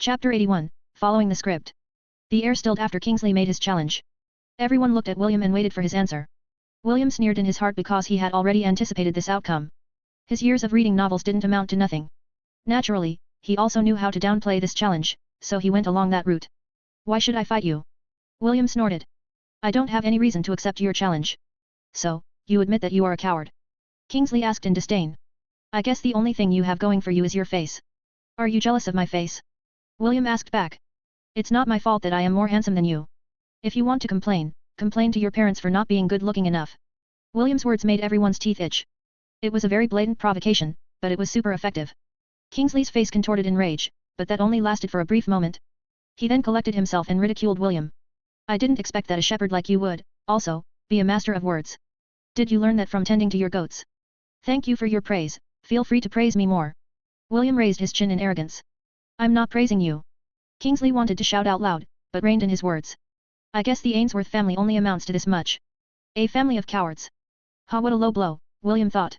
Chapter 81, Following the Script. The air stilled after Kingsley made his challenge. Everyone looked at William and waited for his answer. William sneered in his heart because he had already anticipated this outcome. His years of reading novels didn't amount to nothing. Naturally, he also knew how to downplay this challenge, so he went along that route. Why should I fight you? William snorted. I don't have any reason to accept your challenge. So, you admit that you are a coward? Kingsley asked in disdain. I guess the only thing you have going for you is your face. Are you jealous of my face? William asked back. It's not my fault that I am more handsome than you. If you want to complain, complain to your parents for not being good-looking enough. William's words made everyone's teeth itch. It was a very blatant provocation, but it was super effective. Kingsley's face contorted in rage, but that only lasted for a brief moment. He then collected himself and ridiculed William. I didn't expect that a shepherd like you would, also, be a master of words. Did you learn that from tending to your goats? Thank you for your praise, feel free to praise me more. William raised his chin in arrogance. I'm not praising you. Kingsley wanted to shout out loud, but reined in his words. I guess the Ainsworth family only amounts to this much. A family of cowards. Ha, what a low blow, William thought.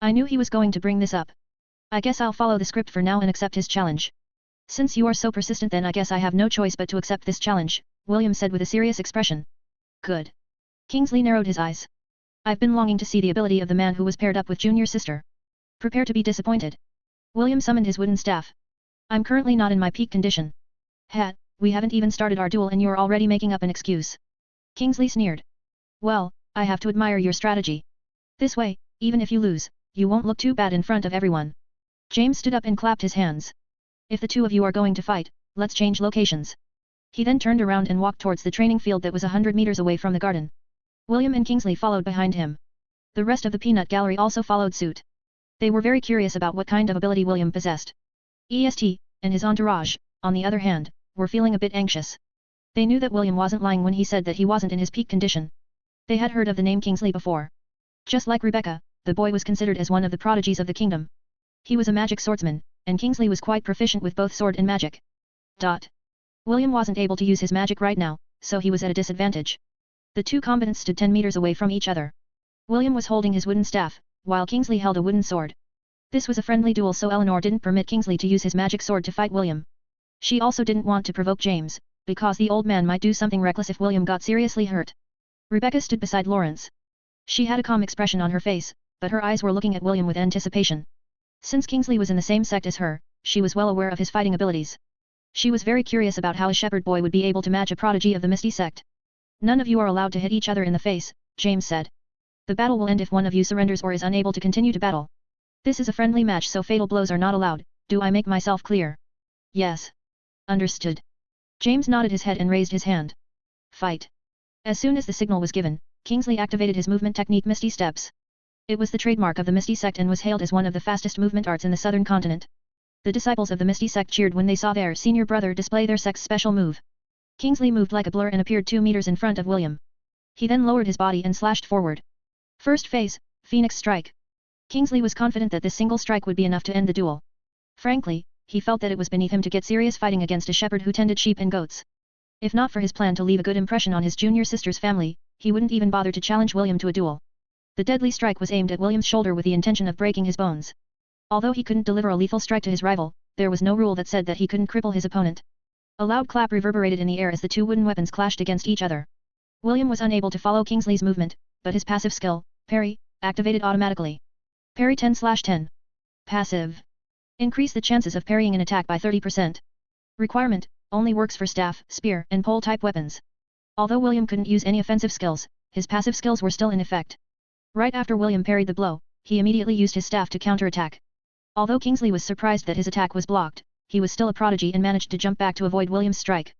I knew he was going to bring this up. I guess I'll follow the script for now and accept his challenge. Since you are so persistent, then I guess I have no choice but to accept this challenge, William said with a serious expression. Good. Kingsley narrowed his eyes. I've been longing to see the ability of the man who was paired up with junior sister. Prepare to be disappointed. William summoned his wooden staff. I'm currently not in my peak condition. Hat, we haven't even started our duel and you're already making up an excuse. Kingsley sneered. Well, I have to admire your strategy. This way, even if you lose, you won't look too bad in front of everyone. James stood up and clapped his hands. If the two of you are going to fight, let's change locations. He then turned around and walked towards the training field that was 100 meters away from the garden. William and Kingsley followed behind him. The rest of the peanut gallery also followed suit. They were very curious about what kind of ability William possessed. EST, and his entourage, on the other hand, were feeling a bit anxious. They knew that William wasn't lying when he said that he wasn't in his peak condition. They had heard of the name Kingsley before. Just like Rebecca, the boy was considered as one of the prodigies of the kingdom. He was a magic swordsman, and Kingsley was quite proficient with both sword and magic. William wasn't able to use his magic right now, so he was at a disadvantage. The two combatants stood 10 meters away from each other. William was holding his wooden staff, while Kingsley held a wooden sword. This was a friendly duel, so Eleanor didn't permit Kingsley to use his magic sword to fight William. She also didn't want to provoke James, because the old man might do something reckless if William got seriously hurt. Rebecca stood beside Lawrence. She had a calm expression on her face, but her eyes were looking at William with anticipation. Since Kingsley was in the same sect as her, she was well aware of his fighting abilities. She was very curious about how a shepherd boy would be able to match a prodigy of the Misty sect. None of you are allowed to hit each other in the face, James said. The battle will end if one of you surrenders or is unable to continue to battle. This is a friendly match, so fatal blows are not allowed. Do I make myself clear? Yes. Understood. James nodded his head and raised his hand. Fight. As soon as the signal was given, Kingsley activated his movement technique Misty Steps. It was the trademark of the Misty sect and was hailed as one of the fastest movement arts in the southern continent. The disciples of the Misty sect cheered when they saw their senior brother display their sect's special move. Kingsley moved like a blur and appeared 2 meters in front of William. He then lowered his body and slashed forward. First phase, Phoenix Strike. Kingsley was confident that this single strike would be enough to end the duel. Frankly, he felt that it was beneath him to get serious fighting against a shepherd who tended sheep and goats. If not for his plan to leave a good impression on his junior sister's family, he wouldn't even bother to challenge William to a duel. The deadly strike was aimed at William's shoulder with the intention of breaking his bones. Although he couldn't deliver a lethal strike to his rival, there was no rule that said that he couldn't cripple his opponent. A loud clap reverberated in the air as the two wooden weapons clashed against each other. William was unable to follow Kingsley's movement, but his passive skill, Parry, activated automatically. Parry 10/10. Passive. Increase the chances of parrying an attack by 30%. Requirement, only works for staff, spear, and pole type weapons. Although William couldn't use any offensive skills, his passive skills were still in effect. Right after William parried the blow, he immediately used his staff to counterattack. Although Kingsley was surprised that his attack was blocked, he was still a prodigy and managed to jump back to avoid William's strike.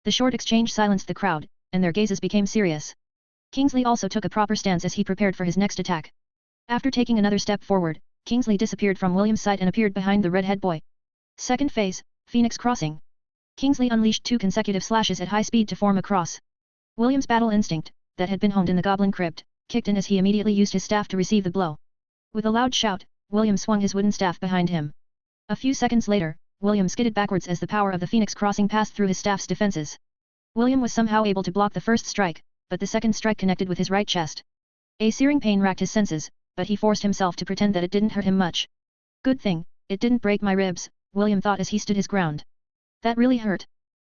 The short exchange silenced the crowd, and their gazes became serious. Kingsley also took a proper stance as he prepared for his next attack. After taking another step forward, Kingsley disappeared from William's sight and appeared behind the redhead boy. Second phase, Phoenix Crossing. Kingsley unleashed 2 consecutive slashes at high speed to form a cross. William's battle instinct, that had been honed in the goblin crypt, kicked in as he immediately used his staff to receive the blow. With a loud shout, William swung his wooden staff behind him. A few seconds later, William skidded backwards as the power of the Phoenix Crossing passed through his staff's defenses. William was somehow able to block the first strike, but the second strike connected with his right chest. A searing pain racked his senses, but he forced himself to pretend that it didn't hurt him much. Good thing, it didn't break my ribs, William thought as he stood his ground. That really hurt.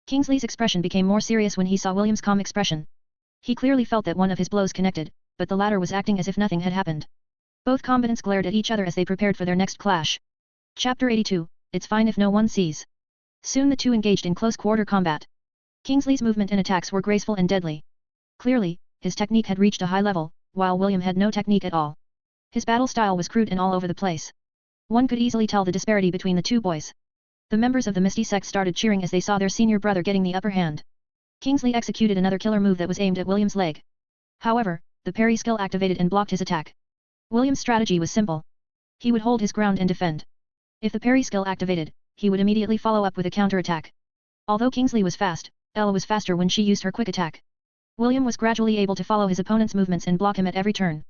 Kingsley's expression became more serious when he saw William's calm expression. He clearly felt that one of his blows connected, but the latter was acting as if nothing had happened. Both combatants glared at each other as they prepared for their next clash. Chapter 82, It's Fine If No One Sees. Soon the two engaged in close-quarter combat. Kingsley's movement and attacks were graceful and deadly. Clearly, his technique had reached a high level, while William had no technique at all. His battle style was crude and all over the place. One could easily tell the disparity between the two boys. The members of the Misty sect started cheering as they saw their senior brother getting the upper hand. Kingsley executed another killer move that was aimed at William's leg. However, the parry skill activated and blocked his attack. William's strategy was simple. He would hold his ground and defend. If the parry skill activated, he would immediately follow up with a counterattack. Although Kingsley was fast, Ella was faster when she used her quick attack. William was gradually able to follow his opponent's movements and block him at every turn.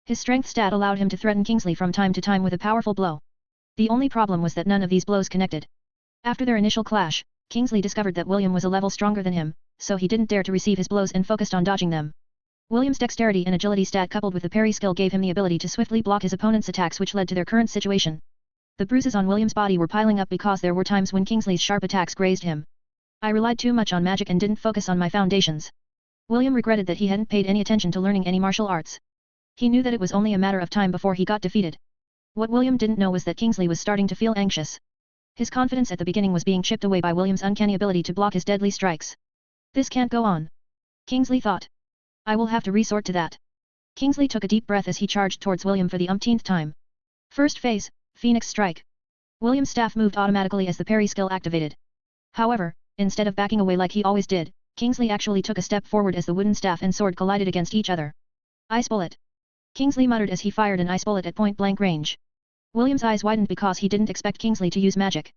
His strength stat allowed him to threaten Kingsley from time to time with a powerful blow. The only problem was that none of these blows connected. After their initial clash, Kingsley discovered that William was a level stronger than him, so he didn't dare to receive his blows and focused on dodging them. William's dexterity and agility stat coupled with the parry skill gave him the ability to swiftly block his opponent's attacks, which led to their current situation. The bruises on William's body were piling up because there were times when Kingsley's sharp attacks grazed him. I relied too much on magic and didn't focus on my foundations. William regretted that he hadn't paid any attention to learning any martial arts. He knew that it was only a matter of time before he got defeated. What William didn't know was that Kingsley was starting to feel anxious. His confidence at the beginning was being chipped away by William's uncanny ability to block his deadly strikes. This can't go on. Kingsley thought. I will have to resort to that. Kingsley took a deep breath as he charged towards William for the umpteenth time. First phase, Phoenix Strike. William's staff moved automatically as the parry skill activated. However, instead of backing away like he always did, Kingsley actually took a step forward as the wooden staff and sword collided against each other. Ice bullet. Kingsley muttered as he fired an ice bullet at point-blank range. William's eyes widened because he didn't expect Kingsley to use magic.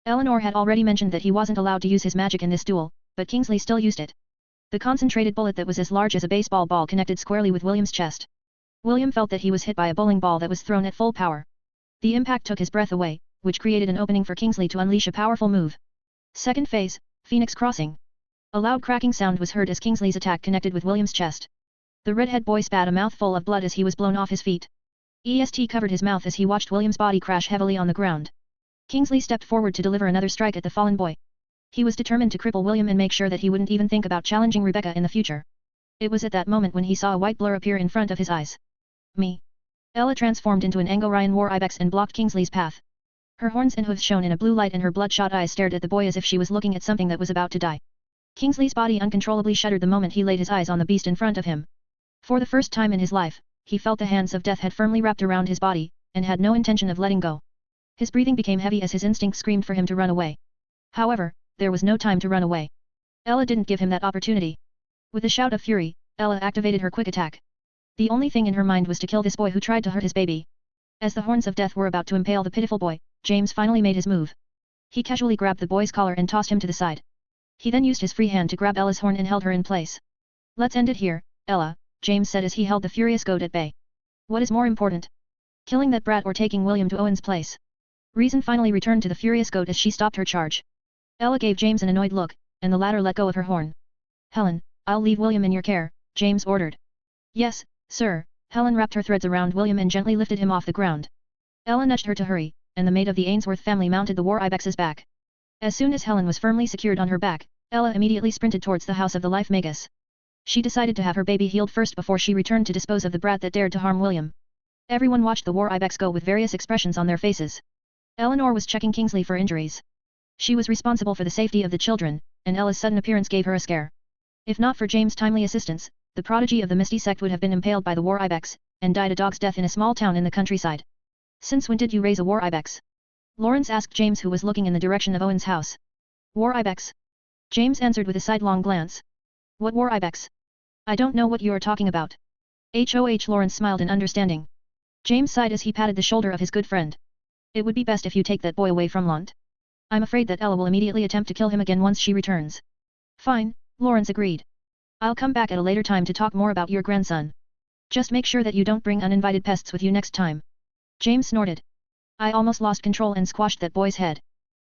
Eleanor had already mentioned that he wasn't allowed to use his magic in this duel, but Kingsley still used it. The concentrated bullet that was as large as a baseball ball connected squarely with William's chest. William felt that he was hit by a bowling ball that was thrown at full power. The impact took his breath away, which created an opening for Kingsley to unleash a powerful move. Second phase, Phoenix Crossing. A loud cracking sound was heard as Kingsley's attack connected with William's chest. The redhead boy spat a mouthful of blood as he was blown off his feet. EST covered his mouth as he watched William's body crash heavily on the ground. Kingsley stepped forward to deliver another strike at the fallen boy. He was determined to cripple William and make sure that he wouldn't even think about challenging Rebecca in the future. It was at that moment when he saw a white blur appear in front of his eyes. Me. Ella transformed into an Angorian war ibex and blocked Kingsley's path. Her horns and hooves shone in a blue light and her bloodshot eyes stared at the boy as if she was looking at something that was about to die. Kingsley's body uncontrollably shuddered the moment he laid his eyes on the beast in front of him. For the first time in his life, he felt the hands of death had firmly wrapped around his body, and had no intention of letting go. His breathing became heavy as his instinct screamed for him to run away. However, there was no time to run away. Ella didn't give him that opportunity. With a shout of fury, Ella activated her quick attack. The only thing in her mind was to kill this boy who tried to hurt his baby. As the horns of death were about to impale the pitiful boy, James finally made his move. He casually grabbed the boy's collar and tossed him to the side. He then used his free hand to grab Ella's horn and held her in place. Let's end it here, Ella, James said as he held the furious goat at bay. What is more important? Killing that brat or taking William to Owen's place? Reason finally returned to the furious goat as she stopped her charge. Ella gave James an annoyed look, and the latter let go of her horn. Helen, I'll leave William in your care, James ordered. Yes, sir. Helen wrapped her threads around William and gently lifted him off the ground. Ella nudged her to hurry, and the maid of the Ainsworth family mounted the war ibex's back. As soon as Helen was firmly secured on her back, Ella immediately sprinted towards the house of the life magus. She decided to have her baby healed first before she returned to dispose of the brat that dared to harm William. Everyone watched the war ibex go with various expressions on their faces. Eleanor was checking Kingsley for injuries. She was responsible for the safety of the children, and Ella's sudden appearance gave her a scare. If not for James' timely assistance, the prodigy of the Misty sect would have been impaled by the war ibex, and died a dog's death in a small town in the countryside. Since when did you raise a war ibex? Lawrence asked James, who was looking in the direction of Owen's house. War ibex? James answered with a sidelong glance. What war ibex? I don't know what you are talking about. HOH. Lawrence smiled in understanding. James sighed as he patted the shoulder of his good friend. It would be best if you take that boy away from Lant. I'm afraid that Ella will immediately attempt to kill him again once she returns. Fine, Lawrence agreed. I'll come back at a later time to talk more about your grandson. Just make sure that you don't bring uninvited pests with you next time. James snorted. I almost lost control and squashed that boy's head.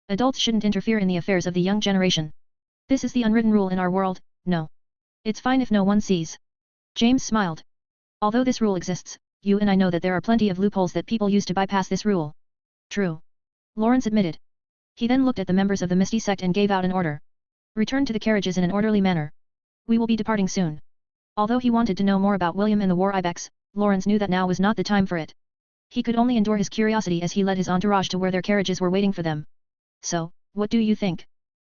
Adults shouldn't interfere in the affairs of the young generation. This is the unwritten rule in our world, no. It's fine if no one sees. James smiled. Although this rule exists, you and I know that there are plenty of loopholes that people use to bypass this rule. True. Lawrence admitted. He then looked at the members of the Misty sect and gave out an order. Return to the carriages in an orderly manner. We will be departing soon. Although he wanted to know more about William and the war ibex, Lawrence knew that now was not the time for it. He could only endure his curiosity as he led his entourage to where their carriages were waiting for them. So, what do you think?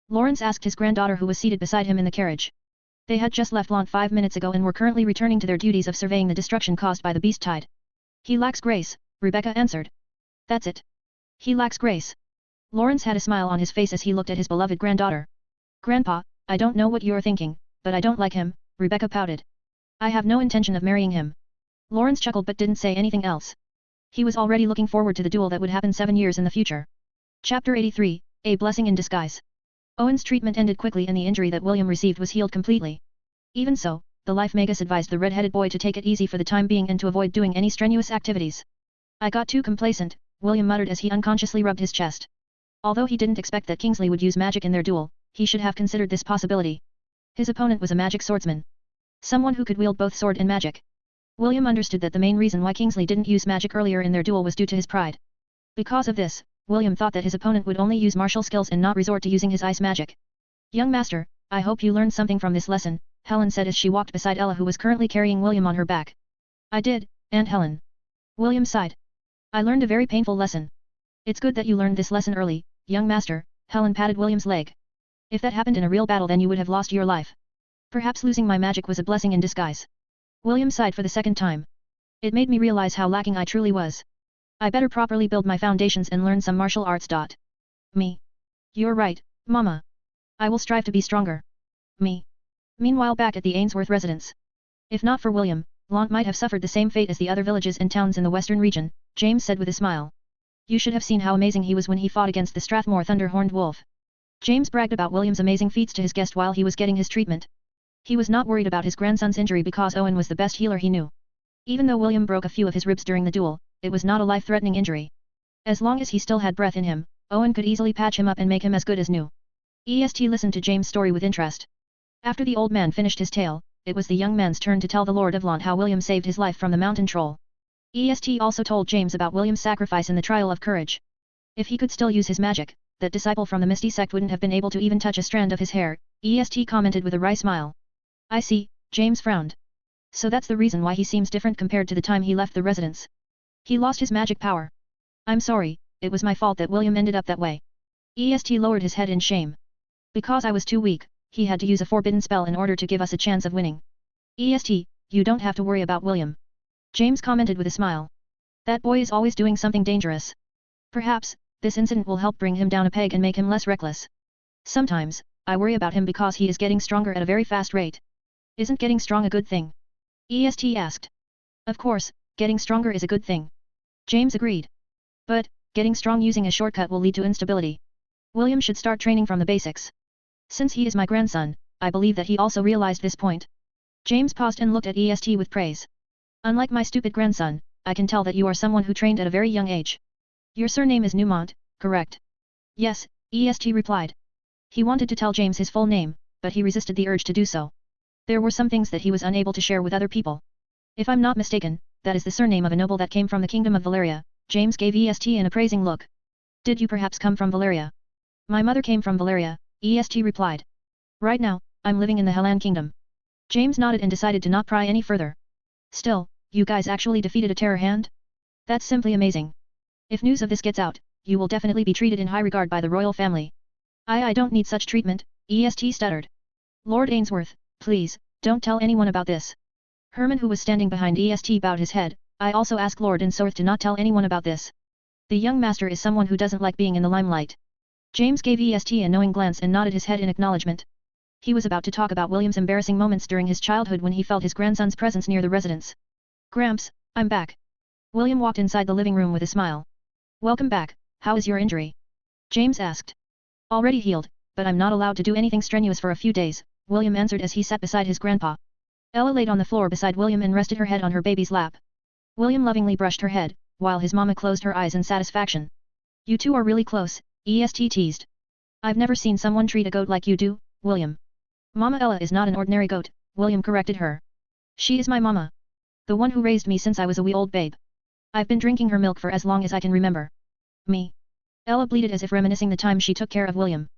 Lawrence asked his granddaughter who was seated beside him in the carriage. They had just left Lant 5 minutes ago and were currently returning to their duties of surveying the destruction caused by the beast tide. He lacks grace, Rebecca answered. That's it. He lacks grace. Lawrence had a smile on his face as he looked at his beloved granddaughter. Grandpa, I don't know what you're thinking, but I don't like him, Rebecca pouted. I have no intention of marrying him. Lawrence chuckled but didn't say anything else. He was already looking forward to the duel that would happen 7 years in the future. Chapter 83, A Blessing in Disguise. Owen's treatment ended quickly and the injury that William received was healed completely. Even so, the Life Magus advised the red-headed boy to take it easy for the time being and to avoid doing any strenuous activities. I got too complacent, William muttered as he unconsciously rubbed his chest. Although he didn't expect that Kingsley would use magic in their duel, he should have considered this possibility. His opponent was a magic swordsman. Someone who could wield both sword and magic. William understood that the main reason why Kingsley didn't use magic earlier in their duel was due to his pride. Because of this, William thought that his opponent would only use martial skills and not resort to using his ice magic. Young master, I hope you learned something from this lesson, Helen said as she walked beside Ella who was currently carrying William on her back. I did, Aunt Helen. William sighed. I learned a very painful lesson. It's good that you learned this lesson early, young master, Helen patted William's leg. If that happened in a real battle then you would have lost your life. Perhaps losing my magic was a blessing in disguise. William sighed for the second time. It made me realize how lacking I truly was. I better properly build my foundations and learn some martial arts. Me. You're right, Mama. I will strive to be stronger. Me. Meanwhile back at the Ainsworth residence. If not for William, Lant might have suffered the same fate as the other villages and towns in the western region, James said with a smile. You should have seen how amazing he was when he fought against the Strathmore Thunder-Horned Wolf. James bragged about William's amazing feats to his guest while he was getting his treatment. He was not worried about his grandson's injury because Owen was the best healer he knew. Even though William broke a few of his ribs during the duel, it was not a life-threatening injury. As long as he still had breath in him, Owen could easily patch him up and make him as good as new. EST listened to James' story with interest. After the old man finished his tale, it was the young man's turn to tell the Lord of Lant how William saved his life from the mountain troll. EST also told James about William's sacrifice in the trial of courage. If he could still use his magic, that disciple from the Misty sect wouldn't have been able to even touch a strand of his hair, EST commented with a wry smile. I see, James frowned. So that's the reason why he seems different compared to the time he left the residence. He lost his magic power. I'm sorry, it was my fault that William ended up that way. EST lowered his head in shame. Because I was too weak, he had to use a forbidden spell in order to give us a chance of winning. EST, you don't have to worry about William. James commented with a smile. That boy is always doing something dangerous. Perhaps, this incident will help bring him down a peg and make him less reckless. Sometimes, I worry about him because he is getting stronger at a very fast rate. Isn't getting strong a good thing? EST asked. Of course, getting stronger is a good thing. James agreed. But, getting strong using a shortcut will lead to instability. William should start training from the basics. Since he is my grandson, I believe that he also realized this point. James paused and looked at EST with praise. Unlike my stupid grandson, I can tell that you are someone who trained at a very young age. Your surname is Newmont, correct? Yes, EST replied. He wanted to tell James his full name, but he resisted the urge to do so. There were some things that he was unable to share with other people. If I'm not mistaken, that is the surname of a noble that came from the kingdom of Valeria. James gave EST an appraising look. Did you perhaps come from Valeria? My mother came from Valeria, EST replied. Right now, I'm living in the Hellan kingdom. James nodded and decided to not pry any further. Still, you guys actually defeated a terror hand? That's simply amazing. If news of this gets out, you will definitely be treated in high regard by the royal family. I don't need such treatment, EST stuttered. Lord Ainsworth, please, don't tell anyone about this. Herman who was standing behind EST bowed his head. I also ask Lord Ainsworth to not tell anyone about this. The young master is someone who doesn't like being in the limelight. James gave EST a knowing glance and nodded his head in acknowledgement. He was about to talk about William's embarrassing moments during his childhood when he felt his grandson's presence near the residence. Gramps, I'm back. William walked inside the living room with a smile. Welcome back, how is your injury? James asked. Already healed, but I'm not allowed to do anything strenuous for a few days, William answered as he sat beside his grandpa. Ella laid on the floor beside William and rested her head on her baby's lap. William lovingly brushed her head, while his mama closed her eyes in satisfaction. You two are really close, EST teased. I've never seen someone treat a goat like you do, William. Mama Ella is not an ordinary goat, William corrected her. She is my mama. The one who raised me since I was a wee old babe. I've been drinking her milk for as long as I can remember. Me. Ella bleated as if reminiscing the time she took care of William.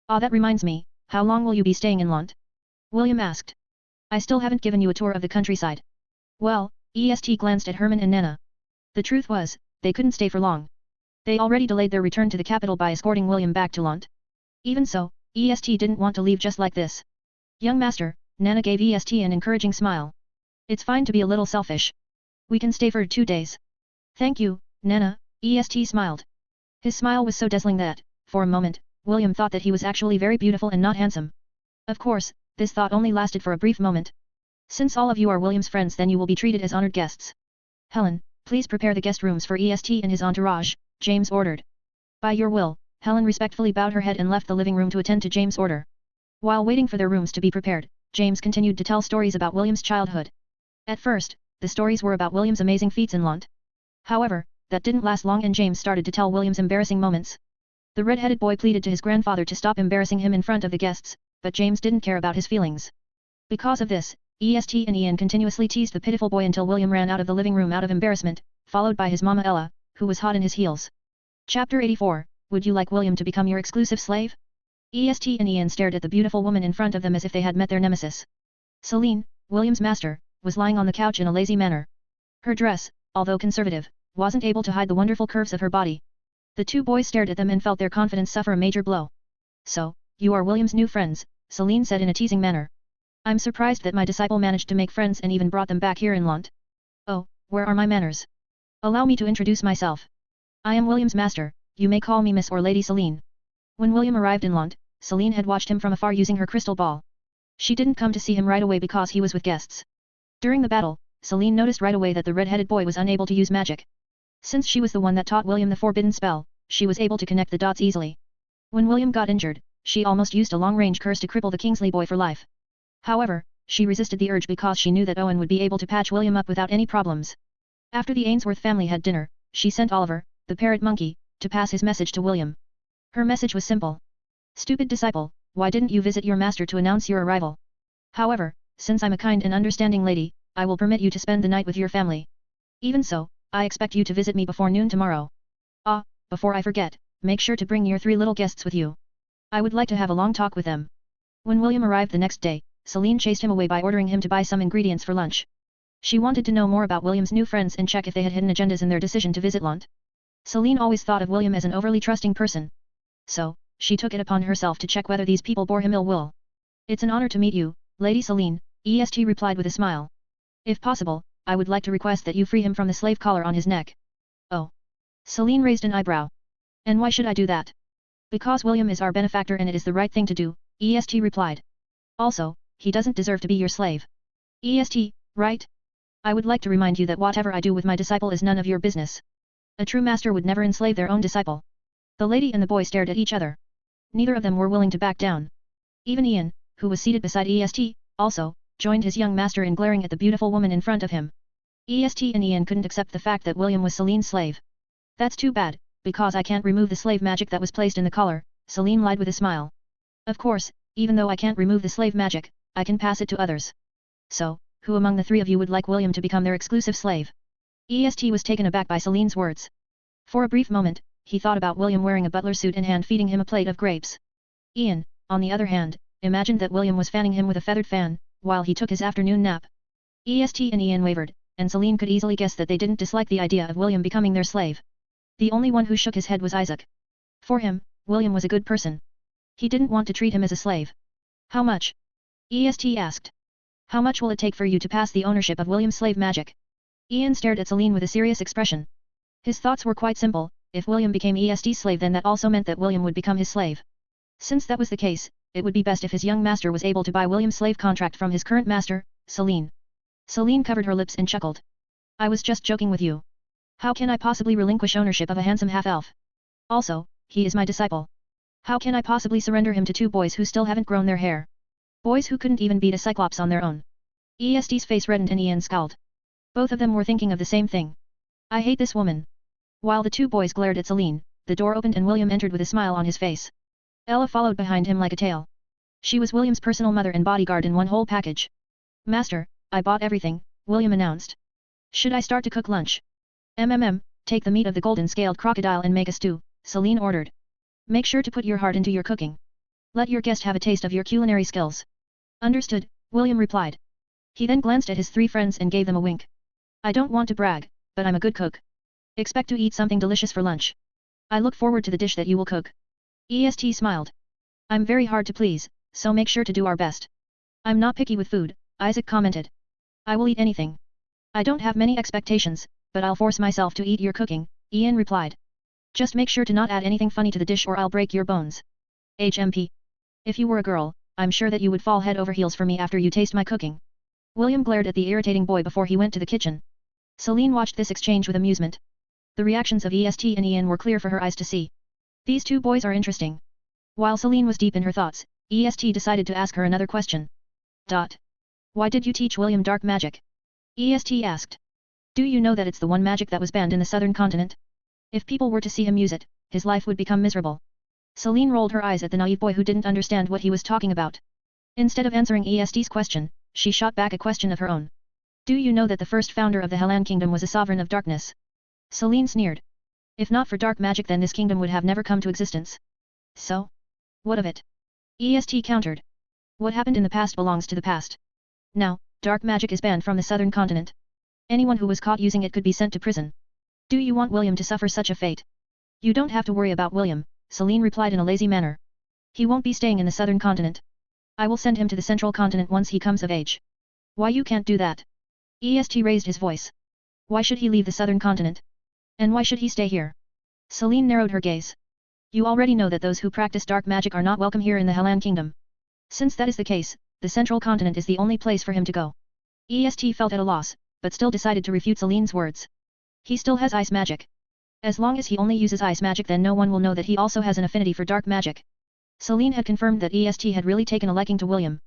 Ah, that reminds me, how long will you be staying in Lont? William asked. I still haven't given you a tour of the countryside. Well, EST glanced at Herman and Nana. The truth was, they couldn't stay for long. They already delayed their return to the capital by escorting William back to Lont. Even so, EST didn't want to leave just like this. Young master, Nana gave EST an encouraging smile. It's fine to be a little selfish. We can stay for 2 days. Thank you, Nana, EST smiled. His smile was so dazzling that, for a moment, William thought that he was actually very beautiful and not handsome. Of course, this thought only lasted for a brief moment. Since all of you are William's friends, then you will be treated as honored guests. Helen, please prepare the guest rooms for EST and his entourage, James ordered. By your will, Helen respectfully bowed her head and left the living room to attend to James' order. While waiting for their rooms to be prepared, James continued to tell stories about William's childhood. At first, the stories were about William's amazing feats in Lont. However, that didn't last long and James started to tell William's embarrassing moments. The red-headed boy pleaded to his grandfather to stop embarrassing him in front of the guests, but James didn't care about his feelings. Because of this, EST and Ian continuously teased the pitiful boy until William ran out of the living room out of embarrassment, followed by his mama Ella, who was hot in his heels. Chapter 84, Would you like William to become your exclusive slave? EST and Ian stared at the beautiful woman in front of them as if they had met their nemesis. Celine, William's master, was lying on the couch in a lazy manner. Her dress, although conservative, wasn't able to hide the wonderful curves of her body. The two boys stared at them and felt their confidence suffer a major blow. So, you are William's new friends, Celine said in a teasing manner. I'm surprised that my disciple managed to make friends and even brought them back here in Lont. Oh, where are my manners? Allow me to introduce myself. I am William's master, you may call me Miss or Lady Celine. When William arrived in Lont, Celine had watched him from afar using her crystal ball. She didn't come to see him right away because he was with guests. During the battle, Celine noticed right away that the red-headed boy was unable to use magic. Since she was the one that taught William the forbidden spell, she was able to connect the dots easily. When William got injured, she almost used a long-range curse to cripple the Kingsley boy for life. However, she resisted the urge because she knew that Owen would be able to patch William up without any problems. After the Ainsworth family had dinner, she sent Oliver, the parrot monkey, to pass his message to William. Her message was simple. Stupid disciple, why didn't you visit your master to announce your arrival? However, since I'm a kind and understanding lady, I will permit you to spend the night with your family. Even so, I expect you to visit me before noon tomorrow. Ah, before I forget, make sure to bring your 3 little guests with you. I would like to have a long talk with them. When William arrived the next day, Celine chased him away by ordering him to buy some ingredients for lunch. She wanted to know more about William's new friends and check if they had hidden agendas in their decision to visit Lont. Celine always thought of William as an overly trusting person. So, she took it upon herself to check whether these people bore him ill will. It's an honor to meet you, Lady Celine, EST replied with a smile. If possible, I would like to request that you free him from the slave collar on his neck. Oh. Celine raised an eyebrow. And why should I do that? Because William is our benefactor and it is the right thing to do, EST replied. Also, he doesn't deserve to be your slave. EST, right? I would like to remind you that whatever I do with my disciple is none of your business. A true master would never enslave their own disciple. The lady and the boy stared at each other. Neither of them were willing to back down. Even Ian, who was seated beside EST, also, joined his young master in glaring at the beautiful woman in front of him. EST and Ian couldn't accept the fact that William was Celine's slave. That's too bad, because I can't remove the slave magic that was placed in the collar, Celine lied with a smile. Of course, even though I can't remove the slave magic, I can pass it to others. So, who among the 3 of you would like William to become their exclusive slave? EST was taken aback by Celine's words. For a brief moment, he thought about William wearing a butler suit and hand-feeding him a plate of grapes. Ian, on the other hand, imagined that William was fanning him with a feathered fan, while he took his afternoon nap. EST and Ian wavered, and Celine could easily guess that they didn't dislike the idea of William becoming their slave. The only one who shook his head was Isaac. For him, William was a good person. He didn't want to treat him as a slave. How much? EST asked. How much will it take for you to pass the ownership of William's slave magic? Ian stared at Celine with a serious expression. His thoughts were quite simple. If William became EST's slave, then that also meant that William would become his slave. Since that was the case, it would be best if his young master was able to buy William's slave contract from his current master, Celine. Celine covered her lips and chuckled. I was just joking with you. How can I possibly relinquish ownership of a handsome half-elf? Also, he is my disciple. How can I possibly surrender him to 2 boys who still haven't grown their hair? Boys who couldn't even beat a cyclops on their own. EST's face reddened and Ian scowled. Both of them were thinking of the same thing. I hate this woman. While the 2 boys glared at Celine, the door opened and William entered with a smile on his face. Ella followed behind him like a tail. She was William's personal mother and bodyguard in one whole package. Master, I bought everything, William announced. Should I start to cook lunch? Take the meat of the golden-scaled crocodile and make a stew, Celine ordered. Make sure to put your heart into your cooking. Let your guest have a taste of your culinary skills. Understood, William replied. He then glanced at his 3 friends and gave them a wink. I don't want to brag, but I'm a good cook. Expect to eat something delicious for lunch. I look forward to the dish that you will cook. EST smiled. I'm very hard to please, so make sure to do our best. I'm not picky with food, Isaac commented. I will eat anything. I don't have many expectations, but I'll force myself to eat your cooking, Ian replied. Just make sure to not add anything funny to the dish or I'll break your bones. HMP. If you were a girl, I'm sure that you would fall head over heels for me after you taste my cooking. William glared at the irritating boy before he went to the kitchen. Celine watched this exchange with amusement. The reactions of EST and Ian were clear for her eyes to see. These 2 boys are interesting. While Celine was deep in her thoughts, EST decided to ask her another question. Why did you teach William dark magic? EST asked. Do you know that it's the one magic that was banned in the southern continent? If people were to see him use it, his life would become miserable. Celine rolled her eyes at the naive boy who didn't understand what he was talking about. Instead of answering EST's question, she shot back a question of her own. Do you know that the first founder of the Helan kingdom was a sovereign of darkness? Celine sneered. If not for dark magic then this kingdom would have never come to existence. So? What of it? EST countered. What happened in the past belongs to the past. Now, dark magic is banned from the southern continent. Anyone who was caught using it could be sent to prison. Do you want William to suffer such a fate? You don't have to worry about William, Celine replied in a lazy manner. He won't be staying in the southern continent. I will send him to the central continent once he comes of age. Why you can't do that? EST raised his voice. Why should he leave the southern continent? And why should he stay here? Celine narrowed her gaze. You already know that those who practice dark magic are not welcome here in the Helan kingdom. Since that is the case, the central continent is the only place for him to go. EST felt at a loss, but still decided to refute Celine's words. He still has ice magic. As long as he only uses ice magic then no one will know that he also has an affinity for dark magic. Celine had confirmed that EST had really taken a liking to William.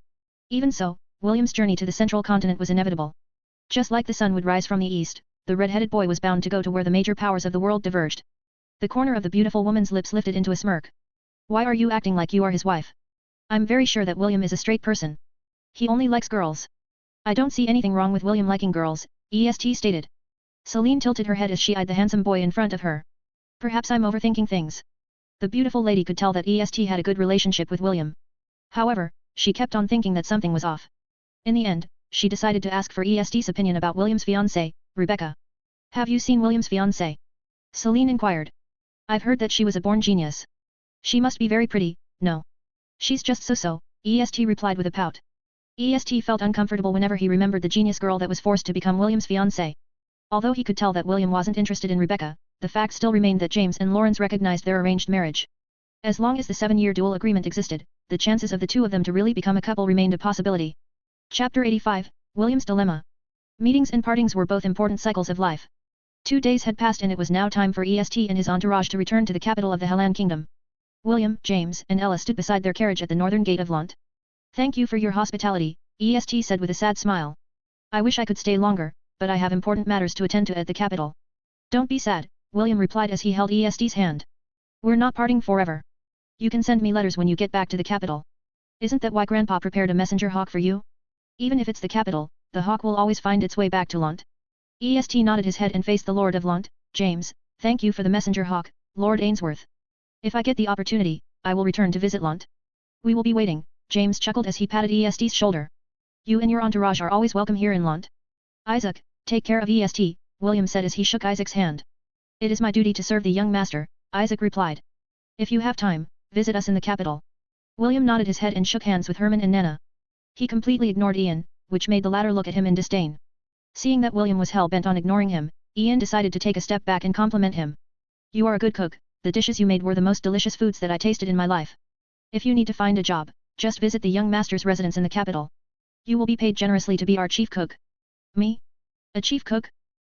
Even so, William's journey to the central continent was inevitable. Just like the sun would rise from the east, the red-headed boy was bound to go to where the major powers of the world diverged. The corner of the beautiful woman's lips lifted into a smirk. Why are you acting like you are his wife? I'm very sure that William is a straight person. He only likes girls. I don't see anything wrong with William liking girls, EST stated. Celine tilted her head as she eyed the handsome boy in front of her. Perhaps I'm overthinking things. The beautiful lady could tell that EST had a good relationship with William. However, she kept on thinking that something was off. In the end, she decided to ask for EST's opinion about William's fiancée, Rebecca. Have you seen William's fiancée? Celine inquired. I've heard that she was a born genius. She must be very pretty, no. She's just so-so, EST replied with a pout. EST felt uncomfortable whenever he remembered the genius girl that was forced to become William's fiancée. Although he could tell that William wasn't interested in Rebecca, the fact still remained that James and Lawrence recognized their arranged marriage. As long as the 7-year dual agreement existed, the chances of the 2 of them to really become a couple remained a possibility. Chapter 85, William's Dilemma. Meetings and partings were both important cycles of life. 2 days had passed and it was now time for EST and his entourage to return to the capital of the Helan kingdom. William, James, and Ella stood beside their carriage at the northern gate of Lant. Thank you for your hospitality, EST said with a sad smile. I wish I could stay longer, but I have important matters to attend to at the capital. Don't be sad, William replied as he held EST's hand. We're not parting forever. You can send me letters when you get back to the capital. Isn't that why Grandpa prepared a messenger hawk for you? Even if it's the capital, the hawk will always find its way back to Lant. EST nodded his head and faced the Lord of Lant. James, thank you for the messenger hawk, Lord Ainsworth. If I get the opportunity, I will return to visit Lant. We will be waiting, James chuckled as he patted EST's shoulder. You and your entourage are always welcome here in Lant. Isaac, take care of EST, William said as he shook Isaac's hand. It is my duty to serve the young master, Isaac replied. If you have time, visit us in the capital. William nodded his head and shook hands with Herman and Nana. He completely ignored Ian, which made the latter look at him in disdain. Seeing that William was hell-bent on ignoring him, Ian decided to take a step back and compliment him. You are a good cook, the dishes you made were the most delicious foods that I tasted in my life. If you need to find a job, just visit the young master's residence in the capital. You will be paid generously to be our chief cook. Me? A chief cook?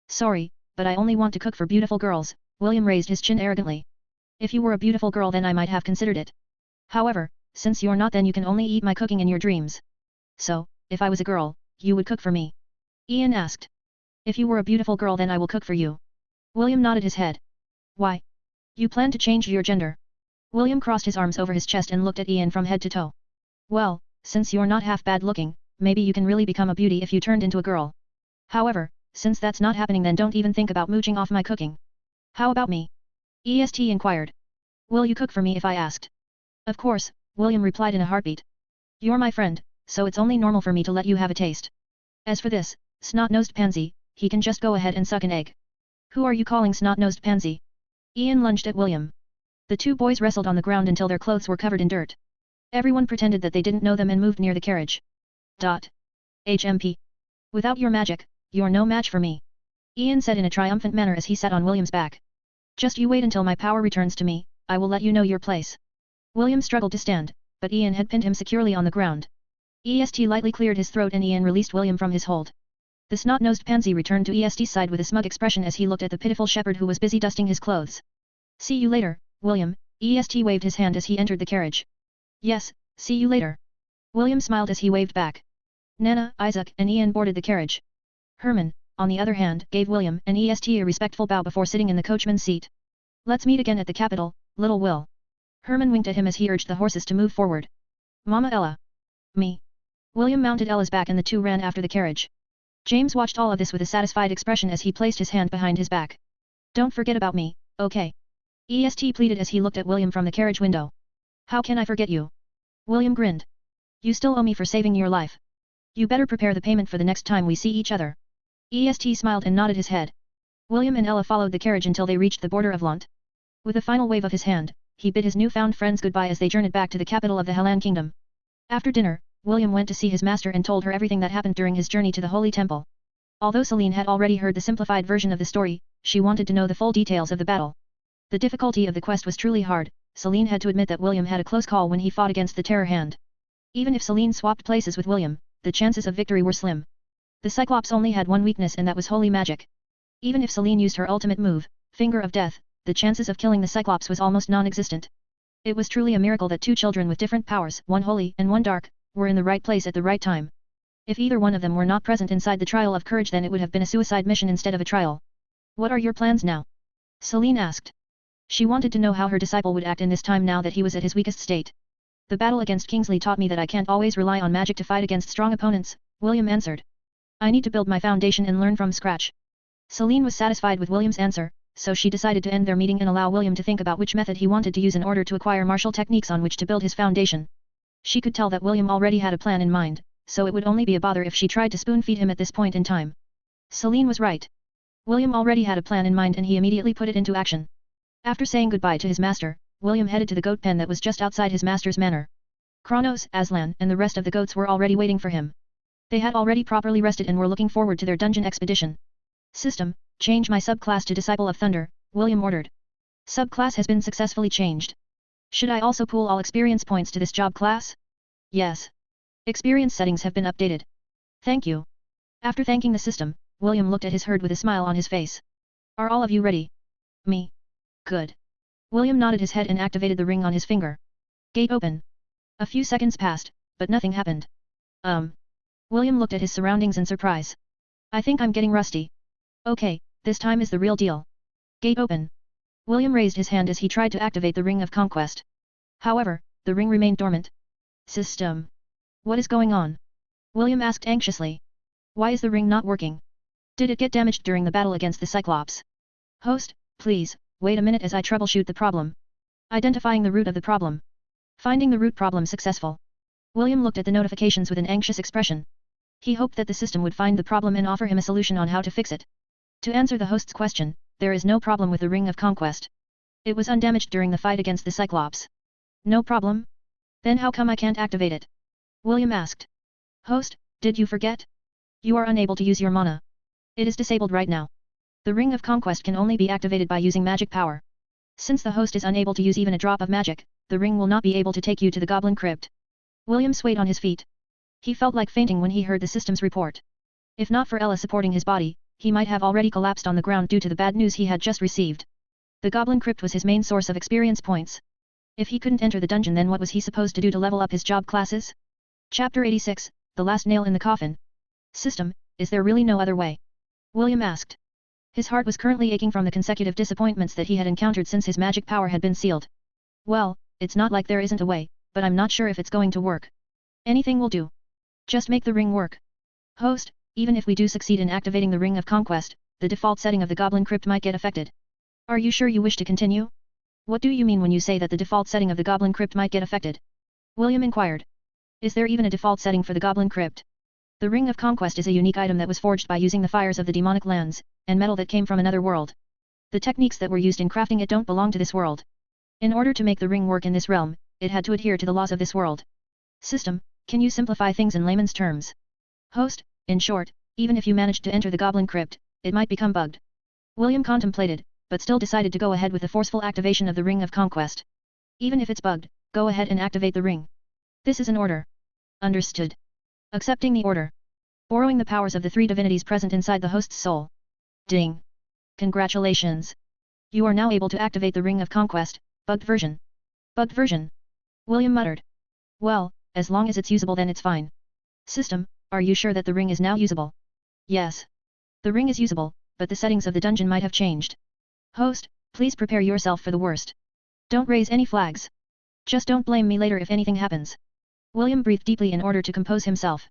Sorry, but I only want to cook for beautiful girls, William raised his chin arrogantly. If you were a beautiful girl then I might have considered it. However, since you're not then you can only eat my cooking in your dreams. So, if I was a girl, you would cook for me? Ian asked. If you were a beautiful girl then I will cook for you. William nodded his head. Why? You plan to change your gender? William crossed his arms over his chest and looked at Ian from head to toe. Well, since you're not half bad looking, maybe you can really become a beauty if you turned into a girl. However, since that's not happening then don't even think about mooching off my cooking. How about me? EST inquired. Will you cook for me if I asked? Of course, William replied in a heartbeat. You're my friend, so it's only normal for me to let you have a taste. As for this, snot-nosed pansy, he can just go ahead and suck an egg. Who are you calling snot-nosed pansy? Ian lunged at William. The two boys wrestled on the ground until their clothes were covered in dirt. Everyone pretended that they didn't know them and moved near the carriage. HMP. Without your magic, you're no match for me. Ian said in a triumphant manner as he sat on William's back. Just you wait until my power returns to me, I will let you know your place. William struggled to stand, but Ian had pinned him securely on the ground. EST lightly cleared his throat and Ian released William from his hold. The snot-nosed pansy returned to EST's side with a smug expression as he looked at the pitiful shepherd who was busy dusting his clothes. See you later, William, EST waved his hand as he entered the carriage. Yes, see you later. William smiled as he waved back. Nana, Isaac and Ian boarded the carriage. Herman, on the other hand, gave William and EST a respectful bow before sitting in the coachman's seat. Let's meet again at the capital, little Will. Herman winked at him as he urged the horses to move forward. Mama Ella. Me. William mounted Ella's back and the two ran after the carriage. James watched all of this with a satisfied expression as he placed his hand behind his back. Don't forget about me, okay? EST pleaded as he looked at William from the carriage window. How can I forget you? William grinned. You still owe me for saving your life. You better prepare the payment for the next time we see each other. EST smiled and nodded his head. William and Ella followed the carriage until they reached the border of Lant. With a final wave of his hand, he bid his newfound friends goodbye as they journeyed back to the capital of the Helan Kingdom. After dinner, William went to see his master and told her everything that happened during his journey to the Holy Temple. Although Celine had already heard the simplified version of the story, she wanted to know the full details of the battle. The difficulty of the quest was truly hard. Celine had to admit that William had a close call when he fought against the Terror Hand. Even if Celine swapped places with William, the chances of victory were slim. The Cyclops only had one weakness and that was holy magic. Even if Celine used her ultimate move, Finger of Death, the chances of killing the Cyclops was almost non-existent. It was truly a miracle that two children with different powers, one holy and one dark, were in the right place at the right time. If either one of them were not present inside the Trial of Courage, then it would have been a suicide mission instead of a trial. What are your plans now? Celine asked. She wanted to know how her disciple would act in this time now that he was at his weakest state. The battle against Kingsley taught me that I can't always rely on magic to fight against strong opponents, William answered. I need to build my foundation and learn from scratch. Celine was satisfied with William's answer, so she decided to end their meeting and allow William to think about which method he wanted to use in order to acquire martial techniques on which to build his foundation. She could tell that William already had a plan in mind, so it would only be a bother if she tried to spoon-feed him at this point in time. Celine was right. William already had a plan in mind and he immediately put it into action. After saying goodbye to his master, William headed to the goat pen that was just outside his master's manor. Kronos, Aslan and the rest of the goats were already waiting for him. They had already properly rested and were looking forward to their dungeon expedition. System, change my subclass to Disciple of Thunder, William ordered. Subclass has been successfully changed. Should I also pool all experience points to this job class? Yes. Experience settings have been updated. Thank you. After thanking the system, William looked at his herd with a smile on his face. Are all of you ready? Me. Good. William nodded his head and activated the ring on his finger. Gate open. A few seconds passed, but nothing happened. William looked at his surroundings in surprise. I think I'm getting rusty. Okay, this time is the real deal. Gate open. William raised his hand as he tried to activate the Ring of Conquest. However, the ring remained dormant. System. What is going on? William asked anxiously. Why is the ring not working? Did it get damaged during the battle against the Cyclops? Host, please, wait a minute as I troubleshoot the problem. Identifying the root of the problem. Finding the root problem successful. William looked at the notifications with an anxious expression. He hoped that the system would find the problem and offer him a solution on how to fix it. To answer the host's question, there is no problem with the Ring of Conquest. It was undamaged during the fight against the Cyclops. No problem? Then how come I can't activate it? William asked. Host, did you forget? You are unable to use your mana. It is disabled right now. The Ring of Conquest can only be activated by using magic power. Since the host is unable to use even a drop of magic, the ring will not be able to take you to the Goblin Crypt. William swayed on his feet. He felt like fainting when he heard the system's report. If not for Ella supporting his body, he might have already collapsed on the ground due to the bad news he had just received. The Goblin Crypt was his main source of experience points. If he couldn't enter the dungeon, then what was he supposed to do to level up his job classes? Chapter 86, The Last Nail in the Coffin. System, is there really no other way? William asked. His heart was currently aching from the consecutive disappointments that he had encountered since his magic power had been sealed. Well, it's not like there isn't a way, but I'm not sure if it's going to work. Anything will do. Just make the ring work. Host, even if we do succeed in activating the Ring of Conquest, the default setting of the Goblin Crypt might get affected. Are you sure you wish to continue? What do you mean when you say that the default setting of the Goblin Crypt might get affected? William inquired. Is there even a default setting for the Goblin Crypt? The Ring of Conquest is a unique item that was forged by using the fires of the demonic lands, and metal that came from another world. The techniques that were used in crafting it don't belong to this world. In order to make the ring work in this realm, it had to adhere to the laws of this world. System, can you simplify things in layman's terms? Host, in short, even if you managed to enter the Goblin Crypt, it might become bugged. William contemplated, but still decided to go ahead with the forceful activation of the Ring of Conquest. Even if it's bugged, go ahead and activate the ring. This is an order. Understood. Accepting the order. Borrowing the powers of the three divinities present inside the host's soul. Ding. Congratulations. You are now able to activate the Ring of Conquest, bugged version. Bugged version. William muttered. Well, as long as it's usable then it's fine. System, are you sure that the ring is now usable? Yes. The ring is usable, but the settings of the dungeon might have changed. Host, please prepare yourself for the worst. Don't raise any flags. Just don't blame me later if anything happens. William breathed deeply in order to compose himself.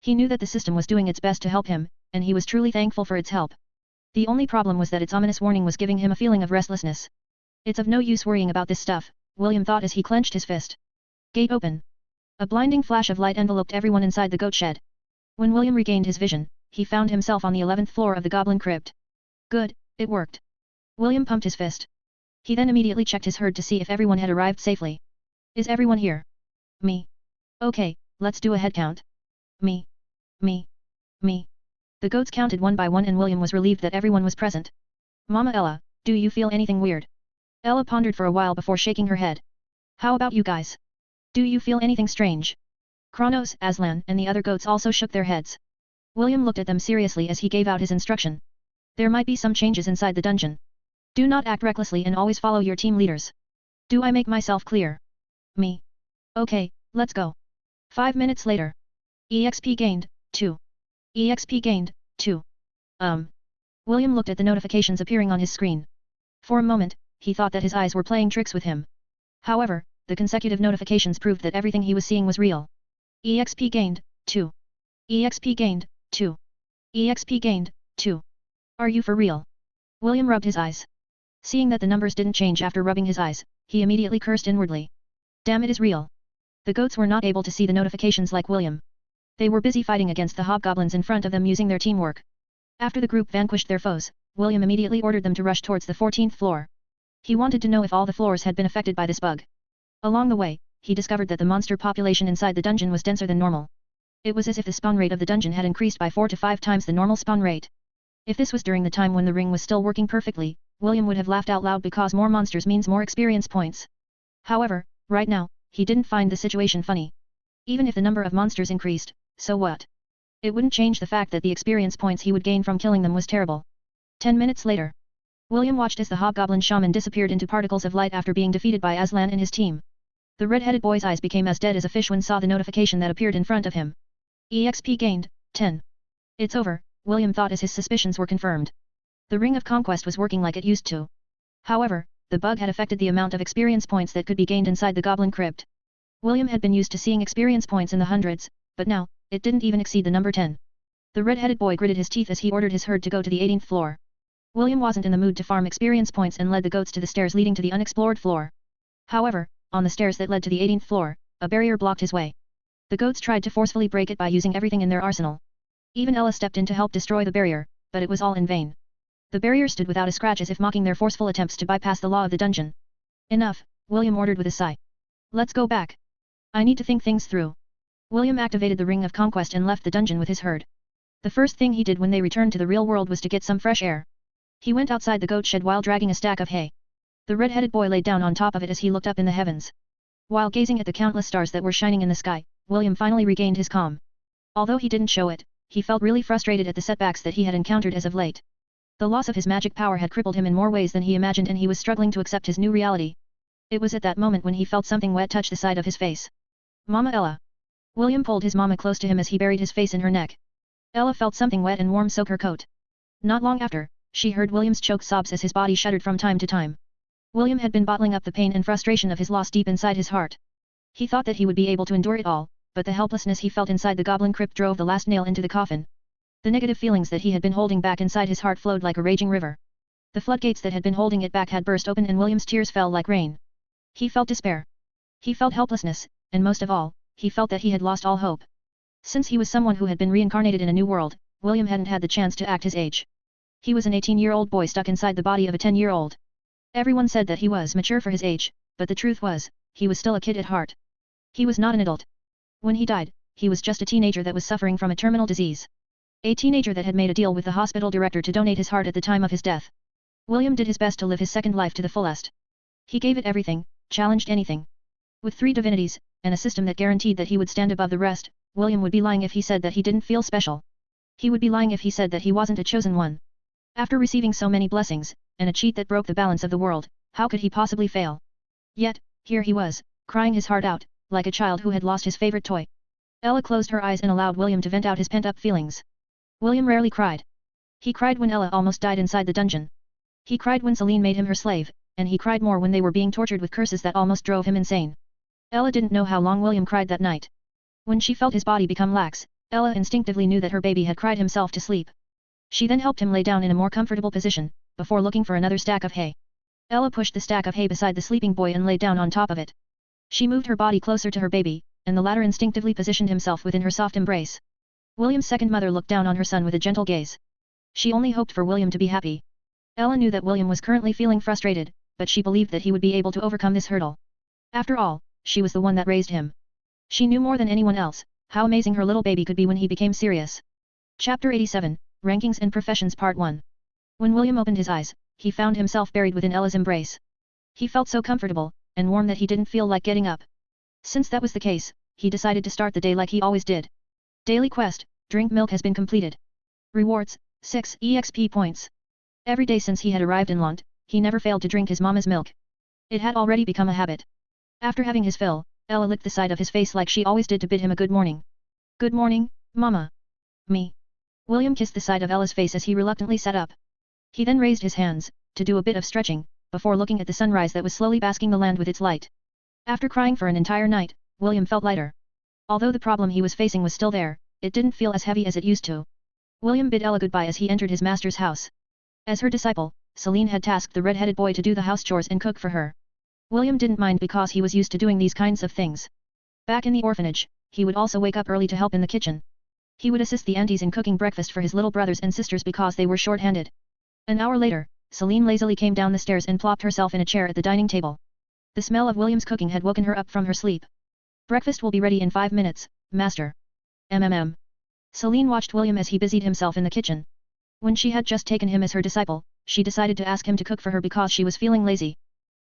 He knew that the system was doing its best to help him, and he was truly thankful for its help. The only problem was that its ominous warning was giving him a feeling of restlessness. It's of no use worrying about this stuff, William thought as he clenched his fist. Gate open. A blinding flash of light enveloped everyone inside the goat shed. When William regained his vision, he found himself on the 11th floor of the Goblin Crypt. Good, it worked. William pumped his fist. He then immediately checked his herd to see if everyone had arrived safely. Is everyone here? Me. Okay, let's do a head count. Me. Me. Me. The goats counted one by one and William was relieved that everyone was present. Mama Ella, do you feel anything weird? Ella pondered for a while before shaking her head. How about you guys? Do you feel anything strange? Kronos, Aslan, and the other goats also shook their heads. William looked at them seriously as he gave out his instruction. There might be some changes inside the dungeon. Do not act recklessly and always follow your team leaders. Do I make myself clear? Me. Okay, let's go. 5 minutes later. EXP gained, 2. EXP gained, 2. William looked at the notifications appearing on his screen. For a moment, he thought that his eyes were playing tricks with him. However, the consecutive notifications proved that everything he was seeing was real. EXP gained, 2. EXP gained, 2. EXP gained, 2. Are you for real? William rubbed his eyes. Seeing that the numbers didn't change after rubbing his eyes, he immediately cursed inwardly. Damn, it is real. The goats were not able to see the notifications like William. They were busy fighting against the hobgoblins in front of them using their teamwork. After the group vanquished their foes, William immediately ordered them to rush towards the 14th floor. He wanted to know if all the floors had been affected by this bug. Along the way, he discovered that the monster population inside the dungeon was denser than normal. It was as if the spawn rate of the dungeon had increased by 4 to 5 times the normal spawn rate. If this was during the time when the ring was still working perfectly, William would have laughed out loud because more monsters means more experience points. However, right now, he didn't find the situation funny. Even if the number of monsters increased, so what? It wouldn't change the fact that the experience points he would gain from killing them was terrible. 10 minutes later. William watched as the hobgoblin shaman disappeared into particles of light after being defeated by Aslan and his team. The red-headed boy's eyes became as dead as a fish when saw the notification that appeared in front of him. EXP gained, 10. It's over, William thought as his suspicions were confirmed. The Ring of Conquest was working like it used to. However, the bug had affected the amount of experience points that could be gained inside the Goblin Crypt. William had been used to seeing experience points in the hundreds, but now, it didn't even exceed the number 10. The red-headed boy gritted his teeth as he ordered his herd to go to the 18th floor. William wasn't in the mood to farm experience points and led the goats to the stairs leading to the unexplored floor. However, on the stairs that led to the 18th floor, a barrier blocked his way. The goats tried to forcefully break it by using everything in their arsenal. Even Ella stepped in to help destroy the barrier, but it was all in vain. The barrier stood without a scratch as if mocking their forceful attempts to bypass the law of the dungeon. Enough, William ordered with a sigh. Let's go back. I need to think things through. William activated the Ring of Conquest and left the dungeon with his herd. The first thing he did when they returned to the real world was to get some fresh air. He went outside the goat shed while dragging a stack of hay. The red-headed boy laid down on top of it as he looked up in the heavens. While gazing at the countless stars that were shining in the sky, William finally regained his calm. Although he didn't show it, he felt really frustrated at the setbacks that he had encountered as of late. The loss of his magic power had crippled him in more ways than he imagined and he was struggling to accept his new reality. It was at that moment when he felt something wet touch the side of his face. Mama Ella. William pulled his mama close to him as he buried his face in her neck. Ella felt something wet and warm soak her coat. Not long after, she heard William's choked sobs as his body shuddered from time to time. William had been bottling up the pain and frustration of his loss deep inside his heart. He thought that he would be able to endure it all, but the helplessness he felt inside the Goblin Crypt drove the last nail into the coffin. The negative feelings that he had been holding back inside his heart flowed like a raging river. The floodgates that had been holding it back had burst open and William's tears fell like rain. He felt despair. He felt helplessness, and most of all, he felt that he had lost all hope. Since he was someone who had been reincarnated in a new world, William hadn't had the chance to act his age. He was an 18-year-old boy stuck inside the body of a 10-year-old. Everyone said that he was mature for his age, but the truth was, he was still a kid at heart. He was not an adult. When he died, he was just a teenager that was suffering from a terminal disease. A teenager that had made a deal with the hospital director to donate his heart at the time of his death. William did his best to live his second life to the fullest. He gave it everything, challenged anything. With 3 divinities, and a system that guaranteed that he would stand above the rest, William would be lying if he said that he didn't feel special. He would be lying if he said that he wasn't a chosen one. After receiving so many blessings, and a cheat that broke the balance of the world, how could he possibly fail? Yet, here he was, crying his heart out, like a child who had lost his favorite toy. Ella closed her eyes and allowed William to vent out his pent-up feelings. William rarely cried. He cried when Ella almost died inside the dungeon. He cried when Celine made him her slave, and he cried more when they were being tortured with curses that almost drove him insane. Ella didn't know how long William cried that night. When she felt his body become lax, Ella instinctively knew that her baby had cried himself to sleep. She then helped him lay down in a more comfortable position, before looking for another stack of hay. Ella pushed the stack of hay beside the sleeping boy and laid down on top of it. She moved her body closer to her baby, and the latter instinctively positioned himself within her soft embrace. William's second mother looked down on her son with a gentle gaze. She only hoped for William to be happy. Ella knew that William was currently feeling frustrated, but she believed that he would be able to overcome this hurdle. After all, she was the one that raised him. She knew more than anyone else, how amazing her little baby could be when he became serious. Chapter 87, Rankings and Professions Part 1. When William opened his eyes, he found himself buried within Ella's embrace. He felt so comfortable, and warm that he didn't feel like getting up. Since that was the case, he decided to start the day like he always did. Daily quest, drink milk has been completed. Rewards, 6 EXP points. Every day since he had arrived in Lont, he never failed to drink his mama's milk. It had already become a habit. After having his fill, Ella licked the side of his face like she always did to bid him a good morning. Good morning, Mama. Me. William kissed the side of Ella's face as he reluctantly sat up. He then raised his hands, to do a bit of stretching, before looking at the sunrise that was slowly basking the land with its light. After crying for an entire night, William felt lighter. Although the problem he was facing was still there, it didn't feel as heavy as it used to. William bid Ella goodbye as he entered his master's house. As her disciple, Celine had tasked the red-headed boy to do the house chores and cook for her. William didn't mind because he was used to doing these kinds of things. Back in the orphanage, he would also wake up early to help in the kitchen. He would assist the aunties in cooking breakfast for his little brothers and sisters because they were short-handed. An hour later, Celine lazily came down the stairs and plopped herself in a chair at the dining table. The smell of William's cooking had woken her up from her sleep. Breakfast will be ready in 5 minutes, Master. Celine watched William as he busied himself in the kitchen. When she had just taken him as her disciple, she decided to ask him to cook for her because she was feeling lazy.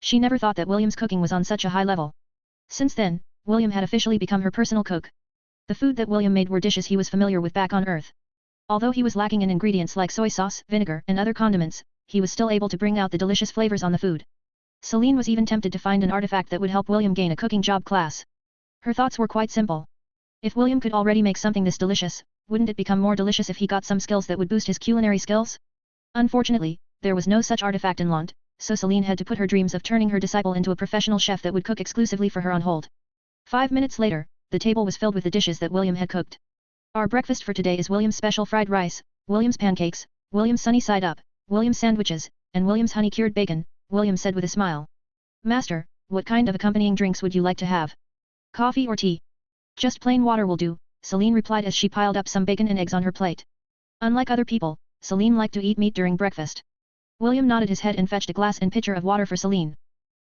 She never thought that William's cooking was on such a high level. Since then, William had officially become her personal cook. The food that William made were dishes he was familiar with back on Earth. Although he was lacking in ingredients like soy sauce, vinegar, and other condiments, he was still able to bring out the delicious flavors on the food. Celine was even tempted to find an artifact that would help William gain a cooking job class. Her thoughts were quite simple. If William could already make something this delicious, wouldn't it become more delicious if he got some skills that would boost his culinary skills? Unfortunately, there was no such artifact in Lont, so Celine had to put her dreams of turning her disciple into a professional chef that would cook exclusively for her on hold. 5 minutes later, the table was filled with the dishes that William had cooked. Our breakfast for today is William's special fried rice, William's pancakes, William's sunny side up, William's sandwiches, and William's honey-cured bacon, William said with a smile. Master, what kind of accompanying drinks would you like to have? Coffee or tea? Just plain water will do, Celine replied as she piled up some bacon and eggs on her plate. Unlike other people, Celine liked to eat meat during breakfast. William nodded his head and fetched a glass and pitcher of water for Celine.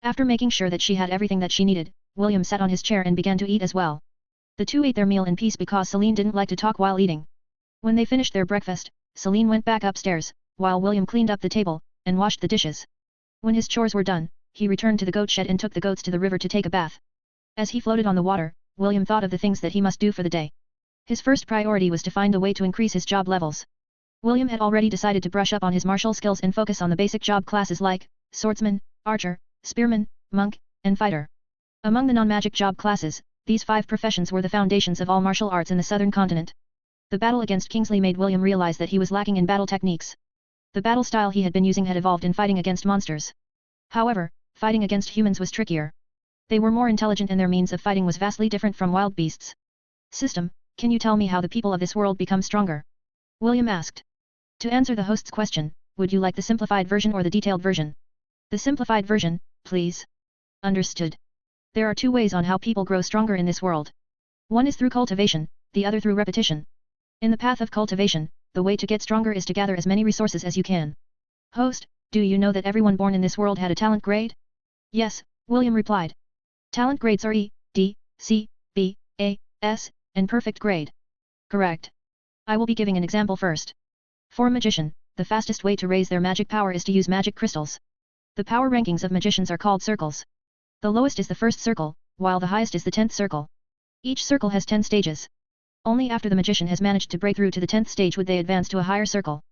After making sure that she had everything that she needed, William sat on his chair and began to eat as well. The two ate their meal in peace because Celine didn't like to talk while eating. When they finished their breakfast, Celine went back upstairs, while William cleaned up the table, and washed the dishes. When his chores were done, he returned to the goat shed and took the goats to the river to take a bath. As he floated on the water, William thought of the things that he must do for the day. His first priority was to find a way to increase his job levels. William had already decided to brush up on his martial skills and focus on the basic job classes like swordsman, archer, spearman, monk, and fighter. Among the non-magic job classes, these 5 professions were the foundations of all martial arts in the southern continent. The battle against Kingsley made William realize that he was lacking in battle techniques. The battle style he had been using had evolved in fighting against monsters. However, fighting against humans was trickier. They were more intelligent and their means of fighting was vastly different from wild beasts. System, can you tell me how the people of this world become stronger? William asked. To answer the host's question, would you like the simplified version or the detailed version? The simplified version, please. Understood. There are two ways on how people grow stronger in this world. One is through cultivation, the other through repetition. In the path of cultivation, the way to get stronger is to gather as many resources as you can. Host, do you know that everyone born in this world had a talent grade? Yes, William replied. Talent grades are E, D, C, B, A, S, and perfect grade. Correct. I will be giving an example first. For a magician, the fastest way to raise their magic power is to use magic crystals. The power rankings of magicians are called circles. The lowest is the first circle, while the highest is the 10th circle. Each circle has 10 stages. Only after the magician has managed to break through to the 10th stage would they advance to a higher circle.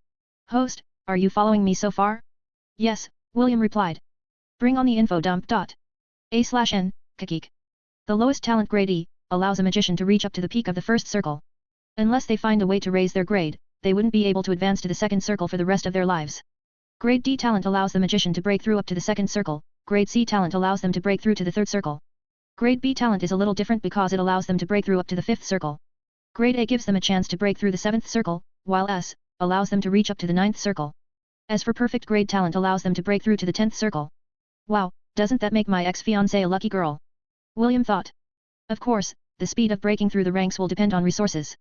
Host, are you following me so far? Yes, William replied. Bring on the info dump. A/N, Kakik. The lowest talent grade E, allows a magician to reach up to the peak of the first circle. Unless they find a way to raise their grade, they wouldn't be able to advance to the second circle for the rest of their lives. Grade D talent allows the magician to break through up to the second circle, Grade C talent allows them to break through to the third circle. Grade B talent is a little different because it allows them to break through up to the fifth circle. Grade A gives them a chance to break through the seventh circle, while S allows them to reach up to the ninth circle. As for perfect grade talent allows them to break through to the 10th circle. Wow, doesn't that make my ex-fiancée a lucky girl? William thought. Of course, the speed of breaking through the ranks will depend on resources.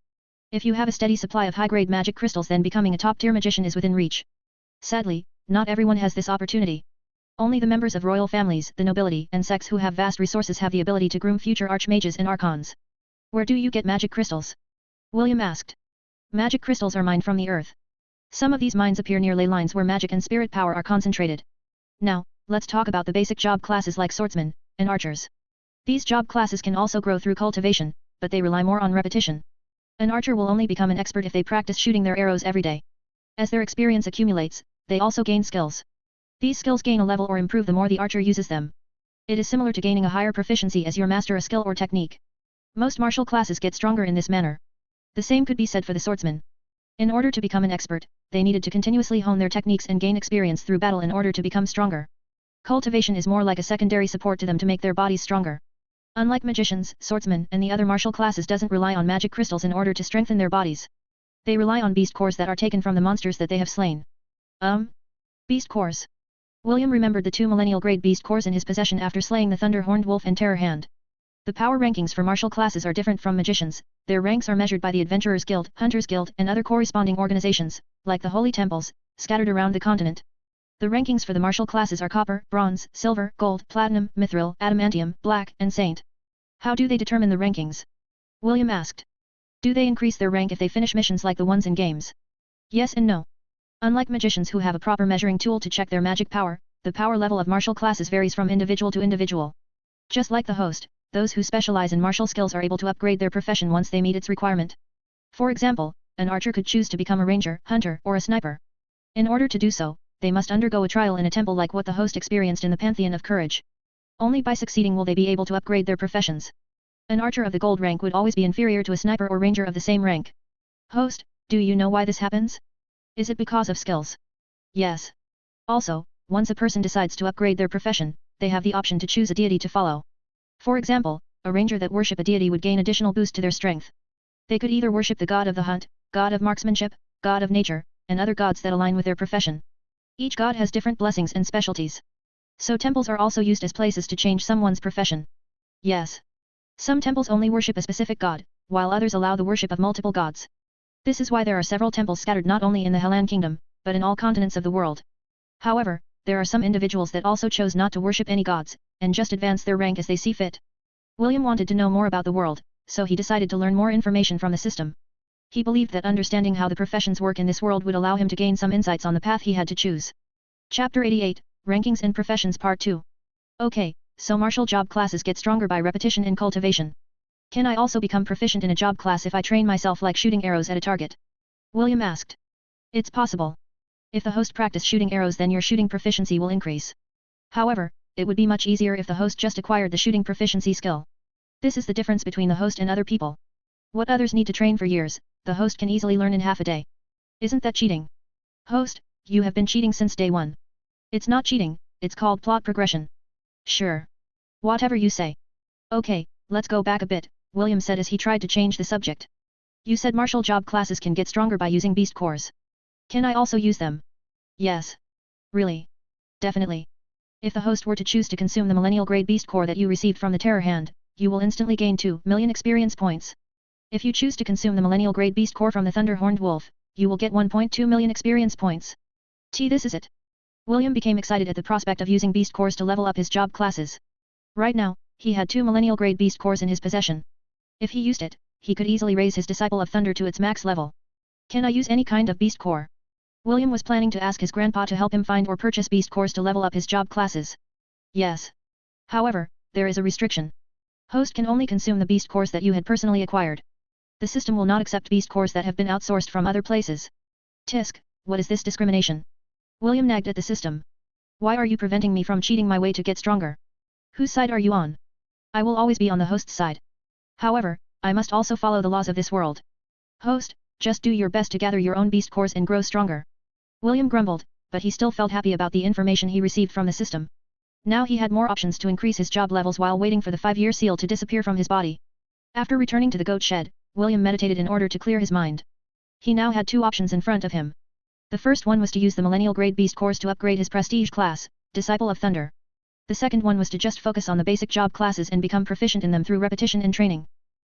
If you have a steady supply of high-grade magic crystals, then becoming a top-tier magician is within reach. Sadly, not everyone has this opportunity. Only the members of royal families, the nobility and sects who have vast resources have the ability to groom future archmages and archons. Where do you get magic crystals? William asked. Magic crystals are mined from the earth. Some of these mines appear near ley lines where magic and spirit power are concentrated. Now, let's talk about the basic job classes like swordsmen and archers. These job classes can also grow through cultivation, but they rely more on repetition. An archer will only become an expert if they practice shooting their arrows every day. As their experience accumulates, they also gain skills. These skills gain a level or improve the more the archer uses them. It is similar to gaining a higher proficiency as you master a skill or technique. Most martial classes get stronger in this manner. The same could be said for the swordsman. In order to become an expert, they needed to continuously hone their techniques and gain experience through battle in order to become stronger. Cultivation is more like a secondary support to them to make their bodies stronger. Unlike magicians, swordsmen and the other martial classes doesn't rely on magic crystals in order to strengthen their bodies. They rely on beast cores that are taken from the monsters that they have slain. Beast cores. William remembered the 2 millennial grade beast cores in his possession after slaying the Thunder-Horned Wolf and Terror Hand. The power rankings for martial classes are different from magicians. Their ranks are measured by the Adventurers Guild, Hunters Guild and other corresponding organizations, like the Holy Temples, scattered around the continent. The rankings for the martial classes are Copper, Bronze, Silver, Gold, Platinum, Mithril, Adamantium, Black, and Saint. How do they determine the rankings? William asked. Do they increase their rank if they finish missions like the ones in games? Yes and no. Unlike magicians who have a proper measuring tool to check their magic power, the power level of martial classes varies from individual to individual. Just like the host, those who specialize in martial skills are able to upgrade their profession once they meet its requirement. For example, an archer could choose to become a ranger, hunter, or a sniper. In order to do so, they must undergo a trial in a temple like what the host experienced in the Pantheon of Courage. Only by succeeding will they be able to upgrade their professions. An archer of the gold rank would always be inferior to a sniper or ranger of the same rank. Host, do you know why this happens? Is it because of skills? Yes. Also, once a person decides to upgrade their profession, they have the option to choose a deity to follow. For example, a ranger that worship a deity would gain additional boost to their strength. They could either worship the god of the hunt, god of marksmanship, god of nature, and other gods that align with their profession. Each god has different blessings and specialties. So temples are also used as places to change someone's profession. Yes. Some temples only worship a specific god, while others allow the worship of multiple gods. This is why there are several temples scattered not only in the Hellan kingdom, but in all continents of the world. However, there are some individuals that also chose not to worship any gods, and just advance their rank as they see fit. William wanted to know more about the world, so he decided to learn more information from the system. He believed that understanding how the professions work in this world would allow him to gain some insights on the path he had to choose. Chapter 88, Rankings and Professions Part 2. Okay, so martial job classes get stronger by repetition and cultivation. Can I also become proficient in a job class if I train myself like shooting arrows at a target? William asked. It's possible. If the host practice shooting arrows, then your shooting proficiency will increase. However, it would be much easier if the host just acquired the shooting proficiency skill. This is the difference between the host and other people. What others need to train for years, the host can easily learn in half a day. Isn't that cheating? Host, you have been cheating since day one. It's not cheating, it's called plot progression. Sure. Whatever you say. Okay, let's go back a bit, William said as he tried to change the subject. You said martial job classes can get stronger by using beast cores. Can I also use them? Yes. Really. Definitely. If the host were to choose to consume the millennial grade beast core that you received from the terror hand, you will instantly gain 2 million experience points. If you choose to consume the millennial grade beast core from the thunder horned wolf, you will get 1.2 million experience points. This is it. William became excited at the prospect of using beast cores to level up his job classes. Right now, he had 2 millennial grade beast cores in his possession. If he used it, he could easily raise his Disciple of Thunder to its max level. Can I use any kind of beast core? William was planning to ask his grandpa to help him find or purchase beast cores to level up his job classes. Yes. However, there is a restriction. Host can only consume the beast cores that you had personally acquired. The system will not accept beast cores that have been outsourced from other places. Tisk, what is this discrimination? William nagged at the system. Why are you preventing me from cheating my way to get stronger? Whose side are you on? I will always be on the host's side. However, I must also follow the laws of this world. Host, just do your best to gather your own beast cores and grow stronger. William grumbled, but he still felt happy about the information he received from the system. Now he had more options to increase his job levels while waiting for the 5-year seal to disappear from his body. After returning to the goat shed, William meditated in order to clear his mind. He now had 2 options in front of him. The first one was to use the millennial grade beast cores to upgrade his prestige class, Disciple of Thunder. The second one was to just focus on the basic job classes and become proficient in them through repetition and training.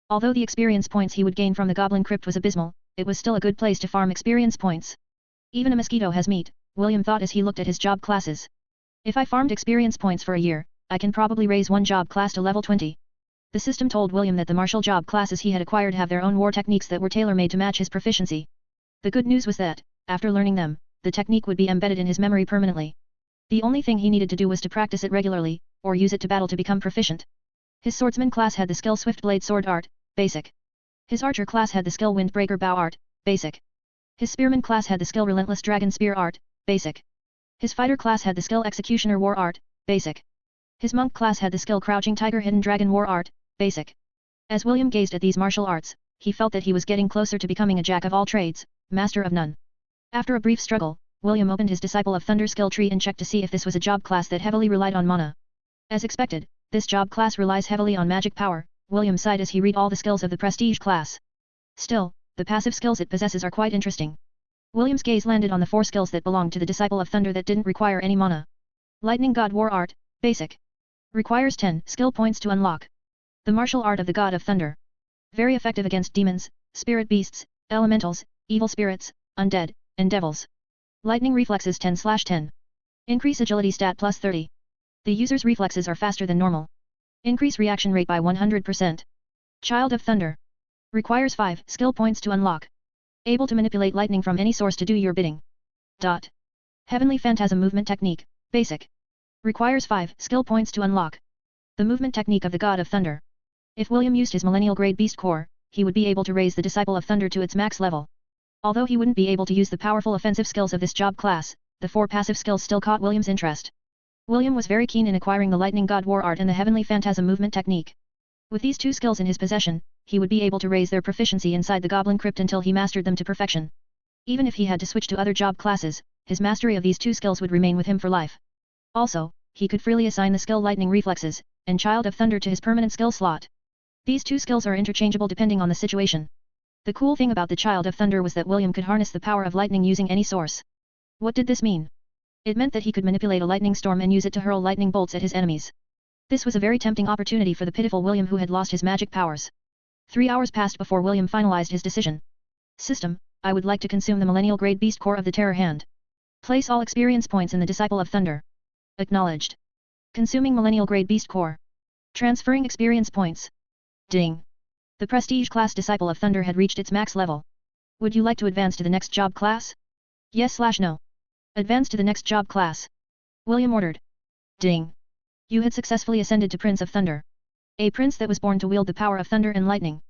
Although the experience points he would gain from the Goblin Crypt was abysmal, it was still a good place to farm experience points. Even a mosquito has meat, William thought as he looked at his job classes. If I farmed experience points for a year, I can probably raise one job class to level 20. The system told William that the martial job classes he had acquired have their own war techniques that were tailor-made to match his proficiency. The good news was that, after learning them, the technique would be embedded in his memory permanently. The only thing he needed to do was to practice it regularly, or use it to battle to become proficient. His swordsman class had the skill Swift Blade Sword Art, Basic. His archer class had the skill Windbreaker Bow Art, Basic. His spearman class had the skill Relentless Dragon Spear Art, Basic. His fighter class had the skill Executioner War Art, Basic. His monk class had the skill Crouching Tiger Hidden Dragon War Art, Basic. As William gazed at these martial arts, he felt that he was getting closer to becoming a jack of all trades, master of none. After a brief struggle, William opened his Disciple of Thunder skill tree and checked to see if this was a job class that heavily relied on mana. As expected, this job class relies heavily on magic power. William sighed as he read all the skills of the prestige class. Still, the passive skills it possesses are quite interesting. William's gaze landed on the 4 skills that belonged to the Disciple of Thunder that didn't require any mana. Lightning God War Art, Basic. Requires 10 skill points to unlock. The Martial Art of the God of Thunder. Very effective against demons, spirit beasts, elementals, evil spirits, undead, and devils. Lightning Reflexes 10/10. Increase Agility stat plus 30. The user's reflexes are faster than normal. Increase reaction rate by 100%. Child of Thunder. Requires 5 skill points to unlock. Able to manipulate lightning from any source to do your bidding. Heavenly Phantasm Movement Technique, Basic. Requires 5 skill points to unlock. The movement technique of the God of Thunder. If William used his millennial grade beast core, he would be able to raise the Disciple of Thunder to its max level. Although he wouldn't be able to use the powerful offensive skills of this job class, the 4 passive skills still caught William's interest. William was very keen in acquiring the Lightning God War Art and the Heavenly Phantasm Movement Technique. With these 2 skills in his possession, he would be able to raise their proficiency inside the Goblin Crypt until he mastered them to perfection. Even if he had to switch to other job classes, his mastery of these 2 skills would remain with him for life. Also, he could freely assign the skill Lightning Reflexes and Child of Thunder to his permanent skill slot. These 2 skills are interchangeable depending on the situation. The cool thing about the Child of Thunder was that William could harness the power of lightning using any source. What did this mean? It meant that he could manipulate a lightning storm and use it to hurl lightning bolts at his enemies. This was a very tempting opportunity for the pitiful William who had lost his magic powers. 3 hours passed before William finalized his decision. System, I would like to consume the millennial grade beast core of the Terror Hand. Place all experience points in the Disciple of Thunder. Acknowledged. Consuming millennial grade beast core. Transferring experience points. Ding. The prestige class Disciple of Thunder had reached its max level. Would you like to advance to the next job class? Yes/no. Advance to the next job class. William ordered. Ding. You had successfully ascended to Prince of Thunder. A prince that was born to wield the power of thunder and lightning.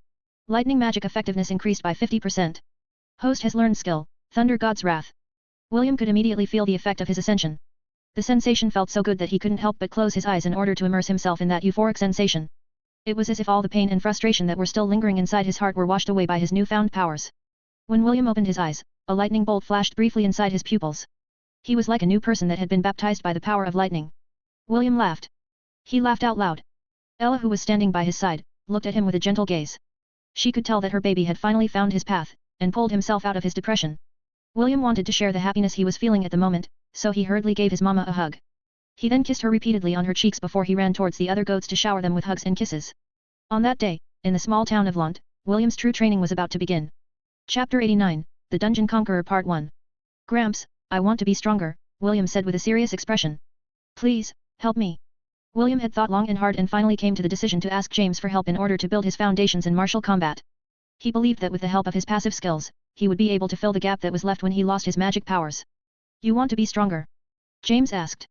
Lightning magic effectiveness increased by 50%. Host has learned skill, Thunder God's Wrath. William could immediately feel the effect of his ascension. The sensation felt so good that he couldn't help but close his eyes in order to immerse himself in that euphoric sensation. It was as if all the pain and frustration that were still lingering inside his heart were washed away by his newfound powers. When William opened his eyes, a lightning bolt flashed briefly inside his pupils. He was like a new person that had been baptized by the power of lightning. William laughed. He laughed out loud. Ella, who was standing by his side, looked at him with a gentle gaze. She could tell that her baby had finally found his path, and pulled himself out of his depression. William wanted to share the happiness he was feeling at the moment, so he hurriedly gave his mama a hug. He then kissed her repeatedly on her cheeks before he ran towards the other goats to shower them with hugs and kisses. On that day, in the small town of Lant, William's true training was about to begin. Chapter 89, The Dungeon Conqueror Part 1. Gramps, I want to be stronger, William said with a serious expression. Please, help me. William had thought long and hard and finally came to the decision to ask James for help in order to build his foundations in martial combat. He believed that with the help of his passive skills, he would be able to fill the gap that was left when he lost his magic powers. You want to be stronger? James asked.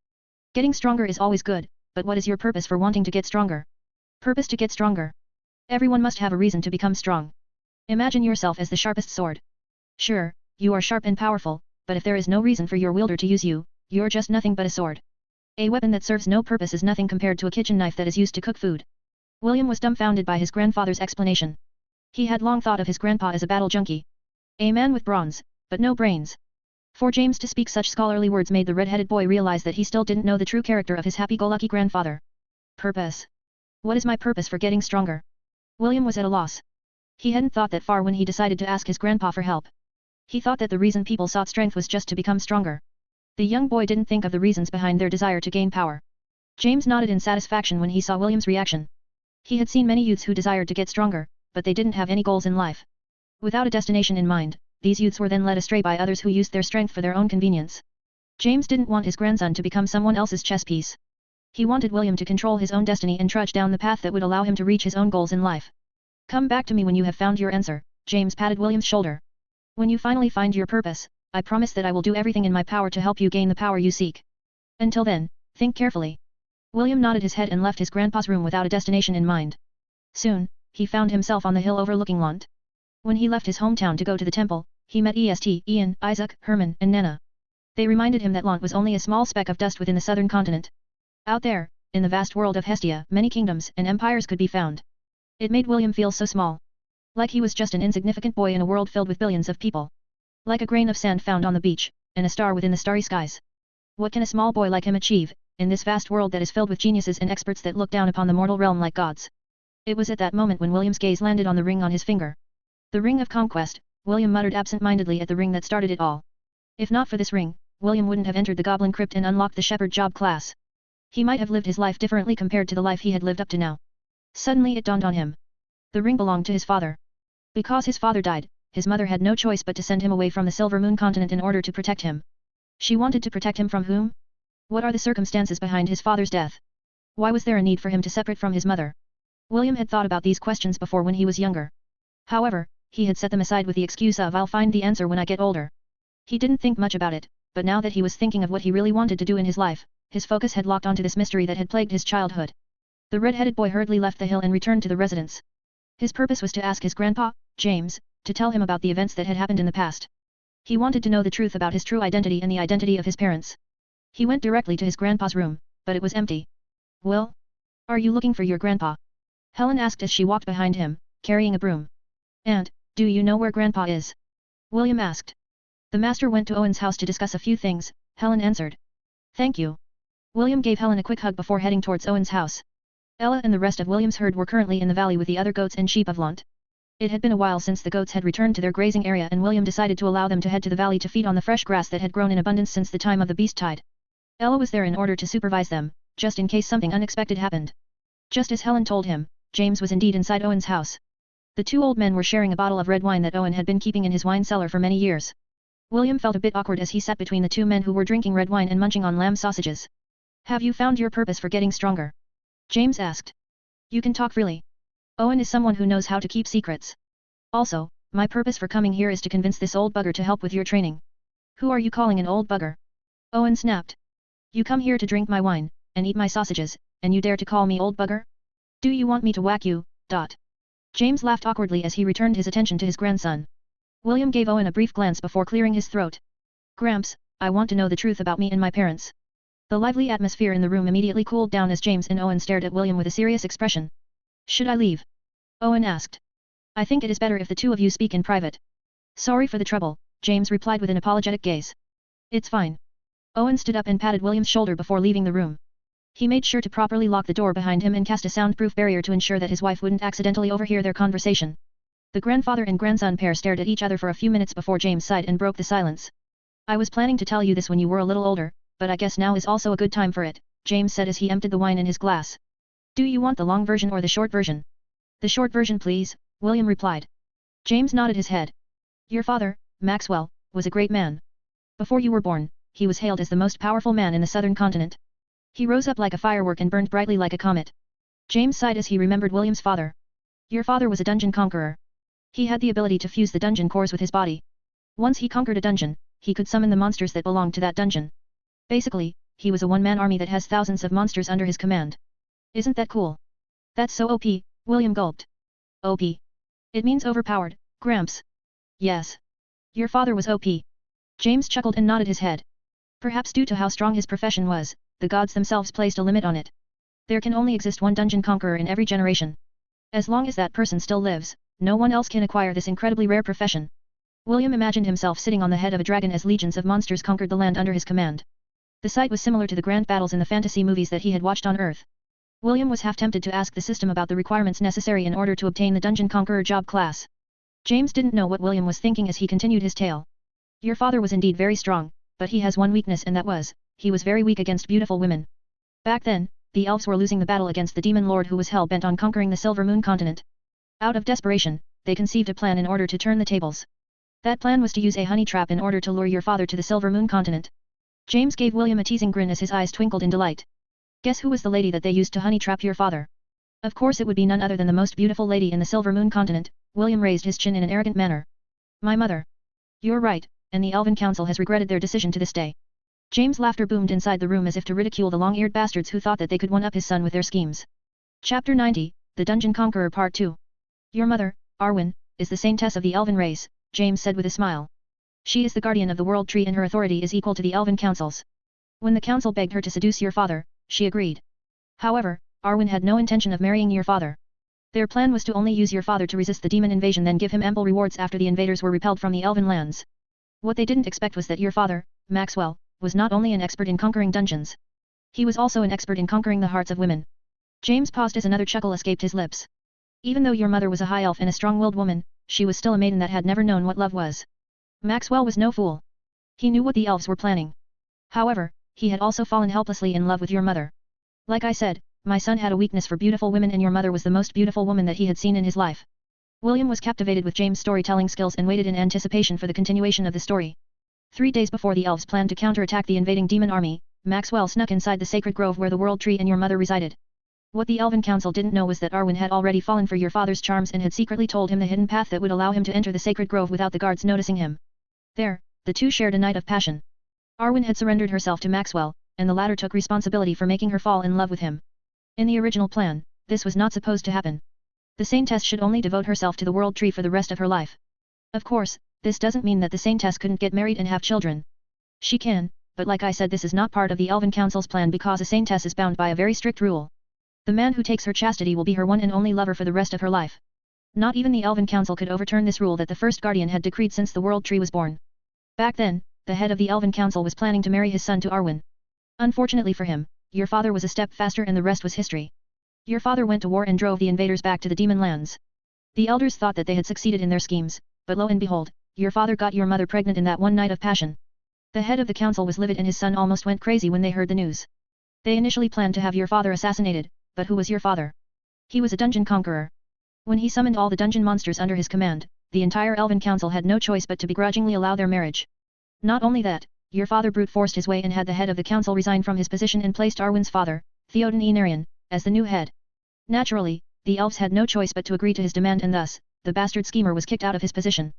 Getting stronger is always good, but what is your purpose for wanting to get stronger? Purpose to get stronger. Everyone must have a reason to become strong. Imagine yourself as the sharpest sword. Sure, you are sharp and powerful, but if there is no reason for your wielder to use you, you're just nothing but a sword. A weapon that serves no purpose is nothing compared to a kitchen knife that is used to cook food. William was dumbfounded by his grandfather's explanation. He had long thought of his grandpa as a battle junkie. A man with bronze, but no brains. For James to speak such scholarly words made the red-headed boy realize that he still didn't know the true character of his happy-go-lucky grandfather. Purpose. What is my purpose for getting stronger? William was at a loss. He hadn't thought that far when he decided to ask his grandpa for help. He thought that the reason people sought strength was just to become stronger. The young boy didn't think of the reasons behind their desire to gain power. James nodded in satisfaction when he saw William's reaction. He had seen many youths who desired to get stronger, but they didn't have any goals in life. Without a destination in mind, these youths were then led astray by others who used their strength for their own convenience. James didn't want his grandson to become someone else's chess piece. He wanted William to control his own destiny and trudge down the path that would allow him to reach his own goals in life. Come back to me when you have found your answer, James patted William's shoulder. When you finally find your purpose, I promise that I will do everything in my power to help you gain the power you seek. Until then, think carefully. William nodded his head and left his grandpa's room without a destination in mind. Soon, he found himself on the hill overlooking Lant. When he left his hometown to go to the temple, he met Ian, Isaac, Herman, and Nana. They reminded him that Lant was only a small speck of dust within the southern continent. Out there, in the vast world of Hestia, many kingdoms and empires could be found. It made William feel so small. Like he was just an insignificant boy in a world filled with billions of people. Like a grain of sand found on the beach, and a star within the starry skies. What can a small boy like him achieve, in this vast world that is filled with geniuses and experts that look down upon the mortal realm like gods? It was at that moment when William's gaze landed on the ring on his finger. The ring of conquest, William muttered absent-mindedly at the ring that started it all. If not for this ring, William wouldn't have entered the Goblin Crypt and unlocked the Shepherd job class. He might have lived his life differently compared to the life he had lived up to now. Suddenly it dawned on him. The ring belonged to his father. Because his father died, his mother had no choice but to send him away from the Silver Moon continent in order to protect him. She wanted to protect him from whom? What are the circumstances behind his father's death? Why was there a need for him to separate from his mother? William had thought about these questions before when he was younger. However, he had set them aside with the excuse of I'll find the answer when I get older. He didn't think much about it, but now that he was thinking of what he really wanted to do in his life, his focus had locked onto this mystery that had plagued his childhood. The red-headed boy hurriedly left the hill and returned to the residence. His purpose was to ask his grandpa, James, to tell him about the events that had happened in the past. He wanted to know the truth about his true identity and the identity of his parents. He went directly to his grandpa's room, but it was empty. Will? Are you looking for your grandpa? Helen asked as she walked behind him, carrying a broom. And, do you know where grandpa is? William asked. The master went to Owen's house to discuss a few things, Helen answered. Thank you. William gave Helen a quick hug before heading towards Owen's house. Ella and the rest of William's herd were currently in the valley with the other goats and sheep of Lant. It had been a while since the goats had returned to their grazing area and William decided to allow them to head to the valley to feed on the fresh grass that had grown in abundance since the time of the beast tide. Ella was there in order to supervise them, just in case something unexpected happened. Just as Helen told him, James was indeed inside Owen's house. The two old men were sharing a bottle of red wine that Owen had been keeping in his wine cellar for many years. William felt a bit awkward as he sat between the two men who were drinking red wine and munching on lamb sausages. Have you found your purpose for getting stronger? James asked. You can talk freely. Owen is someone who knows how to keep secrets. Also, my purpose for coming here is to convince this old bugger to help with your training. Who are you calling an old bugger? Owen snapped. You come here to drink my wine, and eat my sausages, and you dare to call me old bugger? Do you want me to whack you? James laughed awkwardly as he returned his attention to his grandson. William gave Owen a brief glance before clearing his throat. Gramps, I want to know the truth about me and my parents. The lively atmosphere in the room immediately cooled down as James and Owen stared at William with a serious expression. Should I leave? Owen asked. I think it is better if the two of you speak in private. Sorry for the trouble, James replied with an apologetic gaze. It's fine. Owen stood up and patted William's shoulder before leaving the room. He made sure to properly lock the door behind him and cast a soundproof barrier to ensure that his wife wouldn't accidentally overhear their conversation. The grandfather and grandson pair stared at each other for a few minutes before James sighed and broke the silence. I was planning to tell you this when you were a little older, but I guess now is also a good time for it, James said as he emptied the wine in his glass. Do you want the long version or the short version? The short version please, William replied. James nodded his head. Your father, Maxwell, was a great man. Before you were born, he was hailed as the most powerful man in the southern continent. He rose up like a firework and burned brightly like a comet. James sighed as he remembered William's father. Your father was a dungeon conqueror. He had the ability to fuse the dungeon cores with his body. Once he conquered a dungeon, he could summon the monsters that belonged to that dungeon. Basically, he was a one-man army that has thousands of monsters under his command. Isn't that cool? That's so OP, William gulped. OP. It means overpowered, Gramps. Yes. Your father was OP. James chuckled and nodded his head. Perhaps due to how strong his profession was, the gods themselves placed a limit on it. There can only exist one dungeon conqueror in every generation. As long as that person still lives, no one else can acquire this incredibly rare profession. William imagined himself sitting on the head of a dragon as legions of monsters conquered the land under his command. The sight was similar to the grand battles in the fantasy movies that he had watched on Earth. William was half tempted to ask the system about the requirements necessary in order to obtain the Dungeon Conqueror job class. James didn't know what William was thinking as he continued his tale. Your father was indeed very strong, but he has one weakness and that was, he was very weak against beautiful women. Back then, the elves were losing the battle against the demon lord who was hell-bent on conquering the Silver Moon continent. Out of desperation, they conceived a plan in order to turn the tables. That plan was to use a honey trap in order to lure your father to the Silver Moon continent. James gave William a teasing grin as his eyes twinkled in delight. Guess who was the lady that they used to honey trap your father? Of course it would be none other than the most beautiful lady in the Silver Moon continent. William raised his chin in an arrogant manner. My mother. You're right, and the Elven Council has regretted their decision to this day. James' laughter boomed inside the room as if to ridicule the long-eared bastards who thought that they could one-up his son with their schemes. Chapter 90, The Dungeon Conqueror Part 2. Your mother, Arwen, is the saintess of the Elven race, James said with a smile. She is the guardian of the World Tree and her authority is equal to the Elven Council's. When the council begged her to seduce your father, she agreed. However, Arwen had no intention of marrying your father. Their plan was to only use your father to resist the demon invasion then give him ample rewards after the invaders were repelled from the Elven lands. What they didn't expect was that your father, Maxwell, was not only an expert in conquering dungeons. He was also an expert in conquering the hearts of women. James paused as another chuckle escaped his lips. Even though your mother was a high elf and a strong-willed woman, she was still a maiden that had never known what love was. Maxwell was no fool. He knew what the elves were planning. However, he had also fallen helplessly in love with your mother. Like I said, my son had a weakness for beautiful women and your mother was the most beautiful woman that he had seen in his life. William was captivated with James' storytelling skills and waited in anticipation for the continuation of the story. 3 days before the elves planned to counterattack the invading demon army, Maxwell snuck inside the sacred grove where the World Tree and your mother resided. What the Elven Council didn't know was that Arwen had already fallen for your father's charms and had secretly told him the hidden path that would allow him to enter the sacred grove without the guards noticing him. There, the two shared a night of passion. Arwen had surrendered herself to Maxwell, and the latter took responsibility for making her fall in love with him. In the original plan, this was not supposed to happen. The Saintess should only devote herself to the World Tree for the rest of her life. Of course, this doesn't mean that the Saintess couldn't get married and have children. She can, but like I said this is not part of the Elven Council's plan because a Saintess is bound by a very strict rule. The man who takes her chastity will be her one and only lover for the rest of her life. Not even the Elven Council could overturn this rule that the first guardian had decreed since the World Tree was born. Back then, the head of the Elven Council was planning to marry his son to Arwen. Unfortunately for him, your father was a step faster and the rest was history. Your father went to war and drove the invaders back to the demon lands. The elders thought that they had succeeded in their schemes, but lo and behold, your father got your mother pregnant in that one night of passion. The head of the council was livid and his son almost went crazy when they heard the news. They initially planned to have your father assassinated, but who was your father? He was a dungeon conqueror. When he summoned all the dungeon monsters under his command, the entire Elven Council had no choice but to begrudgingly allow their marriage. Not only that, your father brute forced his way and had the head of the council resign from his position and placed Arwen's father, Theoden Enarion, as the new head. Naturally, the elves had no choice but to agree to his demand and thus, the bastard schemer was kicked out of his position.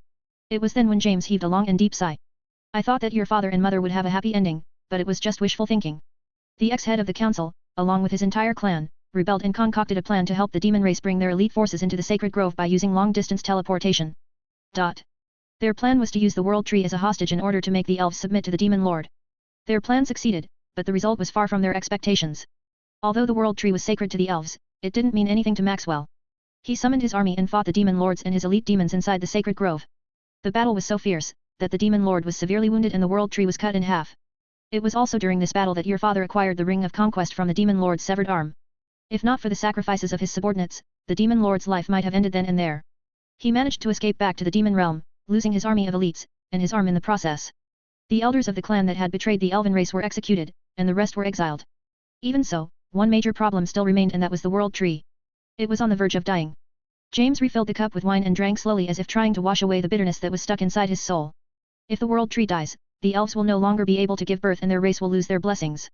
It was then when James heaved a long and deep sigh. I thought that your father and mother would have a happy ending, but it was just wishful thinking. The ex-head of the council, along with his entire clan, rebelled and concocted a plan to help the demon race bring their elite forces into the sacred grove by using long-distance teleportation. Their plan was to use the World Tree as a hostage in order to make the elves submit to the demon lord. Their plan succeeded, but the result was far from their expectations. Although the World Tree was sacred to the elves, it didn't mean anything to Maxwell. He summoned his army and fought the demon lords and his elite demons inside the sacred grove. The battle was so fierce, that the demon lord was severely wounded and the World Tree was cut in half. It was also during this battle that your father acquired the Ring of Conquest from the demon lord's severed arm. If not for the sacrifices of his subordinates, the demon lord's life might have ended then and there. He managed to escape back to the demon realm, losing his army of elites, and his arm in the process. The elders of the clan that had betrayed the elven race were executed, and the rest were exiled. Even so, one major problem still remained, and that was the world tree. It was on the verge of dying. James refilled the cup with wine and drank slowly as if trying to wash away the bitterness that was stuck inside his soul. If the world tree dies, the elves will no longer be able to give birth and their race will lose their blessings.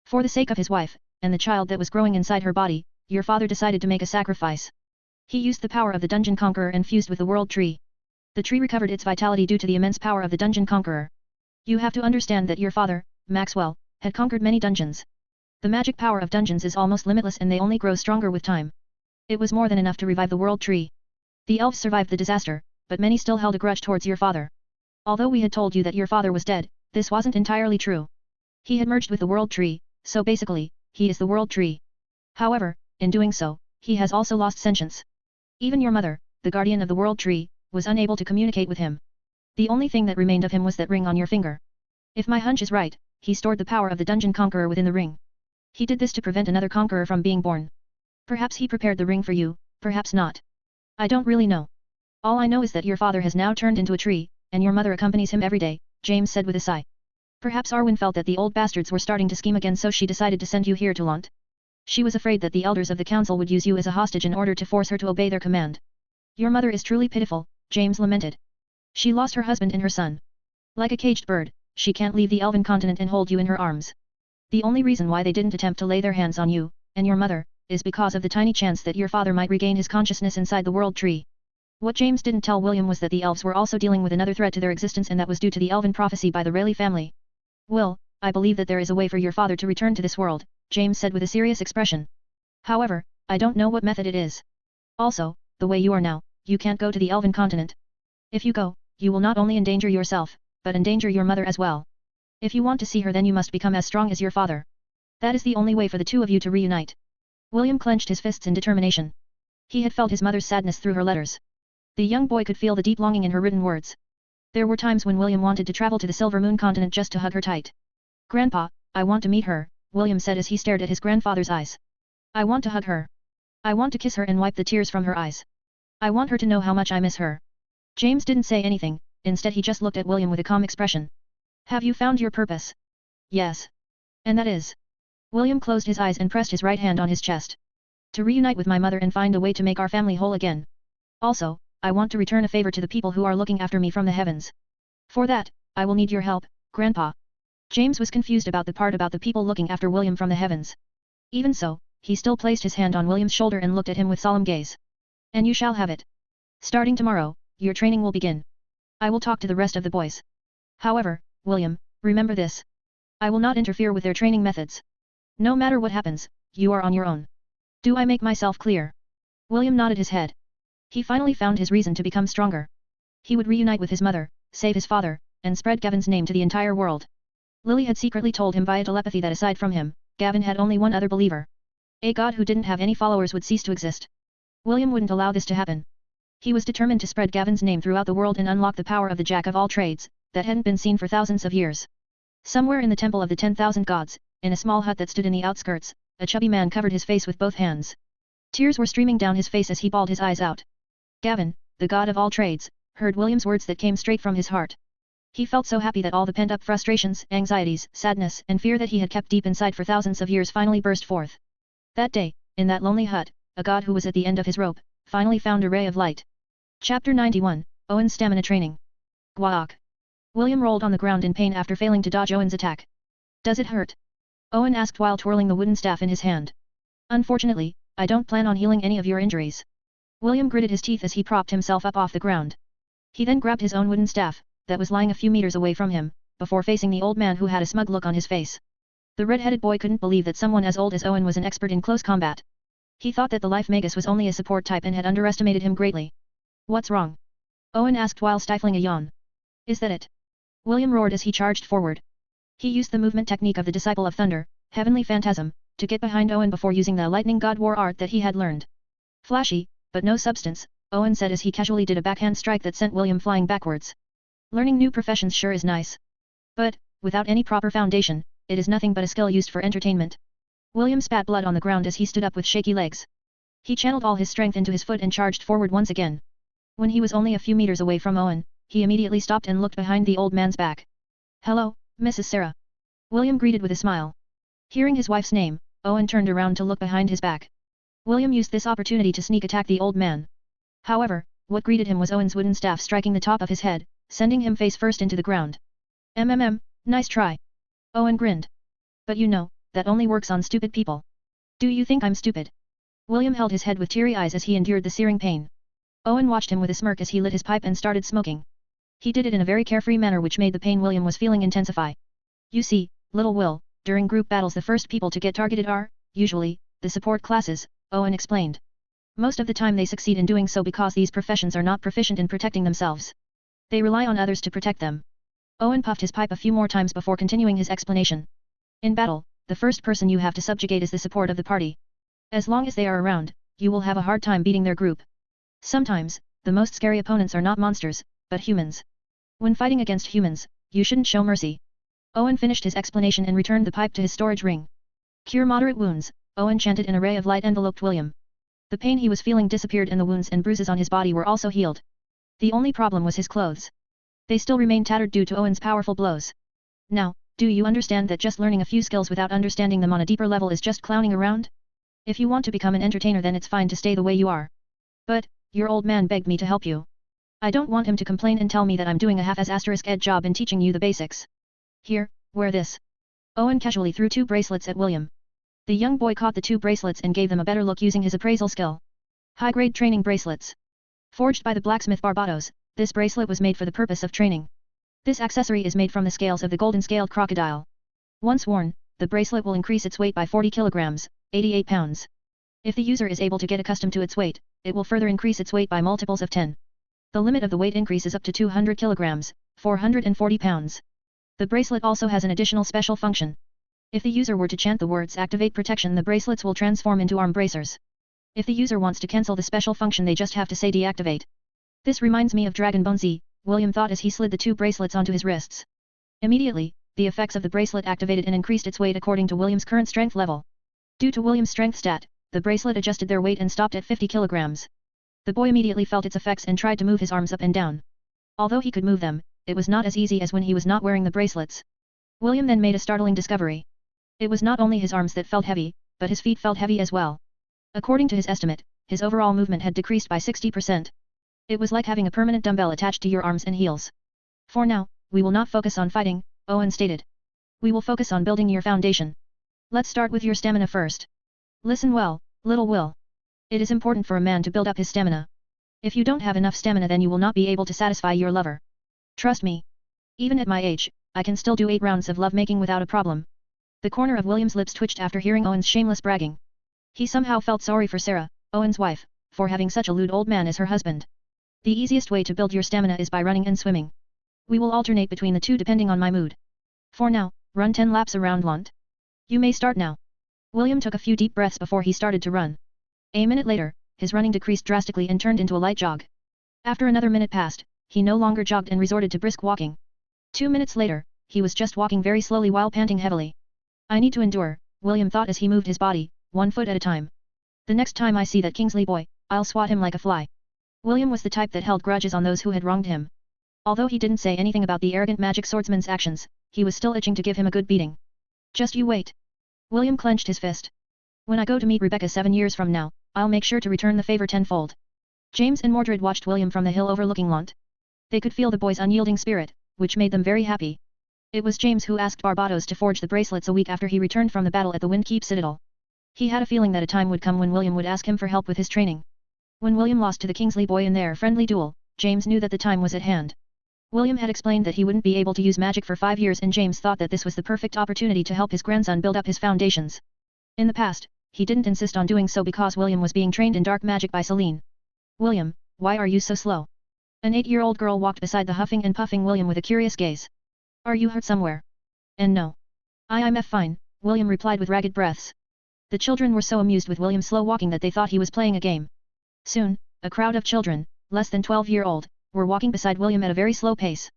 For the sake of his wife, and the child that was growing inside her body, your father decided to make a sacrifice. He used the power of the Dungeon Conqueror and fused with the world tree. The tree recovered its vitality due to the immense power of the Dungeon Conqueror. You have to understand that your father, Maxwell, had conquered many dungeons. The magic power of dungeons is almost limitless and they only grow stronger with time. It was more than enough to revive the world tree. The elves survived the disaster, but many still held a grudge towards your father. Although we had told you that your father was dead, this wasn't entirely true. He had merged with the world tree, so basically, he is the world tree. However, in doing so, he has also lost sentience. Even your mother, the guardian of the world tree, was unable to communicate with him. The only thing that remained of him was that ring on your finger. If my hunch is right, he stored the power of the Dungeon Conqueror within the ring. He did this to prevent another conqueror from being born. Perhaps he prepared the ring for you, perhaps not. I don't really know. All I know is that your father has now turned into a tree, and your mother accompanies him every day, James said with a sigh. Perhaps Arwen felt that the old bastards were starting to scheme again, so she decided to send you here to Lant. She was afraid that the elders of the council would use you as a hostage in order to force her to obey their command. Your mother is truly pitiful, James lamented. She lost her husband and her son. Like a caged bird, she can't leave the elven continent and hold you in her arms. The only reason why they didn't attempt to lay their hands on you, and your mother, is because of the tiny chance that your father might regain his consciousness inside the world tree. What James didn't tell William was that the elves were also dealing with another threat to their existence, and that was due to the elven prophecy by the Rayleigh family. Will, I believe that there is a way for your father to return to this world, James said with a serious expression. However, I don't know what method it is. Also, the way you are now, you can't go to the elven continent. If you go, you will not only endanger yourself, but endanger your mother as well. If you want to see her, then you must become as strong as your father. That is the only way for the two of you to reunite. William clenched his fists in determination. He had felt his mother's sadness through her letters. The young boy could feel the deep longing in her written words. There were times when William wanted to travel to the Silver Moon continent just to hug her tight. Grandpa, I want to meet her, William said as he stared at his grandfather's eyes. I want to hug her. I want to kiss her and wipe the tears from her eyes. I want her to know how much I miss her. James didn't say anything, instead he just looked at William with a calm expression. Have you found your purpose? Yes. And that is? William closed his eyes and pressed his right hand on his chest. To reunite with my mother and find a way to make our family whole again. Also, I want to return a favor to the people who are looking after me from the heavens. For that, I will need your help, Grandpa. James was confused about the part about the people looking after William from the heavens. Even so, he still placed his hand on William's shoulder and looked at him with solemn gaze. And you shall have it. Starting tomorrow, your training will begin. I will talk to the rest of the boys. However, William, remember this. I will not interfere with their training methods. No matter what happens, you are on your own. Do I make myself clear? William nodded his head. He finally found his reason to become stronger. He would reunite with his mother, save his father, and spread Gavin's name to the entire world. Lily had secretly told him via telepathy that aside from him, Gavin had only one other believer. A god who didn't have any followers would cease to exist. William wouldn't allow this to happen. He was determined to spread Gavin's name throughout the world and unlock the power of the Jack of all trades, that hadn't been seen for thousands of years. Somewhere in the Temple of the 10,000 Gods, in a small hut that stood in the outskirts, a chubby man covered his face with both hands. Tears were streaming down his face as he bawled his eyes out. Gavin, the god of all trades, heard William's words that came straight from his heart. He felt so happy that all the pent-up frustrations, anxieties, sadness, and fear that he had kept deep inside for thousands of years finally burst forth. That day, in that lonely hut, a god who was at the end of his rope, finally found a ray of light. Chapter 91, Owen's Stamina Training. Gwawk. William rolled on the ground in pain after failing to dodge Owen's attack. Does it hurt? Owen asked while twirling the wooden staff in his hand. Unfortunately, I don't plan on healing any of your injuries. William gritted his teeth as he propped himself up off the ground. He then grabbed his own wooden staff, that was lying a few meters away from him, before facing the old man who had a smug look on his face. The red-headed boy couldn't believe that someone as old as Owen was an expert in close combat. He thought that the Life Magus was only a support type and had underestimated him greatly. What's wrong? Owen asked while stifling a yawn. Is that it? William roared as he charged forward. He used the movement technique of the Disciple of Thunder, Heavenly Phantasm, to get behind Owen before using the Lightning God War art that he had learned. Flashy, but no substance, Owen said as he casually did a backhand strike that sent William flying backwards. Learning new professions sure is nice. But, without any proper foundation, it is nothing but a skill used for entertainment. William spat blood on the ground as he stood up with shaky legs. He channeled all his strength into his foot and charged forward once again. When he was only a few meters away from Owen, he immediately stopped and looked behind the old man's back. "Hello, Mrs. Sarah." William greeted with a smile. Hearing his wife's name, Owen turned around to look behind his back. William used this opportunity to sneak attack the old man. However, what greeted him was Owen's wooden staff striking the top of his head, sending him face first into the ground. Nice try." Owen grinned. "But you know, that only works on stupid people. Do you think I'm stupid?" William held his head with teary eyes as he endured the searing pain. Owen watched him with a smirk as he lit his pipe and started smoking. He did it in a very carefree manner which made the pain William was feeling intensify. "You see, little Will, during group battles the first people to get targeted are, usually, the support classes," Owen explained. "Most of the time they succeed in doing so because these professions are not proficient in protecting themselves. They rely on others to protect them." Owen puffed his pipe a few more times before continuing his explanation. "In battle, the first person you have to subjugate is the support of the party. As long as they are around, you will have a hard time beating their group. Sometimes, the most scary opponents are not monsters, but humans. When fighting against humans, you shouldn't show mercy." Owen finished his explanation and returned the pipe to his storage ring. "Cure moderate wounds," Owen chanted. An array of light enveloped William. The pain he was feeling disappeared and the wounds and bruises on his body were also healed. The only problem was his clothes. They still remained tattered due to Owen's powerful blows. "Now, do you understand that just learning a few skills without understanding them on a deeper level is just clowning around? If you want to become an entertainer then it's fine to stay the way you are. But, your old man begged me to help you. I don't want him to complain and tell me that I'm doing a half-as**ed job in teaching you the basics. Here, wear this." Owen casually threw 2 bracelets at William. The young boy caught the 2 bracelets and gave them a better look using his appraisal skill. High-grade training bracelets. Forged by the blacksmith Barbados, this bracelet was made for the purpose of training. This accessory is made from the scales of the golden-scaled crocodile. Once worn, the bracelet will increase its weight by 40 kilograms, 88 pounds. If the user is able to get accustomed to its weight, it will further increase its weight by multiples of 10. The limit of the weight increase is up to 200 kilograms, 440 pounds. The bracelet also has an additional special function. If the user were to chant the words "Activate Protection," the bracelets will transform into arm bracers. If the user wants to cancel the special function they just have to say "Deactivate." This reminds me of Dragon Bone Z, William thought as he slid the 2 bracelets onto his wrists. Immediately, the effects of the bracelet activated and increased its weight according to William's current strength level. Due to William's strength stat, the bracelet adjusted their weight and stopped at 50 kilograms. The boy immediately felt its effects and tried to move his arms up and down. Although he could move them, it was not as easy as when he was not wearing the bracelets. William then made a startling discovery. It was not only his arms that felt heavy, but his feet felt heavy as well. According to his estimate, his overall movement had decreased by 60%. It was like having a permanent dumbbell attached to your arms and heels. "For now, we will not focus on fighting," Owen stated. "We will focus on building your foundation. Let's start with your stamina first. Listen well, little Will. It is important for a man to build up his stamina. If you don't have enough stamina then you will not be able to satisfy your lover. Trust me. Even at my age, I can still do 8 rounds of lovemaking without a problem." The corner of William's lips twitched after hearing Owen's shameless bragging. He somehow felt sorry for Sarah, Owen's wife, for having such a lewd old man as her husband. "The easiest way to build your stamina is by running and swimming. We will alternate between the two depending on my mood. For now, run 10 laps around Lant. You may start now." William took a few deep breaths before he started to run. A minute later, his running decreased drastically and turned into a light jog. After another minute passed, he no longer jogged and resorted to brisk walking. 2 minutes later, he was just walking very slowly while panting heavily. "I need to endure," William thought as he moved his body, 1 foot at a time. "The next time I see that Kingsley boy, I'll swat him like a fly." William was the type that held grudges on those who had wronged him. Although he didn't say anything about the arrogant magic swordsman's actions, he was still itching to give him a good beating. "Just you wait." William clenched his fist. "When I go to meet Rebecca 7 years from now, I'll make sure to return the favor tenfold." James and Mordred watched William from the hill overlooking Lant. They could feel the boy's unyielding spirit, which made them very happy. It was James who asked Barbados to forge the bracelets a week after he returned from the battle at the Windkeep Citadel. He had a feeling that a time would come when William would ask him for help with his training. When William lost to the Kingsley boy in their friendly duel, James knew that the time was at hand. William had explained that he wouldn't be able to use magic for 5 years and James thought that this was the perfect opportunity to help his grandson build up his foundations. In the past, he didn't insist on doing so because William was being trained in dark magic by Celine. "William, why are you so slow?" An 8-year-old girl walked beside the huffing and puffing William with a curious gaze. "Are you hurt somewhere?" "And no. I'm fine," William replied with ragged breaths. The children were so amused with William's slow walking that they thought he was playing a game. Soon, a crowd of children, less than 12-year-old, were walking beside William at a very slow pace.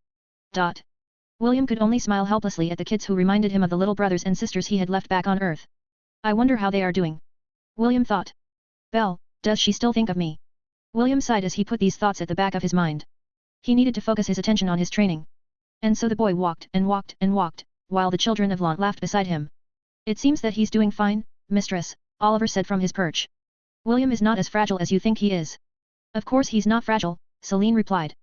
William could only smile helplessly at the kids who reminded him of the little brothers and sisters he had left back on Earth. "I wonder how they are doing," William thought. "Belle, does she still think of me?" William sighed as he put these thoughts at the back of his mind. He needed to focus his attention on his training. And so the boy walked and walked and walked, while the children of Lant laughed beside him. It seems that he's doing fine, mistress, Oliver said from his perch. William is not as fragile as you think he is. Of course he's not fragile, Celine replied.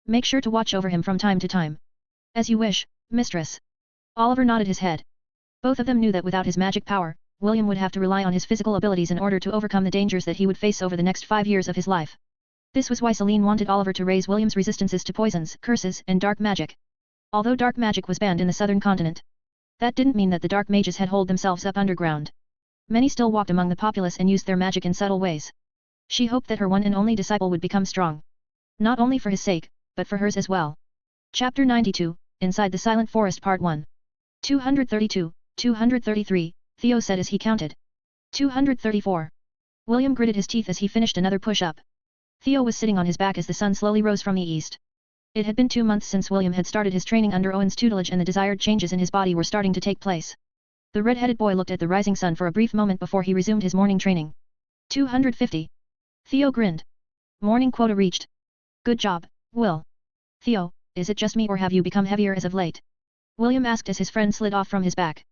Make sure to watch over him from time to time. As you wish, mistress. Oliver nodded his head. Both of them knew that without his magic power, William would have to rely on his physical abilities in order to overcome the dangers that he would face over the next 5 years of his life. This was why Celine wanted Oliver to raise William's resistances to poisons, curses, and dark magic. Although dark magic was banned in the southern continent, that didn't mean that the dark mages had holed themselves up underground. Many still walked among the populace and used their magic in subtle ways. She hoped that her one and only disciple would become strong. Not only for his sake, but for hers as well. Chapter 92, Inside the Silent Forest Part 1. 232, 233, Theo said as he counted. 234. William gritted his teeth as he finished another push-up. Theo was sitting on his back as the sun slowly rose from the east. It had been 2 months since William had started his training under Owen's tutelage and the desired changes in his body were starting to take place. The red-headed boy looked at the rising sun for a brief moment before he resumed his morning training. 250. Theo grinned. Morning quota reached. Good job, Will. Theo, is it just me or have you become heavier as of late? William asked as his friend slid off from his back.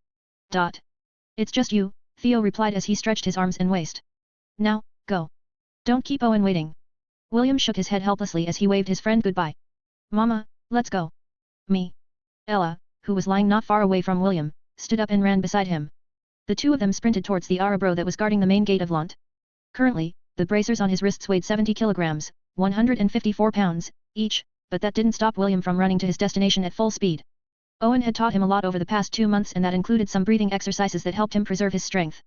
It's just you, Theo replied as he stretched his arms and waist. Now, go. Don't keep Owen waiting. William shook his head helplessly as he waved his friend goodbye. Mama, let's go. Me. Ella, who was lying not far away from William, stood up and ran beside him. The two of them sprinted towards the Arabro that was guarding the main gate of Lant. Currently, the bracers on his wrists weighed 70 kilograms, 154 pounds, each, but that didn't stop William from running to his destination at full speed. Owen had taught him a lot over the past 2 months and that included some breathing exercises that helped him preserve his strength.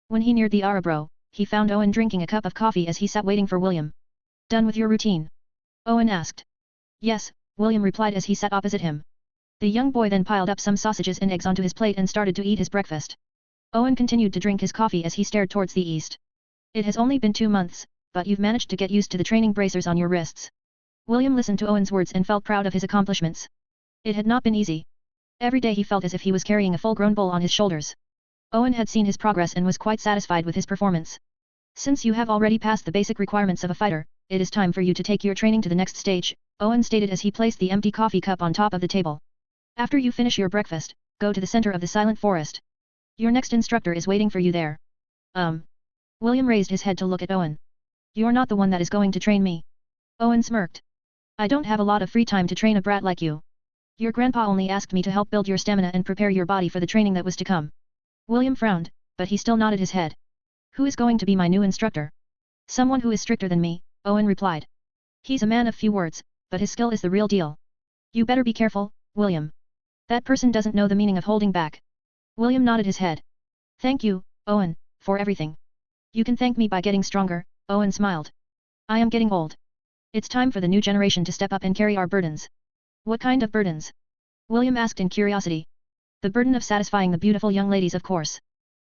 When he neared the Arabro, he found Owen drinking a cup of coffee as he sat waiting for William. Done with your routine? Owen asked. Yes, William replied as he sat opposite him. The young boy then piled up some sausages and eggs onto his plate and started to eat his breakfast. Owen continued to drink his coffee as he stared towards the east. It has only been 2 months, but you've managed to get used to the training bracers on your wrists. William listened to Owen's words and felt proud of his accomplishments. It had not been easy. Every day he felt as if he was carrying a full-grown bull on his shoulders. Owen had seen his progress and was quite satisfied with his performance. Since you have already passed the basic requirements of a fighter, it is time for you to take your training to the next stage, Owen stated as he placed the empty coffee cup on top of the table. After you finish your breakfast, go to the center of the silent forest. Your next instructor is waiting for you there. William raised his head to look at Owen. You're not the one that is going to train me. Owen smirked. I don't have a lot of free time to train a brat like you. Your grandpa only asked me to help build your stamina and prepare your body for the training that was to come. William frowned, but he still nodded his head. Who is going to be my new instructor? Someone who is stricter than me, Owen replied. He's a man of few words, but his skill is the real deal. You better be careful, William. That person doesn't know the meaning of holding back. William nodded his head. Thank you, Owen, for everything. You can thank me by getting stronger, Owen smiled. I am getting old. It's time for the new generation to step up and carry our burdens. What kind of burdens? William asked in curiosity. The burden of satisfying the beautiful young ladies, of course.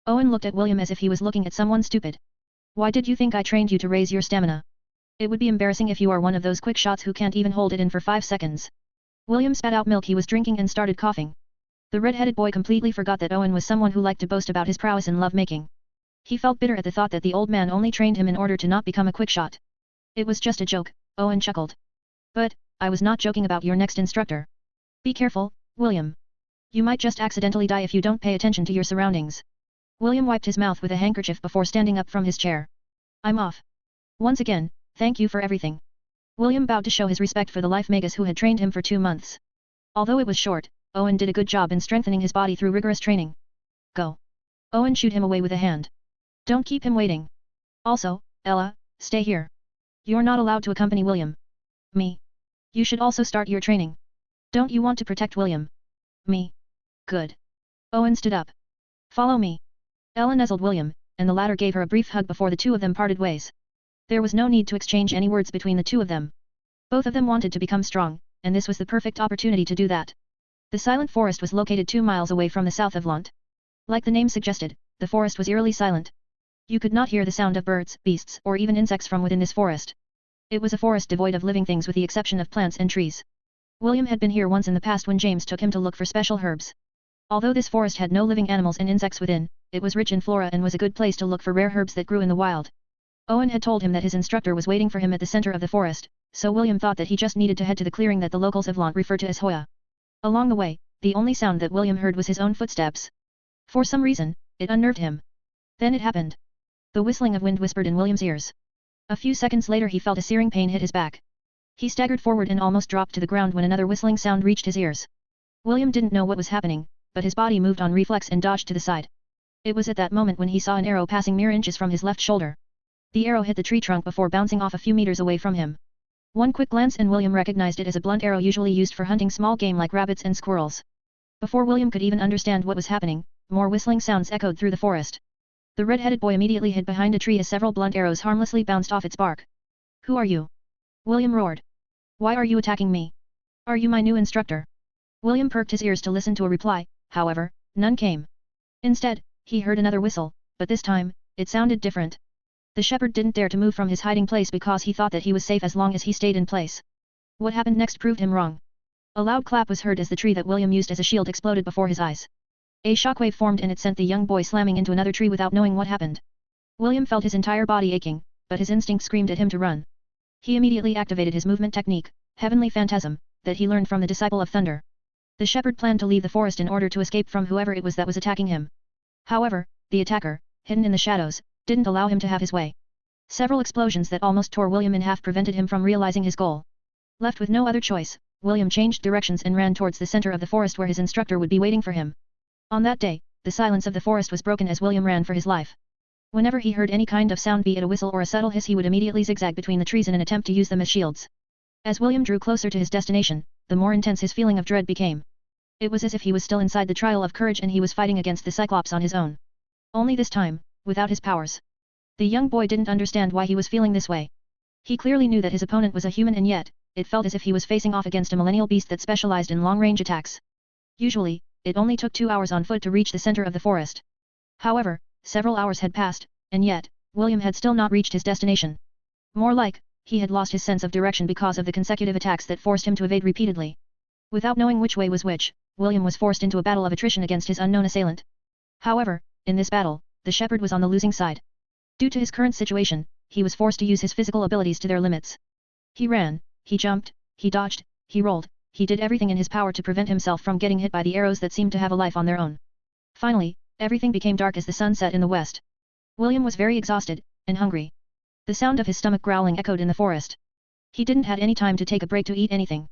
Owen looked at William as if he was looking at someone stupid. Why did you think I trained you to raise your stamina? It would be embarrassing if you are one of those quick shots who can't even hold it in for 5 seconds. William spat out milk he was drinking and started coughing. The red-headed boy completely forgot that Owen was someone who liked to boast about his prowess in love-making. He felt bitter at the thought that the old man only trained him in order to not become a quick shot. It was just a joke, Owen chuckled. But, I was not joking about your next instructor. Be careful, William. You might just accidentally die if you don't pay attention to your surroundings. William wiped his mouth with a handkerchief before standing up from his chair. I'm off. Once again, thank you for everything. William bowed to show his respect for the life magus who had trained him for 2 months. Although it was short, Owen did a good job in strengthening his body through rigorous training. Go. Owen shooed him away with a hand. Don't keep him waiting. Also, Ella, stay here. You're not allowed to accompany William. Me. You should also start your training. Don't you want to protect William? Me. Good. Owen stood up. Follow me. Ella nuzzled William, and the latter gave her a brief hug before the two of them parted ways. There was no need to exchange any words between the two of them. Both of them wanted to become strong, and this was the perfect opportunity to do that. The silent forest was located 2 miles away from the south of Lant. Like the name suggested, the forest was eerily silent. You could not hear the sound of birds, beasts, or even insects from within this forest. It was a forest devoid of living things with the exception of plants and trees. William had been here once in the past when James took him to look for special herbs. Although this forest had no living animals and insects within, it was rich in flora and was a good place to look for rare herbs that grew in the wild. Owen had told him that his instructor was waiting for him at the center of the forest, so William thought that he just needed to head to the clearing that the locals of Lant refer to as Hoya. Along the way, the only sound that William heard was his own footsteps. For some reason, it unnerved him. Then it happened. The whistling of wind whispered in William's ears. A few seconds later he felt a searing pain hit his back. He staggered forward and almost dropped to the ground when another whistling sound reached his ears. William didn't know what was happening, but his body moved on reflex and dodged to the side. It was at that moment when he saw an arrow passing mere inches from his left shoulder. The arrow hit the tree trunk before bouncing off a few meters away from him. One quick glance and William recognized it as a blunt arrow usually used for hunting small game like rabbits and squirrels. Before William could even understand what was happening, more whistling sounds echoed through the forest. The red-headed boy immediately hid behind a tree as several blunt arrows harmlessly bounced off its bark. "Who are you?" William roared. "Why are you attacking me? Are you my new instructor?" William perked his ears to listen to a reply, however, none came. Instead, he heard another whistle, but this time, it sounded different. The shepherd didn't dare to move from his hiding place because he thought that he was safe as long as he stayed in place. What happened next proved him wrong. A loud clap was heard as the tree that William used as a shield exploded before his eyes. A shockwave formed and it sent the young boy slamming into another tree without knowing what happened. William felt his entire body aching, but his instinct screamed at him to run. He immediately activated his movement technique, Heavenly Phantasm, that he learned from the Disciple of Thunder. The shepherd planned to leave the forest in order to escape from whoever it was that was attacking him. However, the attacker, hidden in the shadows, didn't allow him to have his way. Several explosions that almost tore William in half prevented him from realizing his goal. Left with no other choice, William changed directions and ran towards the center of the forest where his instructor would be waiting for him. On that day, the silence of the forest was broken as William ran for his life. Whenever he heard any kind of sound, be it a whistle or a subtle hiss, he would immediately zigzag between the trees in an attempt to use them as shields. As William drew closer to his destination, the more intense his feeling of dread became. It was as if he was still inside the trial of courage and he was fighting against the Cyclops on his own. Only this time, without his powers. The young boy didn't understand why he was feeling this way. He clearly knew that his opponent was a human and yet, it felt as if he was facing off against a millennial beast that specialized in long-range attacks. Usually, it only took 2 hours on foot to reach the center of the forest. However, several hours had passed, and yet, William had still not reached his destination. More like, he had lost his sense of direction because of the consecutive attacks that forced him to evade repeatedly. Without knowing which way was which, William was forced into a battle of attrition against his unknown assailant. However, in this battle, the shepherd was on the losing side. Due to his current situation, he was forced to use his physical abilities to their limits. He ran, he jumped, he dodged, he rolled, he did everything in his power to prevent himself from getting hit by the arrows that seemed to have a life on their own. Finally, everything became dark as the sun set in the west. William was very exhausted, and hungry. The sound of his stomach growling echoed in the forest. He didn't have any time to take a break to eat anything.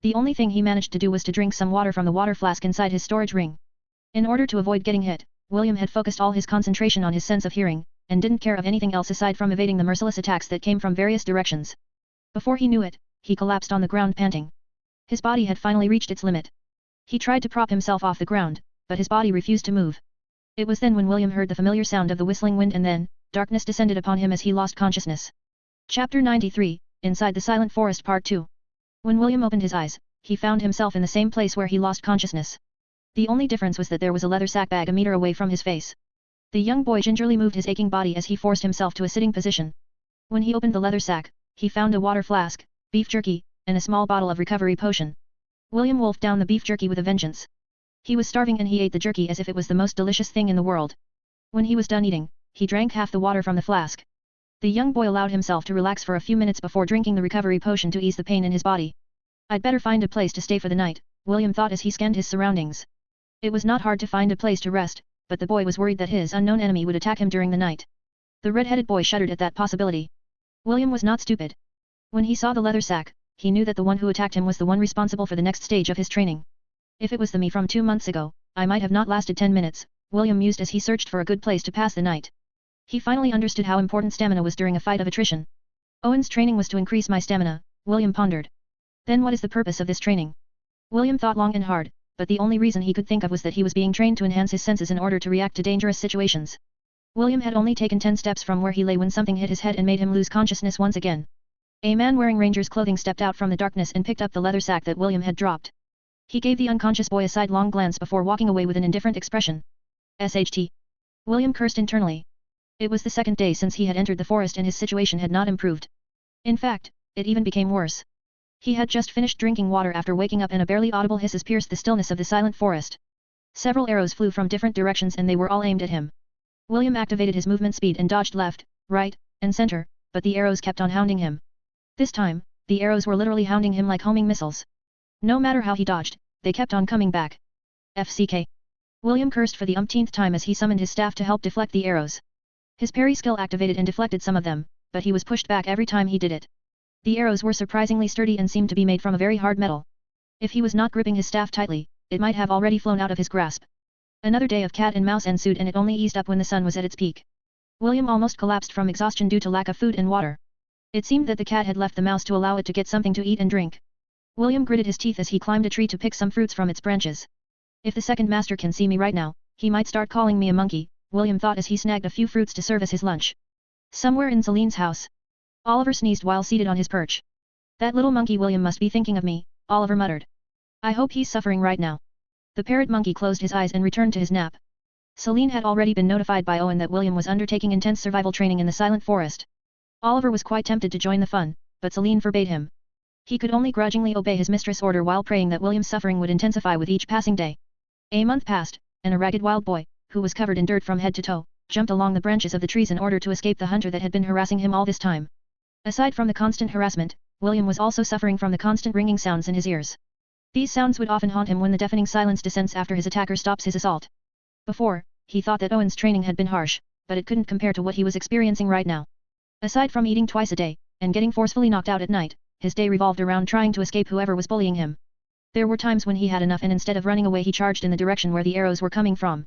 The only thing he managed to do was to drink some water from the water flask inside his storage ring. In order to avoid getting hit, William had focused all his concentration on his sense of hearing, and didn't care of anything else aside from evading the merciless attacks that came from various directions. Before he knew it, he collapsed on the ground panting. His body had finally reached its limit. He tried to prop himself off the ground, but his body refused to move. It was then when William heard the familiar sound of the whistling wind and then, darkness descended upon him as he lost consciousness. Chapter 93, Inside the Silent Forest Part 2. When William opened his eyes, he found himself in the same place where he lost consciousness. The only difference was that there was a leather sack bag a meter away from his face. The young boy gingerly moved his aching body as he forced himself to a sitting position. When he opened the leather sack, he found a water flask, beef jerky, and a small bottle of recovery potion. William wolfed down the beef jerky with a vengeance. He was starving and he ate the jerky as if it was the most delicious thing in the world. When he was done eating, he drank half the water from the flask. The young boy allowed himself to relax for a few minutes before drinking the recovery potion to ease the pain in his body. I'd better find a place to stay for the night, William thought as he scanned his surroundings. It was not hard to find a place to rest, but the boy was worried that his unknown enemy would attack him during the night. The red-headed boy shuddered at that possibility. William was not stupid. When he saw the leather sack, he knew that the one who attacked him was the one responsible for the next stage of his training. If it was the me from 2 months ago, I might have not lasted 10 minutes, William mused as he searched for a good place to pass the night. He finally understood how important stamina was during a fight of attrition. Owen's training was to increase my stamina, William pondered. Then what is the purpose of this training? William thought long and hard, but the only reason he could think of was that he was being trained to enhance his senses in order to react to dangerous situations. William had only taken 10 steps from where he lay when something hit his head and made him lose consciousness once again. A man wearing ranger's clothing stepped out from the darkness and picked up the leather sack that William had dropped. He gave the unconscious boy a sidelong glance before walking away with an indifferent expression. SHT. William cursed internally. It was the second day since he had entered the forest and his situation had not improved. In fact, it even became worse. He had just finished drinking water after waking up and a barely audible hisses pierced the stillness of the silent forest. Several arrows flew from different directions and they were all aimed at him. William activated his movement speed and dodged left, right, and center, but the arrows kept on hounding him. This time, the arrows were literally hounding him like homing missiles. No matter how he dodged, they kept on coming back. FCK. William cursed for the umpteenth time as he summoned his staff to help deflect the arrows. His parry skill activated and deflected some of them, but he was pushed back every time he did it. The arrows were surprisingly sturdy and seemed to be made from a very hard metal. If he was not gripping his staff tightly, it might have already flown out of his grasp. Another day of cat and mouse ensued, and it only eased up when the sun was at its peak. William almost collapsed from exhaustion due to lack of food and water. It seemed that the cat had left the mouse to allow it to get something to eat and drink. William gritted his teeth as he climbed a tree to pick some fruits from its branches. If the second master can see me right now, he might start calling me a monkey, William thought as he snagged a few fruits to serve as his lunch. Somewhere in Celine's house, Oliver sneezed while seated on his perch. That little monkey William must be thinking of me, Oliver muttered. I hope he's suffering right now. The parrot monkey closed his eyes and returned to his nap. Celine had already been notified by Owen that William was undertaking intense survival training in the Silent Forest. Oliver was quite tempted to join the fun, but Celine forbade him. He could only grudgingly obey his mistress' order while praying that William's suffering would intensify with each passing day. A month passed, and a ragged wild boy, who was covered in dirt from head to toe, jumped along the branches of the trees in order to escape the hunter that had been harassing him all this time. Aside from the constant harassment, William was also suffering from the constant ringing sounds in his ears. These sounds would often haunt him when the deafening silence descends after his attacker stops his assault. Before, he thought that Owen's training had been harsh, but it couldn't compare to what he was experiencing right now. Aside from eating twice a day, and getting forcefully knocked out at night, his day revolved around trying to escape whoever was bullying him. There were times when he had enough and instead of running away he charged in the direction where the arrows were coming from.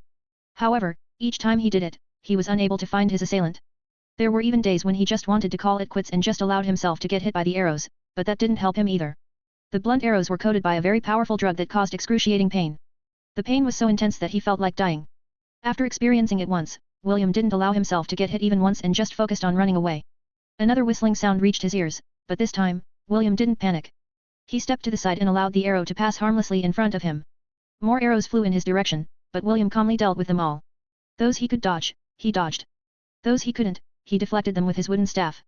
However, each time he did it, he was unable to find his assailant. There were even days when he just wanted to call it quits and just allowed himself to get hit by the arrows, but that didn't help him either. The blunt arrows were coated by a very powerful drug that caused excruciating pain. The pain was so intense that he felt like dying. After experiencing it once, William didn't allow himself to get hit even once and just focused on running away. Another whistling sound reached his ears, but this time, William didn't panic. He stepped to the side and allowed the arrow to pass harmlessly in front of him. More arrows flew in his direction, but William calmly dealt with them all. Those he could dodge, he dodged. Those he couldn't, he deflected them with his wooden staff.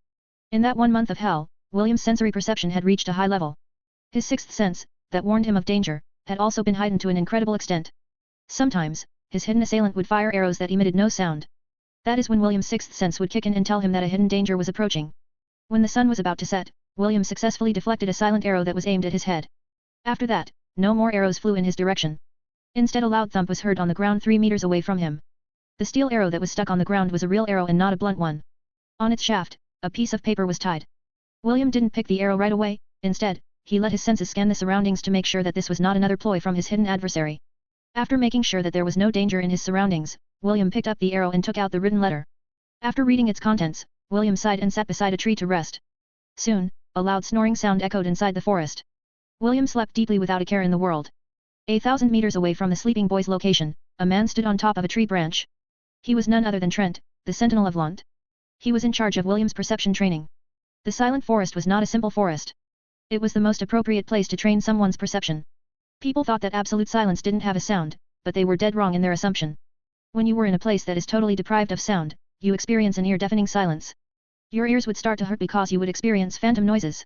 In that 1 month of hell, William's sensory perception had reached a high level. His sixth sense, that warned him of danger, had also been heightened to an incredible extent. Sometimes, his hidden assailant would fire arrows that emitted no sound. That is when William's sixth sense would kick in and tell him that a hidden danger was approaching. When the sun was about to set, William successfully deflected a silent arrow that was aimed at his head. After that, no more arrows flew in his direction. Instead a loud thump was heard on the ground 3 meters away from him. The steel arrow that was stuck on the ground was a real arrow and not a blunt one. On its shaft, a piece of paper was tied. William didn't pick the arrow right away, instead, he let his senses scan the surroundings to make sure that this was not another ploy from his hidden adversary. After making sure that there was no danger in his surroundings, William picked up the arrow and took out the written letter. After reading its contents, William sighed and sat beside a tree to rest. Soon, a loud snoring sound echoed inside the forest. William slept deeply without a care in the world. 1,000 meters away from the sleeping boy's location, a man stood on top of a tree branch. He was none other than Trent, the sentinel of Lunt. He was in charge of William's perception training. The Silent Forest was not a simple forest. It was the most appropriate place to train someone's perception. People thought that absolute silence didn't have a sound, but they were dead wrong in their assumption. When you were in a place that is totally deprived of sound, you experience an ear-deafening silence. Your ears would start to hurt because you would experience phantom noises.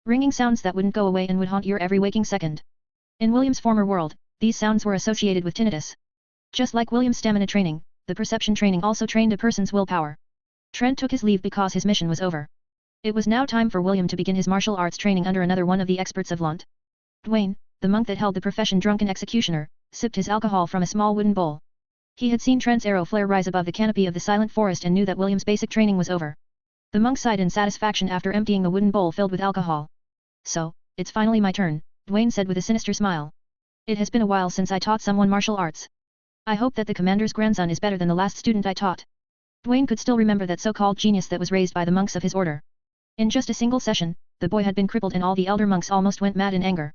Ringing sounds that wouldn't go away and would haunt your every waking second. In William's former world, these sounds were associated with tinnitus. Just like William's stamina training, the perception training also trained a person's willpower. Trent took his leave because his mission was over. It was now time for William to begin his martial arts training under another one of the experts of Lunt. Dwayne, the monk that held the profession drunken executioner, sipped his alcohol from a small wooden bowl. He had seen Trent's arrow flare rise above the canopy of the Silent Forest and knew that William's basic training was over. The monk sighed in satisfaction after emptying the wooden bowl filled with alcohol. So, it's finally my turn, Dwayne said with a sinister smile. It has been a while since I taught someone martial arts. I hope that the commander's grandson is better than the last student I taught. Dwayne could still remember that so-called genius that was raised by the monks of his order. In just a single session, the boy had been crippled and all the elder monks almost went mad in anger.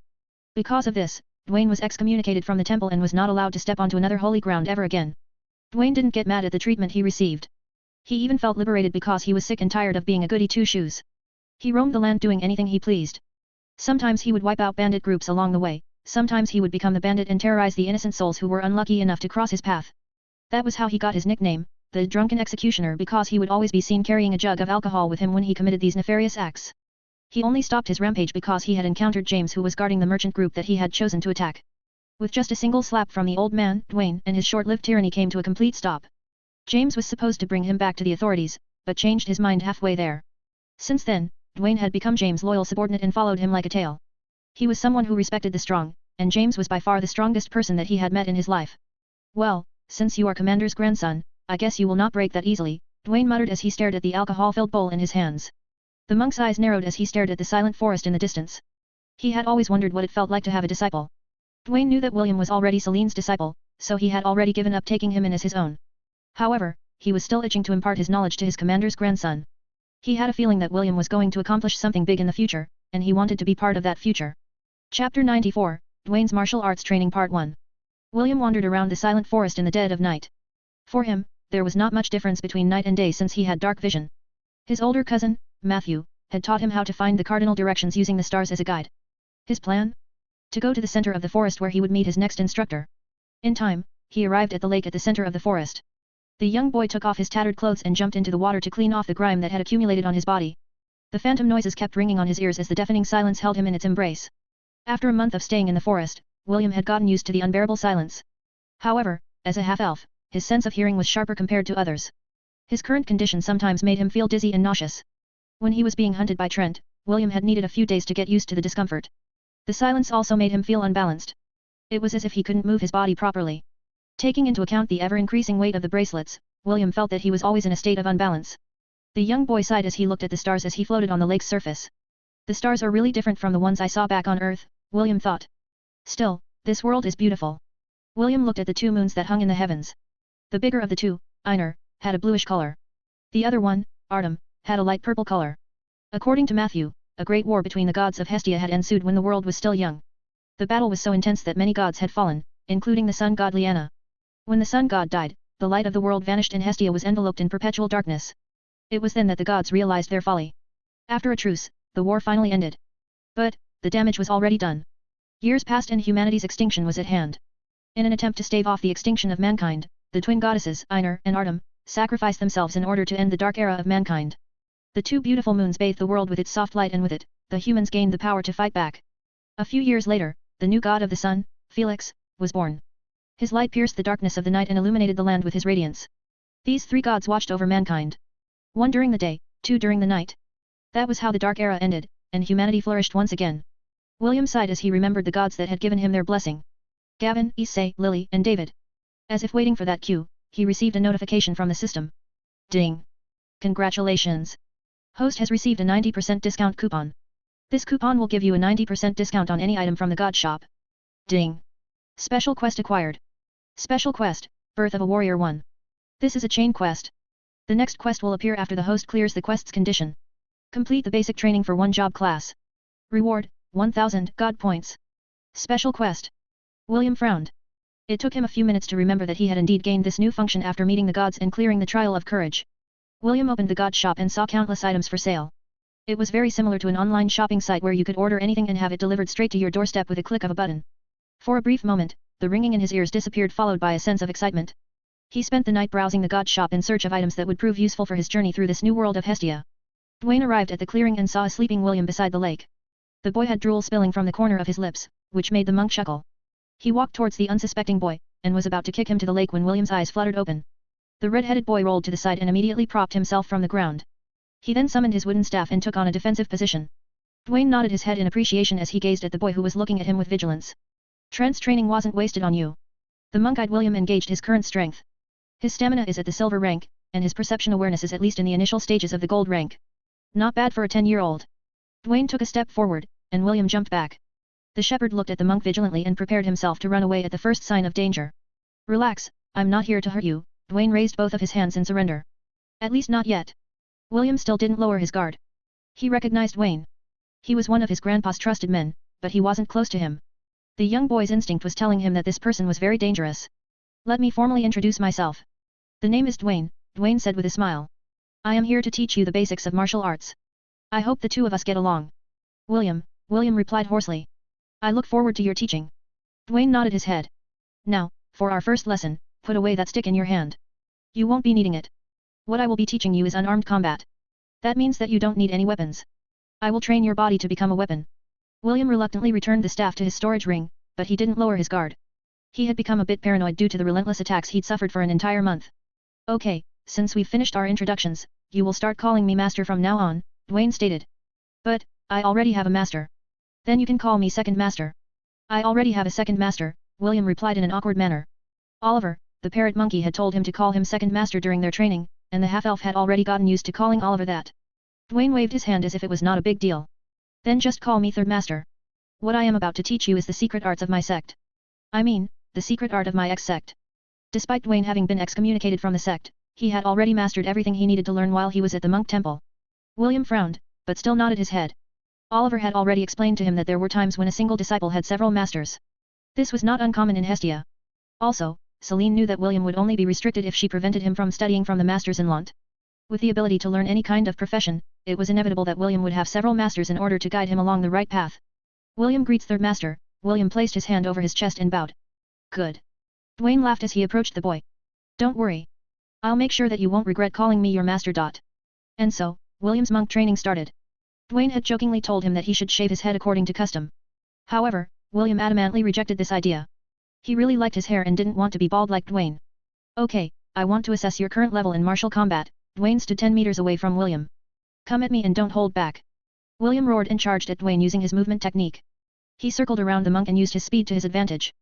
Because of this, Dwayne was excommunicated from the temple and was not allowed to step onto another holy ground ever again. Dwayne didn't get mad at the treatment he received. He even felt liberated because he was sick and tired of being a goody two-shoes. He roamed the land doing anything he pleased. Sometimes he would wipe out bandit groups along the way, sometimes he would become the bandit and terrorize the innocent souls who were unlucky enough to cross his path. That was how he got his nickname, the Drunken Executioner, because he would always be seen carrying a jug of alcohol with him when he committed these nefarious acts. He only stopped his rampage because he had encountered James, who was guarding the merchant group that he had chosen to attack. With just a single slap from the old man, Dwayne and his short-lived tyranny came to a complete stop. James was supposed to bring him back to the authorities, but changed his mind halfway there. Since then, Dwayne had become James' loyal subordinate and followed him like a tail. He was someone who respected the strong, and James was by far the strongest person that he had met in his life. Well, since you are Commander's grandson, I guess you will not break that easily, Dwayne muttered as he stared at the alcohol-filled bowl in his hands. The monk's eyes narrowed as he stared at the silent forest in the distance. He had always wondered what it felt like to have a disciple. Dwayne knew that William was already Celine's disciple, so he had already given up taking him in as his own. However, he was still itching to impart his knowledge to his commander's grandson. He had a feeling that William was going to accomplish something big in the future, and he wanted to be part of that future. Chapter 94, Dwayne's Martial Arts Training Part 1. William wandered around the silent forest in the dead of night. For him, there was not much difference between night and day since he had dark vision. His older cousin, Matthew, had taught him how to find the cardinal directions using the stars as a guide. His plan? To go to the center of the forest where he would meet his next instructor. In time, he arrived at the lake at the center of the forest. The young boy took off his tattered clothes and jumped into the water to clean off the grime that had accumulated on his body. The phantom noises kept ringing on his ears as the deafening silence held him in its embrace. After a month of staying in the forest, William had gotten used to the unbearable silence. However, as a half-elf, his sense of hearing was sharper compared to others. His current condition sometimes made him feel dizzy and nauseous. When he was being hunted by Trent, William had needed a few days to get used to the discomfort. The silence also made him feel unbalanced. It was as if he couldn't move his body properly. Taking into account the ever-increasing weight of the bracelets, William felt that he was always in a state of unbalance. The young boy sighed as he looked at the stars as he floated on the lake's surface. The stars are really different from the ones I saw back on Earth, William thought. Still, this world is beautiful. William looked at the two moons that hung in the heavens. The bigger of the two, Einar, had a bluish color. The other one, Artem, had a light purple color. According to Matthew, a great war between the gods of Hestia had ensued when the world was still young. The battle was so intense that many gods had fallen, including the sun god Liana. When the sun god died, the light of the world vanished and Hestia was enveloped in perpetual darkness. It was then that the gods realized their folly. After a truce, the war finally ended. But, the damage was already done. Years passed and humanity's extinction was at hand. In an attempt to stave off the extinction of mankind, the twin goddesses, Einar and Artem, sacrificed themselves in order to end the dark era of mankind. The two beautiful moons bathed the world with its soft light and with it, the humans gained the power to fight back. A few years later, the new god of the sun, Felix, was born. His light pierced the darkness of the night and illuminated the land with his radiance. These three gods watched over mankind. One during the day, two during the night. That was how the dark era ended, and humanity flourished once again. William sighed as he remembered the gods that had given him their blessing. Gavin, Issei, Lily, and David. As if waiting for that cue, he received a notification from the system. Ding! Congratulations! Host has received a 90% discount coupon. This coupon will give you a 90% discount on any item from the God Shop. Ding! Special quest acquired. Special quest, Birth of a Warrior 1. This is a chain quest. The next quest will appear after the host clears the quest's condition. Complete the basic training for one job class. Reward, 1000 God points. Special quest. William frowned. It took him a few minutes to remember that he had indeed gained this new function after meeting the gods and clearing the trial of courage. William opened the God Shop and saw countless items for sale. It was very similar to an online shopping site where you could order anything and have it delivered straight to your doorstep with a click of a button. For a brief moment, the ringing in his ears disappeared followed by a sense of excitement. He spent the night browsing the God Shop in search of items that would prove useful for his journey through this new world of Hestia. Dwayne arrived at the clearing and saw a sleeping William beside the lake. The boy had drool spilling from the corner of his lips, which made the monk chuckle. He walked towards the unsuspecting boy, and was about to kick him to the lake when William's eyes fluttered open. The red-headed boy rolled to the side and immediately propped himself from the ground. He then summoned his wooden staff and took on a defensive position. Dwayne nodded his head in appreciation as he gazed at the boy who was looking at him with vigilance. Trent's training wasn't wasted on you. The monk-eyed William engaged his current strength. His stamina is at the silver rank, and his perception awareness is at least in the initial stages of the gold rank. Not bad for a 10-year-old. Dwayne took a step forward, and William jumped back. The shepherd looked at the monk vigilantly and prepared himself to run away at the first sign of danger. Relax, I'm not here to hurt you, Dwayne raised both of his hands in surrender. At least not yet. William still didn't lower his guard. He recognized Wayne. He was one of his grandpa's trusted men, but he wasn't close to him. The young boy's instinct was telling him that this person was very dangerous. Let me formally introduce myself. The name is Dwayne, Dwayne said with a smile. I am here to teach you the basics of martial arts. I hope the two of us get along. William replied hoarsely. I look forward to your teaching. Dwayne nodded his head. Now, for our first lesson, put away that stick in your hand. You won't be needing it. What I will be teaching you is unarmed combat. That means that you don't need any weapons. I will train your body to become a weapon. William reluctantly returned the staff to his storage ring, but he didn't lower his guard. He had become a bit paranoid due to the relentless attacks he'd suffered for an entire month. Okay, since we've finished our introductions, you will start calling me master from now on, Dwayne stated. But, I already have a master. Then you can call me second master. I already have a second master, William replied in an awkward manner. Oliver, the parrot monkey had told him to call him second master during their training, and the half-elf had already gotten used to calling Oliver that. Dwayne waved his hand as if it was not a big deal. Then just call me third master. What I am about to teach you is the secret arts of my sect. I mean, the secret art of my ex-sect. Despite Dwayne having been excommunicated from the sect, he had already mastered everything he needed to learn while he was at the monk temple. William frowned, but still nodded his head. Oliver had already explained to him that there were times when a single disciple had several masters. This was not uncommon in Hestia. Also, Celine knew that William would only be restricted if she prevented him from studying from the masters in Lant. With the ability to learn any kind of profession, it was inevitable that William would have several masters in order to guide him along the right path. William greets third master. William placed his hand over his chest and bowed. Good. Dwayne laughed as he approached the boy. Don't worry. I'll make sure that you won't regret calling me your master. And so, William's monk training started. Dwayne had jokingly told him that he should shave his head according to custom. However, William adamantly rejected this idea. He really liked his hair and didn't want to be bald like Dwayne. Okay, I want to assess your current level in martial combat. Dwayne stood 10 meters away from William. Come at me and don't hold back. William roared and charged at Dwayne using his movement technique. He circled around the monk and used his speed to his advantage.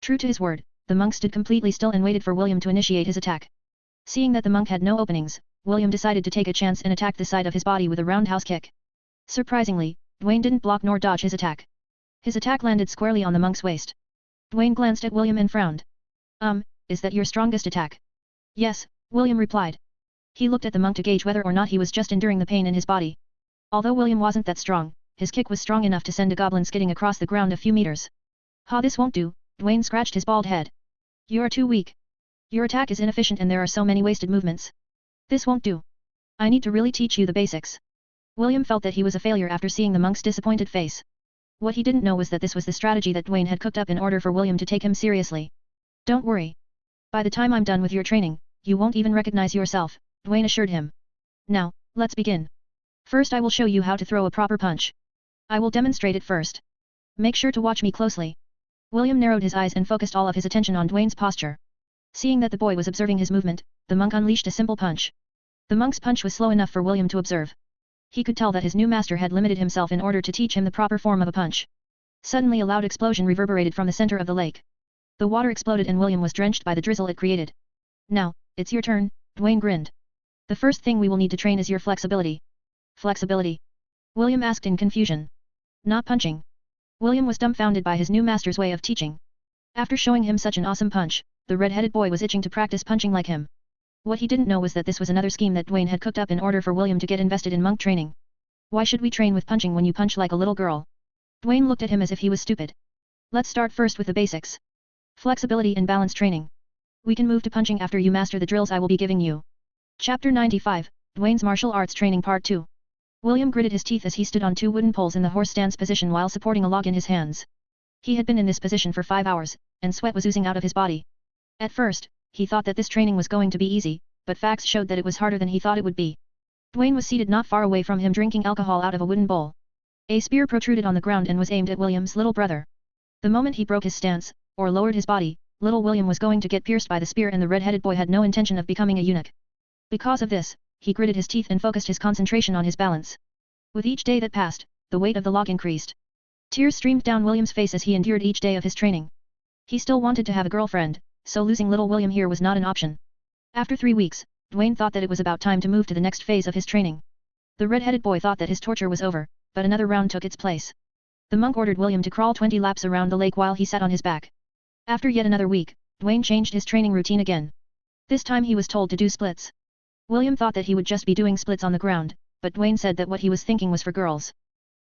True to his word, the monk stood completely still and waited for William to initiate his attack. Seeing that the monk had no openings, William decided to take a chance and attack the side of his body with a roundhouse kick. Surprisingly, Dwayne didn't block nor dodge his attack. His attack landed squarely on the monk's waist. Dwayne glanced at William and frowned. Is that your strongest attack? Yes, William replied. He looked at the monk to gauge whether or not he was just enduring the pain in his body. Although William wasn't that strong, his kick was strong enough to send a goblin skidding across the ground a few meters. Ha, this won't do, Dwayne scratched his bald head. You're too weak. Your attack is inefficient and there are so many wasted movements. This won't do. I need to really teach you the basics. William felt that he was a failure after seeing the monk's disappointed face. What he didn't know was that this was the strategy that Dwayne had cooked up in order for William to take him seriously. Don't worry. By the time I'm done with your training, you won't even recognize yourself, Dwayne assured him. Now, let's begin. First I will show you how to throw a proper punch. I will demonstrate it first. Make sure to watch me closely. William narrowed his eyes and focused all of his attention on Dwayne's posture. Seeing that the boy was observing his movement, the monk unleashed a simple punch. The monk's punch was slow enough for William to observe. He could tell that his new master had limited himself in order to teach him the proper form of a punch. Suddenly a loud explosion reverberated from the center of the lake. The water exploded and William was drenched by the drizzle it created. Now, it's your turn, Dwayne grinned. The first thing we will need to train is your flexibility. Flexibility? William asked in confusion. Not punching. William was dumbfounded by his new master's way of teaching. After showing him such an awesome punch, the red-headed boy was itching to practice punching like him. What he didn't know was that this was another scheme that Dwayne had cooked up in order for William to get invested in monk training. Why should we train with punching when you punch like a little girl? Dwayne looked at him as if he was stupid. Let's start first with the basics. Flexibility and balance training. We can move to punching after you master the drills I will be giving you. Chapter 95, Dwayne's Martial Arts Training Part 2. William gritted his teeth as he stood on two wooden poles in the horse stance position while supporting a log in his hands. He had been in this position for 5 hours, and sweat was oozing out of his body. At first, he thought that this training was going to be easy, but facts showed that it was harder than he thought it would be. Dwayne was seated not far away from him drinking alcohol out of a wooden bowl. A spear protruded on the ground and was aimed at William's little brother. The moment he broke his stance, or lowered his body, little William was going to get pierced by the spear and the red-headed boy had no intention of becoming a eunuch. Because of this, he gritted his teeth and focused his concentration on his balance. With each day that passed, the weight of the log increased. Tears streamed down William's face as he endured each day of his training. He still wanted to have a girlfriend, so losing little William here was not an option. After 3 weeks, Dwayne thought that it was about time to move to the next phase of his training. The red-headed boy thought that his torture was over, but another round took its place. The monk ordered William to crawl 20 laps around the lake while he sat on his back. After yet another week, Dwayne changed his training routine again. This time he was told to do splits. William thought that he would just be doing splits on the ground, but Dwayne said that what he was thinking was for girls.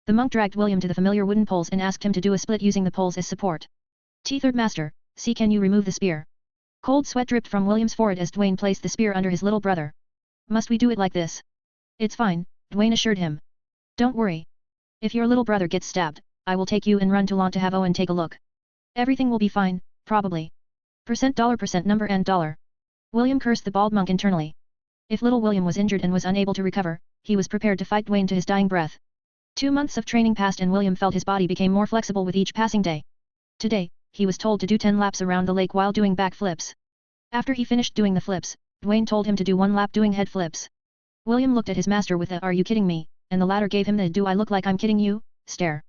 The monk dragged William to the familiar wooden poles and asked him to do a split using the poles as support. Third Master, see, can you remove the spear? Cold sweat dripped from William's forehead as Dwayne placed the spear under his little brother. Must we do it like this? It's fine, Dwayne assured him. Don't worry. If your little brother gets stabbed, I will take you and run to Lant to have Owen take a look. Everything will be fine, probably. $, number and $. William cursed the bald monk internally. If little William was injured and was unable to recover, he was prepared to fight Dwayne to his dying breath. 2 months of training passed and William felt his body became more flexible with each passing day. Today, he was told to do 10 laps around the lake while doing back flips. After he finished doing the flips, Dwayne told him to do 1 lap doing head flips. William looked at his master with a "Are you kidding me?" and the latter gave him the "Do I look like I'm kidding you?" stare.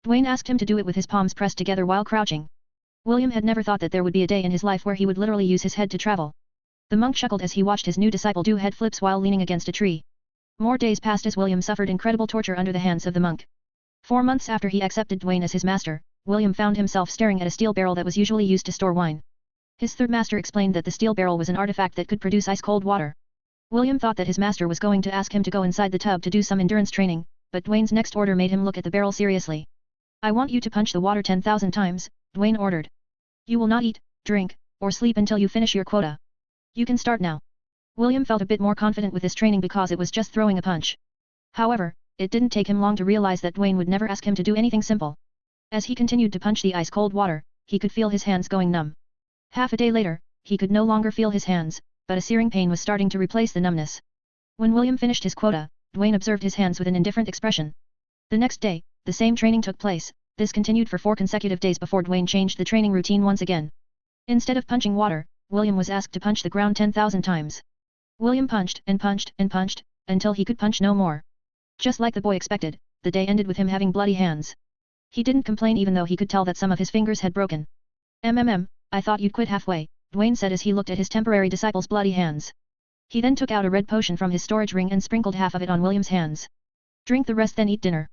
Dwayne asked him to do it with his palms pressed together while crouching. William had never thought that there would be a day in his life where he would literally use his head to travel. The monk chuckled as he watched his new disciple do head flips while leaning against a tree. More days passed as William suffered incredible torture under the hands of the monk. 4 months after he accepted Dwayne as his master, William found himself staring at a steel barrel that was usually used to store wine. His third master explained that the steel barrel was an artifact that could produce ice-cold water. William thought that his master was going to ask him to go inside the tub to do some endurance training, but Dwayne's next order made him look at the barrel seriously. "I want you to punch the water 10,000 times, Dwayne ordered. "You will not eat, drink, or sleep until you finish your quota. You can start now." William felt a bit more confident with this training because it was just throwing a punch. However, it didn't take him long to realize that Dwayne would never ask him to do anything simple. As he continued to punch the ice-cold water, he could feel his hands going numb. Half a day later, he could no longer feel his hands, but a searing pain was starting to replace the numbness. When William finished his quota, Dwayne observed his hands with an indifferent expression. The next day, the same training took place. This continued for 4 consecutive days before Dwayne changed the training routine once again. Instead of punching water, William was asked to punch the ground 10,000 times. William punched and punched and punched, until he could punch no more. Just like the boy expected, the day ended with him having bloody hands. He didn't complain even though he could tell that some of his fingers had broken. I thought you'd quit halfway," Dwayne said as he looked at his temporary disciple's bloody hands. He then took out a red potion from his storage ring and sprinkled half of it on William's hands. "Drink the rest then eat dinner.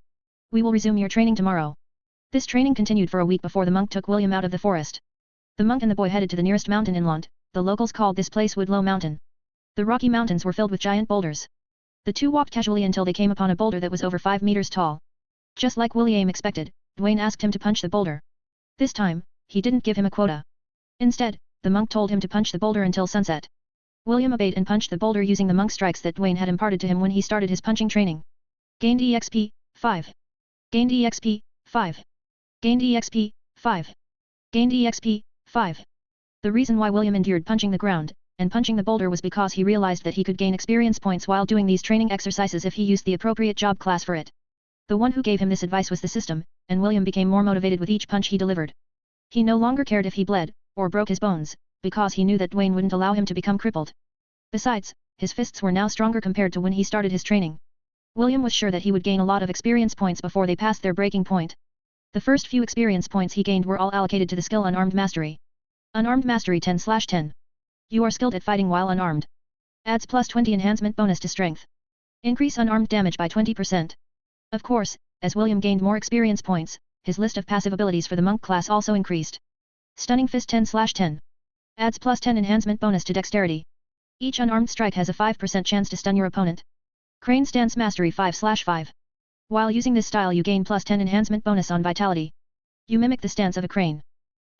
We will resume your training tomorrow." This training continued for a week before the monk took William out of the forest. The monk and the boy headed to the nearest mountain inland. The locals called this place Woodlow Mountain. The Rocky Mountains were filled with giant boulders. The two walked casually until they came upon a boulder that was over 5 meters tall. Just like William expected, Dwayne asked him to punch the boulder. This time, he didn't give him a quota. Instead, the monk told him to punch the boulder until sunset. William obeyed and punched the boulder using the monk strikes that Dwayne had imparted to him when he started his punching training. Gained EXP, 5. Gained EXP, 5. Gained EXP, 5. Gained EXP, 5. The reason why William endured punching the ground and punching the boulder was because he realized that he could gain experience points while doing these training exercises if he used the appropriate job class for it. The one who gave him this advice was the system, and William became more motivated with each punch he delivered. He no longer cared if he bled or broke his bones, because he knew that Dwayne wouldn't allow him to become crippled. Besides, his fists were now stronger compared to when he started his training. William was sure that he would gain a lot of experience points before they passed their breaking point. The first few experience points he gained were all allocated to the skill Unarmed Mastery. Unarmed Mastery 10/10. You are skilled at fighting while unarmed. Adds +20 enhancement bonus to strength. Increase unarmed damage by 20%. Of course, as William gained more experience points, his list of passive abilities for the monk class also increased. Stunning Fist 10/10. Adds +10 enhancement bonus to dexterity. Each unarmed strike has a 5% chance to stun your opponent. Crane Stance Mastery 5/5. While using this style you gain +10 enhancement bonus on vitality. You mimic the stance of a crane,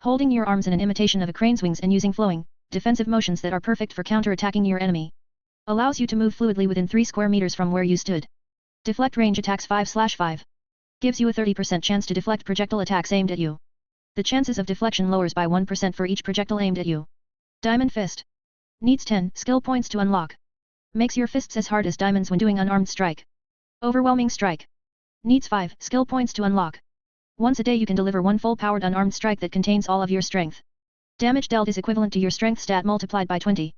holding your arms in an imitation of a crane's wings and using flowing, defensive motions that are perfect for counter-attacking your enemy. Allows you to move fluidly within 3 square meters from where you stood. Deflect range attacks 5/5. Gives you a 30% chance to deflect projectile attacks aimed at you. The chances of deflection lowers by 1% for each projectile aimed at you. Diamond Fist. Needs 10 skill points to unlock. Makes your fists as hard as diamonds when doing unarmed strike. Overwhelming Strike. Needs 5 skill points to unlock. Once a day you can deliver one full-powered unarmed strike that contains all of your strength. Damage dealt is equivalent to your strength stat multiplied by 20.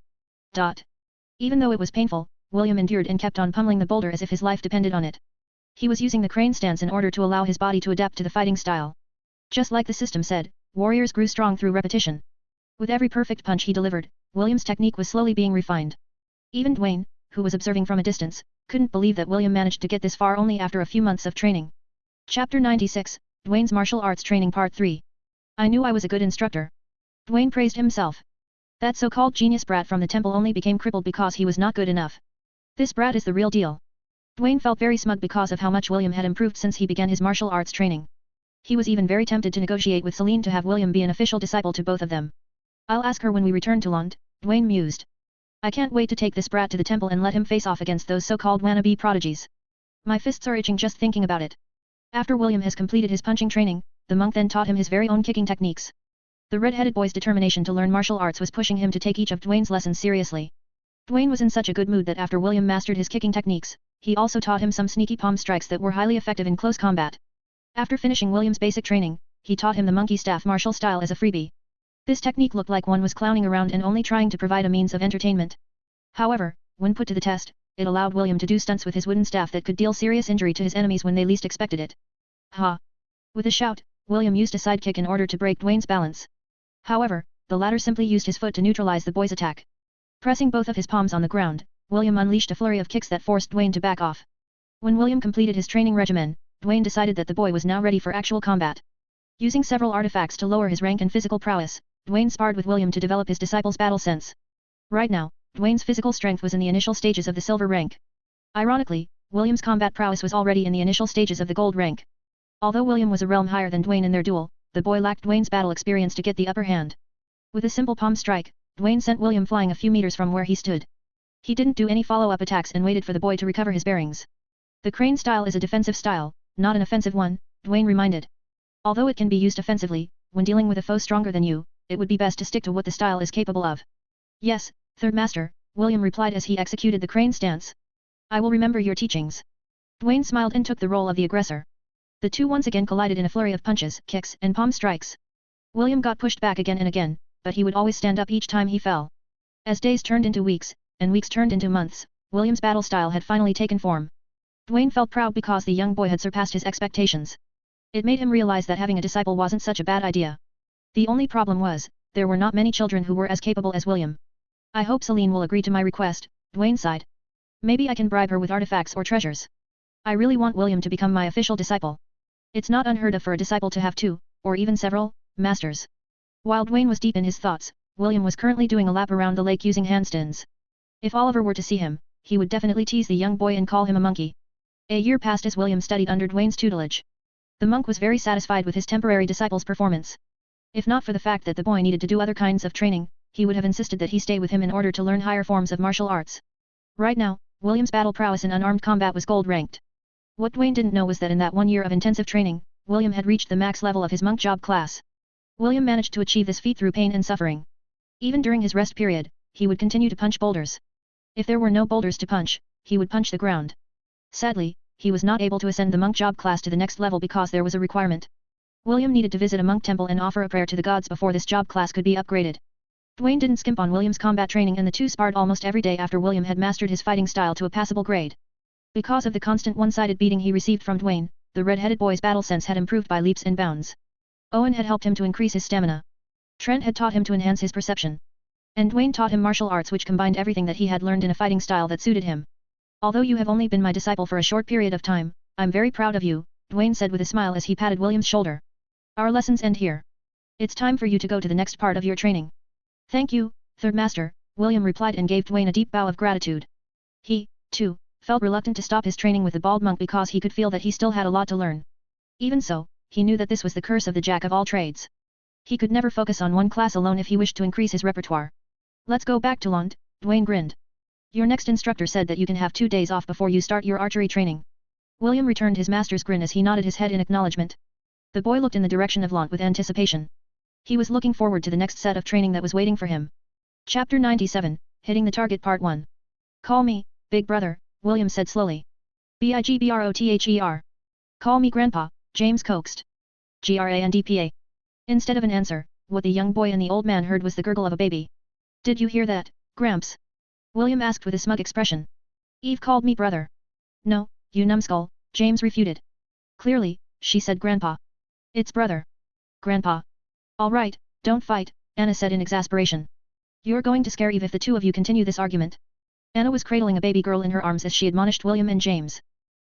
Even though it was painful, William endured and kept on pummeling the boulder as if his life depended on it. He was using the crane stance in order to allow his body to adapt to the fighting style. Just like the system said, warriors grew strong through repetition. With every perfect punch he delivered, William's technique was slowly being refined. Even Dwayne, who was observing from a distance, couldn't believe that William managed to get this far only after a few months of training. Chapter 96, Dwayne's Martial Arts Training Part 3. I knew I was a good instructor. Dwayne praised himself. That so-called genius brat from the temple only became crippled because he was not good enough. This brat is the real deal. Dwayne felt very smug because of how much William had improved since he began his martial arts training. He was even very tempted to negotiate with Celine to have William be an official disciple to both of them. I'll ask her when we return to Lund, Dwayne mused. I can't wait to take this brat to the temple and let him face off against those so-called wannabe prodigies. My fists are itching just thinking about it. After William has completed his punching training, the monk then taught him his very own kicking techniques. The red-headed boy's determination to learn martial arts was pushing him to take each of Dwayne's lessons seriously. Dwayne was in such a good mood that after William mastered his kicking techniques, he also taught him some sneaky palm strikes that were highly effective in close combat. After finishing William's basic training, he taught him the monkey staff martial style as a freebie. This technique looked like one was clowning around and only trying to provide a means of entertainment. However, when put to the test, it allowed William to do stunts with his wooden staff that could deal serious injury to his enemies when they least expected it. Ha! With a shout, William used a sidekick in order to break Dwayne's balance. However, the latter simply used his foot to neutralize the boy's attack. Pressing both of his palms on the ground, William unleashed a flurry of kicks that forced Dwayne to back off. When William completed his training regimen, Dwayne decided that the boy was now ready for actual combat. Using several artifacts to lower his rank and physical prowess, Dwayne sparred with William to develop his disciple's battle sense. Right now, Dwayne's physical strength was in the initial stages of the silver rank. Ironically, William's combat prowess was already in the initial stages of the gold rank. Although William was a realm higher than Dwayne in their duel, the boy lacked Dwayne's battle experience to get the upper hand. With a simple palm strike, Dwayne sent William flying a few meters from where he stood. He didn't do any follow-up attacks and waited for the boy to recover his bearings. The crane style is a defensive style, not an offensive one, Dwayne reminded. Although it can be used offensively, when dealing with a foe stronger than you, it would be best to stick to what the style is capable of. Yes, Third Master, William replied as he executed the crane stance. I will remember your teachings. Dwayne smiled and took the role of the aggressor. The two once again collided in a flurry of punches, kicks, and palm strikes. William got pushed back again and again, but he would always stand up each time he fell. As days turned into weeks, and weeks turned into months, William's battle style had finally taken form. Dwayne felt proud because the young boy had surpassed his expectations. It made him realize that having a disciple wasn't such a bad idea. The only problem was, there were not many children who were as capable as William. I hope Celine will agree to my request, Dwayne sighed. Maybe I can bribe her with artifacts or treasures. I really want William to become my official disciple. It's not unheard of for a disciple to have two, or even several, masters. While Dwayne was deep in his thoughts, William was currently doing a lap around the lake using handstands. If Oliver were to see him, he would definitely tease the young boy and call him a monkey. A year passed as William studied under Dwayne's tutelage. The monk was very satisfied with his temporary disciple's performance. If not for the fact that the boy needed to do other kinds of training, he would have insisted that he stay with him in order to learn higher forms of martial arts. Right now, William's battle prowess in unarmed combat was gold-ranked. What Dwayne didn't know was that in that 1 year of intensive training, William had reached the max level of his monk job class. William managed to achieve this feat through pain and suffering. Even during his rest period, he would continue to punch boulders. If there were no boulders to punch, he would punch the ground. Sadly, he was not able to ascend the monk job class to the next level because there was a requirement. William needed to visit a monk temple and offer a prayer to the gods before this job class could be upgraded. Dwayne didn't skimp on William's combat training and the two sparred almost every day after William had mastered his fighting style to a passable grade. Because of the constant one-sided beating he received from Dwayne, the red-headed boy's battle sense had improved by leaps and bounds. Owen had helped him to increase his stamina. Trent had taught him to enhance his perception. And Dwayne taught him martial arts which combined everything that he had learned in a fighting style that suited him. Although you have only been my disciple for a short period of time, I'm very proud of you, Dwayne said with a smile as he patted William's shoulder. Our lessons end here. It's time for you to go to the next part of your training. Thank you, Third Master, William replied and gave Dwayne a deep bow of gratitude. He, too, felt reluctant to stop his training with the bald monk because he could feel that he still had a lot to learn. Even so, he knew that this was the curse of the jack of all trades. He could never focus on one class alone if he wished to increase his repertoire. Let's go back to Lond, Dwayne grinned. Your next instructor said that you can have 2 days off before you start your archery training. William returned his master's grin as he nodded his head in acknowledgement. The boy looked in the direction of Lond with anticipation. He was looking forward to the next set of training that was waiting for him. Chapter 97, Hitting the Target Part 1. Call me, Big Brother, William said slowly. Bigbrother. Call me Grandpa, James coaxed. Grandpa. Instead of an answer, what the young boy and the old man heard was the gurgle of a baby. Did you hear that, Gramps? William asked with a smug expression. Eve called me brother. No, you numbskull, James refuted. Clearly, she said Grandpa. It's brother. Grandpa. All right, don't fight, Anna said in exasperation. You're going to scare Eve if the two of you continue this argument. Anna was cradling a baby girl in her arms as she admonished William and James.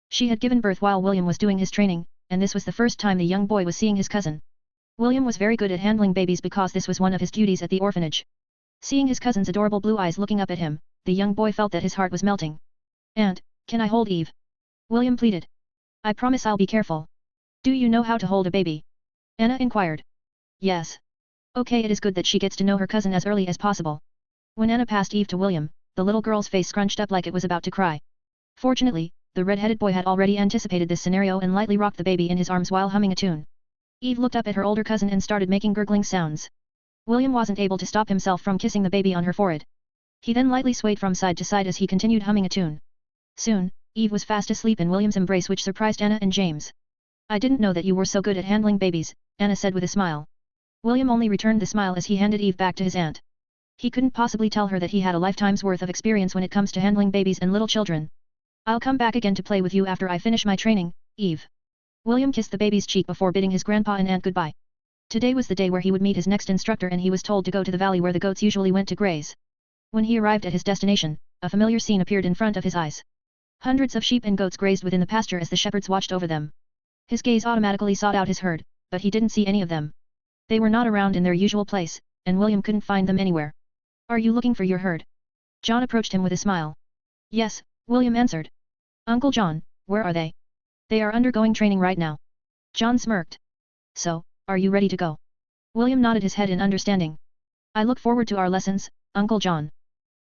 She had given birth while William was doing his training, and this was the first time the young boy was seeing his cousin. William was very good at handling babies because this was one of his duties at the orphanage. Seeing his cousin's adorable blue eyes looking up at him, the young boy felt that his heart was melting. Aunt, can I hold Eve? William pleaded. I promise I'll be careful. Do you know how to hold a baby? Anna inquired. Yes. Okay, it is good that she gets to know her cousin as early as possible. When Anna passed Eve to William, the little girl's face scrunched up like it was about to cry. Fortunately, the red-headed boy had already anticipated this scenario and lightly rocked the baby in his arms while humming a tune. Eve looked up at her older cousin and started making gurgling sounds. William wasn't able to stop himself from kissing the baby on her forehead. He then lightly swayed from side to side as he continued humming a tune. Soon, Eve was fast asleep in William's embrace, which surprised Anna and James. I didn't know that you were so good at handling babies, Anna said with a smile. William only returned the smile as he handed Eve back to his aunt. He couldn't possibly tell her that he had a lifetime's worth of experience when it comes to handling babies and little children. I'll come back again to play with you after I finish my training, Eve. William kissed the baby's cheek before bidding his grandpa and aunt goodbye. Today was the day where he would meet his next instructor, and he was told to go to the valley where the goats usually went to graze. When he arrived at his destination, a familiar scene appeared in front of his eyes. Hundreds of sheep and goats grazed within the pasture as the shepherds watched over them. His gaze automatically sought out his herd, but he didn't see any of them. They were not around in their usual place, and William couldn't find them anywhere. Are you looking for your herd? John approached him with a smile. Yes, William answered. Uncle John, where are they? They are undergoing training right now. John smirked. So, are you ready to go? William nodded his head in understanding. I look forward to our lessons, Uncle John.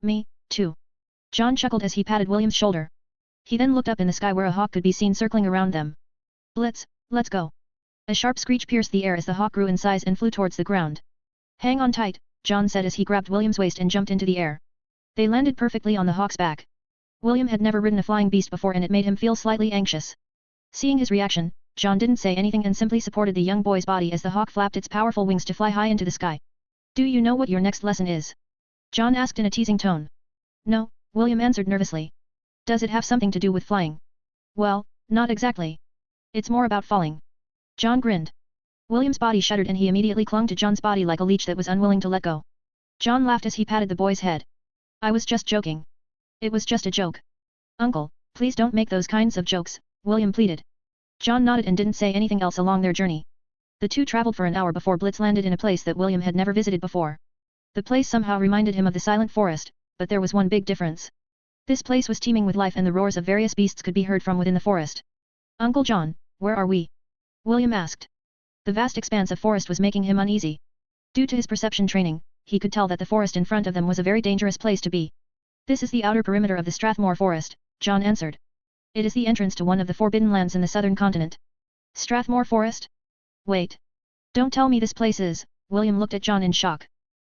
Me, too. John chuckled as he patted William's shoulder. He then looked up in the sky where a hawk could be seen circling around them. Blitz, let's go. A sharp screech pierced the air as the hawk grew in size and flew towards the ground. Hang on tight, John said as he grabbed William's waist and jumped into the air. They landed perfectly on the hawk's back. William had never ridden a flying beast before, and it made him feel slightly anxious. Seeing his reaction, John didn't say anything and simply supported the young boy's body as the hawk flapped its powerful wings to fly high into the sky. Do you know what your next lesson is? John asked in a teasing tone. No, William answered nervously. Does it have something to do with flying? Well, not exactly. It's more about falling. John grinned. William's body shuddered and he immediately clung to John's body like a leech that was unwilling to let go. John laughed as he patted the boy's head. I was just joking. It was just a joke. Uncle, please don't make those kinds of jokes, William pleaded. John nodded and didn't say anything else along their journey. The two traveled for an hour before Blitz landed in a place that William had never visited before. The place somehow reminded him of the silent forest, but there was one big difference. This place was teeming with life and the roars of various beasts could be heard from within the forest. Uncle John, where are we? William asked. The vast expanse of forest was making him uneasy. Due to his perception training, he could tell that the forest in front of them was a very dangerous place to be. This is the outer perimeter of the Strathmore Forest, John answered. It is the entrance to one of the forbidden lands in the southern continent. Strathmore Forest? Wait. Don't tell me this place is, William looked at John in shock.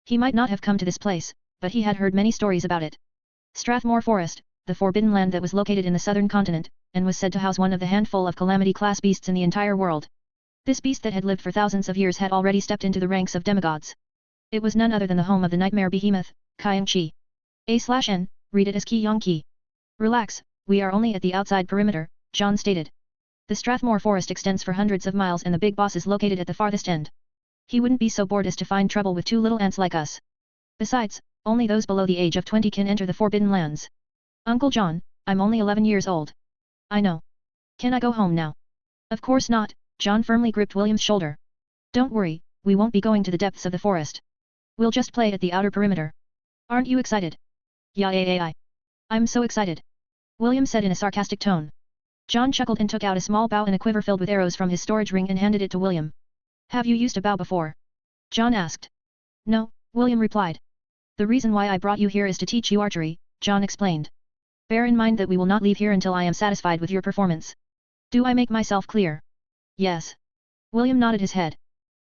He might not have come to this place, but he had heard many stories about it. Strathmore Forest, the forbidden land that was located in the southern continent, and was said to house one of the handful of calamity-class beasts in the entire world. This beast that had lived for thousands of years had already stepped into the ranks of demigods. It was none other than the home of the nightmare behemoth, Kyang-chi. A/N, read it as Ki-Yong-Ki. Relax, we are only at the outside perimeter, John stated. The Strathmore Forest extends for hundreds of miles and the big boss is located at the farthest end. He wouldn't be so bored as to find trouble with two little ants like us. Besides, only those below the age of 20 can enter the forbidden lands. Uncle John, I'm only 11 years old. I know. Can I go home now? Of course not, John firmly gripped William's shoulder. Don't worry, we won't be going to the depths of the forest. We'll just play at the outer perimeter. Aren't you excited? Yeah. I'm so excited. William said in a sarcastic tone. John chuckled and took out a small bow and a quiver filled with arrows from his storage ring and handed it to William. Have you used a bow before? John asked. No, William replied. The reason why I brought you here is to teach you archery, John explained. Bear in mind that we will not leave here until I am satisfied with your performance. Do I make myself clear? Yes. William nodded his head.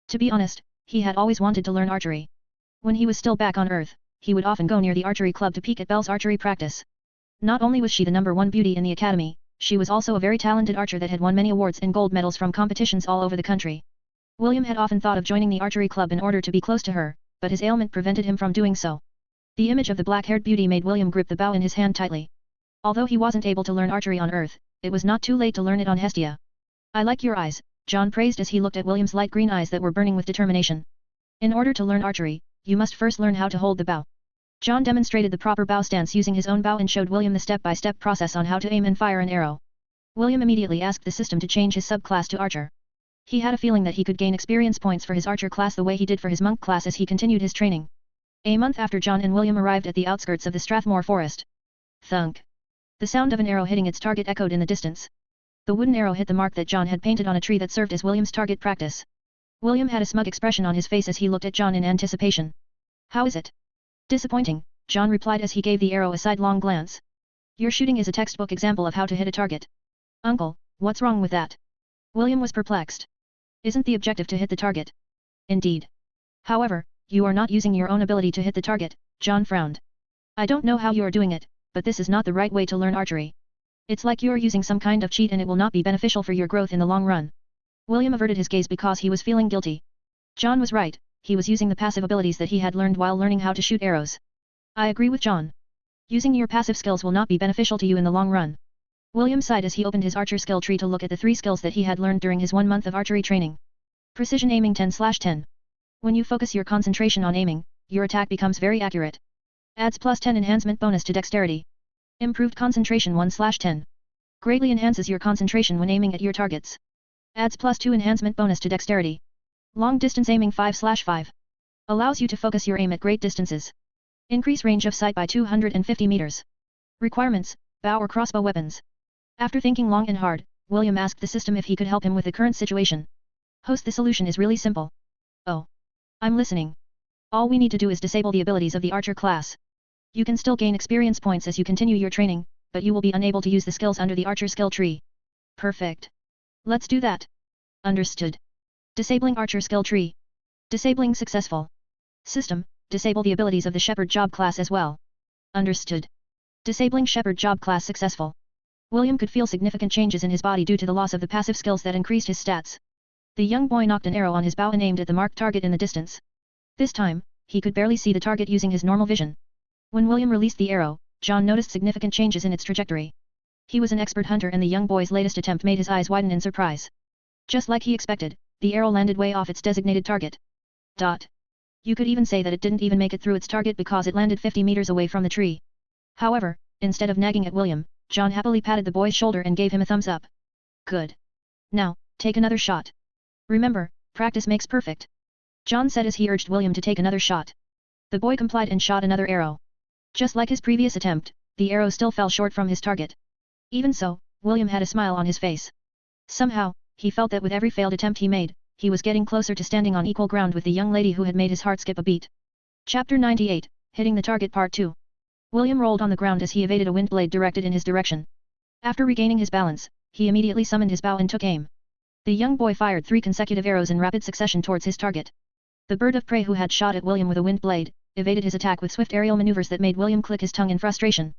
To be honest, he had always wanted to learn archery. When he was still back on Earth, he would often go near the archery club to peek at Belle's archery practice. Not only was she the #1 beauty in the academy, she was also a very talented archer that had won many awards and gold medals from competitions all over the country. William had often thought of joining the archery club in order to be close to her, but his ailment prevented him from doing so. The image of the black-haired beauty made William grip the bow in his hand tightly. Although he wasn't able to learn archery on Earth, it was not too late to learn it on Hestia. I like your eyes, John praised as he looked at William's light green eyes that were burning with determination. In order to learn archery, you must first learn how to hold the bow. John demonstrated the proper bow stance using his own bow and showed William the step-by-step process on how to aim and fire an arrow. William immediately asked the system to change his subclass to archer. He had a feeling that he could gain experience points for his archer class the way he did for his monk class as he continued his training. A month after John and William arrived at the outskirts of the Strathmore Forest. Thunk. The sound of an arrow hitting its target echoed in the distance. The wooden arrow hit the mark that John had painted on a tree that served as William's target practice. William had a smug expression on his face as he looked at John in anticipation. How is it? Disappointing, John replied as he gave the arrow a sidelong glance. Your shooting is a textbook example of how to hit a target. Uncle, what's wrong with that? William was perplexed. Isn't the objective to hit the target? Indeed. However, you are not using your own ability to hit the target, John frowned. I don't know how you are doing it, but this is not the right way to learn archery. It's like you are using some kind of cheat and it will not be beneficial for your growth in the long run. William averted his gaze because he was feeling guilty. John was right, he was using the passive abilities that he had learned while learning how to shoot arrows. I agree with John. Using your passive skills will not be beneficial to you in the long run. William sighed as he opened his archer skill tree to look at the 3 skills that he had learned during his 1 month of archery training. Precision aiming 10/10. When you focus your concentration on aiming, your attack becomes very accurate. Adds +10 enhancement bonus to dexterity. Improved concentration 1/10. Greatly enhances your concentration when aiming at your targets. Adds +2 enhancement bonus to dexterity. Long distance aiming 5/5. Allows you to focus your aim at great distances. Increase range of sight by 250 meters. Requirements, bow or crossbow weapons. After thinking long and hard, William asked the system if he could help him with the current situation. Host, the solution is really simple. Oh. I'm listening. All we need to do is disable the abilities of the archer class. You can still gain experience points as you continue your training, but you will be unable to use the skills under the archer skill tree. Perfect. Let's do that. Understood. Disabling archer skill tree. Disabling successful. System, disable the abilities of the shepherd job class as well. Understood. Disabling shepherd job class successful. William could feel significant changes in his body due to the loss of the passive skills that increased his stats. The young boy knocked an arrow on his bow and aimed at the marked target in the distance. This time, he could barely see the target using his normal vision. When William released the arrow, John noticed significant changes in its trajectory. He was an expert hunter and the young boy's latest attempt made his eyes widen in surprise. Just like he expected, the arrow landed way off its designated target. You could even say that it didn't even make it through its target because it landed 50 meters away from the tree. However, instead of nagging at William, John happily patted the boy's shoulder and gave him a thumbs up. Good. Now, take another shot. Remember, practice makes perfect. John said as he urged William to take another shot. The boy complied and shot another arrow. Just like his previous attempt, the arrow still fell short from his target. Even so, William had a smile on his face. Somehow, he felt that with every failed attempt he made, he was getting closer to standing on equal ground with the young lady who had made his heart skip a beat. Chapter 98, Hitting the Target Part 2. William rolled on the ground as he evaded a wind blade directed in his direction. After regaining his balance, he immediately summoned his bow and took aim. The young boy fired 3 consecutive arrows in rapid succession towards his target. The bird of prey who had shot at William with a wind blade, evaded his attack with swift aerial maneuvers that made William click his tongue in frustration.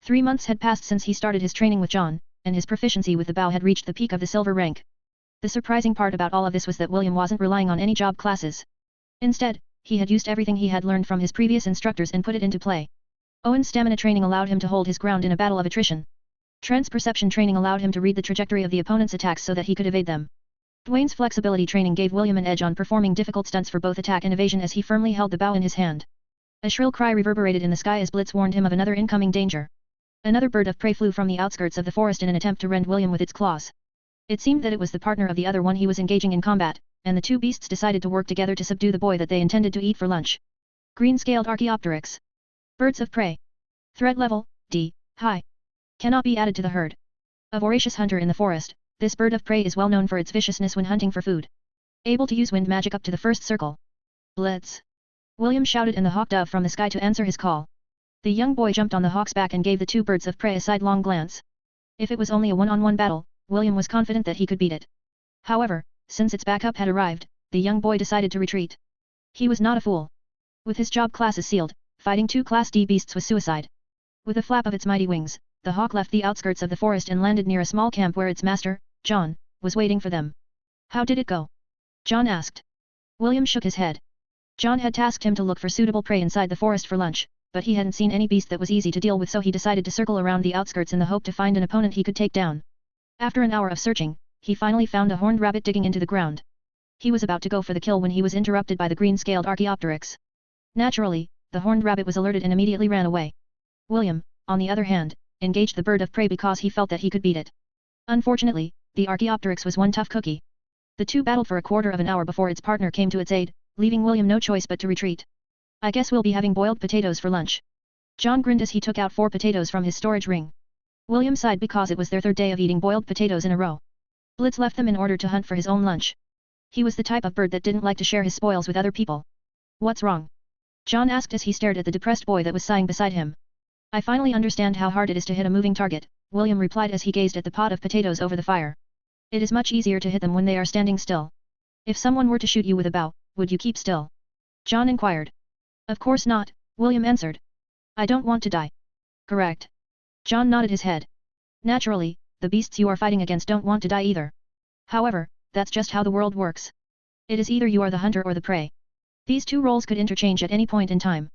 3 months had passed since he started his training with John, and his proficiency with the bow had reached the peak of the silver rank. The surprising part about all of this was that William wasn't relying on any job classes. Instead, he had used everything he had learned from his previous instructors and put it into play. Owen's stamina training allowed him to hold his ground in a battle of attrition. Trent's perception training allowed him to read the trajectory of the opponent's attacks so that he could evade them. Dwayne's flexibility training gave William an edge on performing difficult stunts for both attack and evasion as he firmly held the bow in his hand. A shrill cry reverberated in the sky as Blitz warned him of another incoming danger. Another bird of prey flew from the outskirts of the forest in an attempt to rend William with its claws. It seemed that it was the partner of the other one he was engaging in combat, and the two beasts decided to work together to subdue the boy that they intended to eat for lunch. Green-scaled Archaeopteryx. Birds of prey. Threat level, D, high. Cannot be added to the herd. A voracious hunter in the forest, this bird of prey is well known for its viciousness when hunting for food. Able to use wind magic up to the first circle. Blitz. William shouted and the hawk dove from the sky to answer his call. The young boy jumped on the hawk's back and gave the two birds of prey a sidelong glance. If it was only a one-on-one battle, William was confident that he could beat it. However, since its backup had arrived, the young boy decided to retreat. He was not a fool. With his job classes sealed, fighting 2 Class D beasts was suicide. With a flap of its mighty wings, the hawk left the outskirts of the forest and landed near a small camp where its master, John, was waiting for them. How did it go? John asked. William shook his head. John had tasked him to look for suitable prey inside the forest for lunch, but he hadn't seen any beast that was easy to deal with, so he decided to circle around the outskirts in the hope to find an opponent he could take down. After an hour of searching, he finally found a horned rabbit digging into the ground. He was about to go for the kill when he was interrupted by the green-scaled Archaeopteryx. Naturally, the horned rabbit was alerted and immediately ran away. William, on the other hand, engaged the bird of prey because he felt that he could beat it. Unfortunately, the Archaeopteryx was one tough cookie. The two battled for a quarter of an hour before its partner came to its aid, leaving William no choice but to retreat. I guess we'll be having boiled potatoes for lunch. John grinned as he took out 4 potatoes from his storage ring. William sighed because it was their 3rd day of eating boiled potatoes in a row. Blitz left them in order to hunt for his own lunch. He was the type of bird that didn't like to share his spoils with other people. What's wrong? John asked as he stared at the depressed boy that was sighing beside him. I finally understand how hard it is to hit a moving target, William replied as he gazed at the pot of potatoes over the fire. It is much easier to hit them when they are standing still. If someone were to shoot you with a bow, would you keep still? John inquired. Of course not, William answered. I don't want to die. Correct. John nodded his head. Naturally, the beasts you are fighting against don't want to die either. However, that's just how the world works. It is either you are the hunter or the prey. These two roles could interchange at any point in time.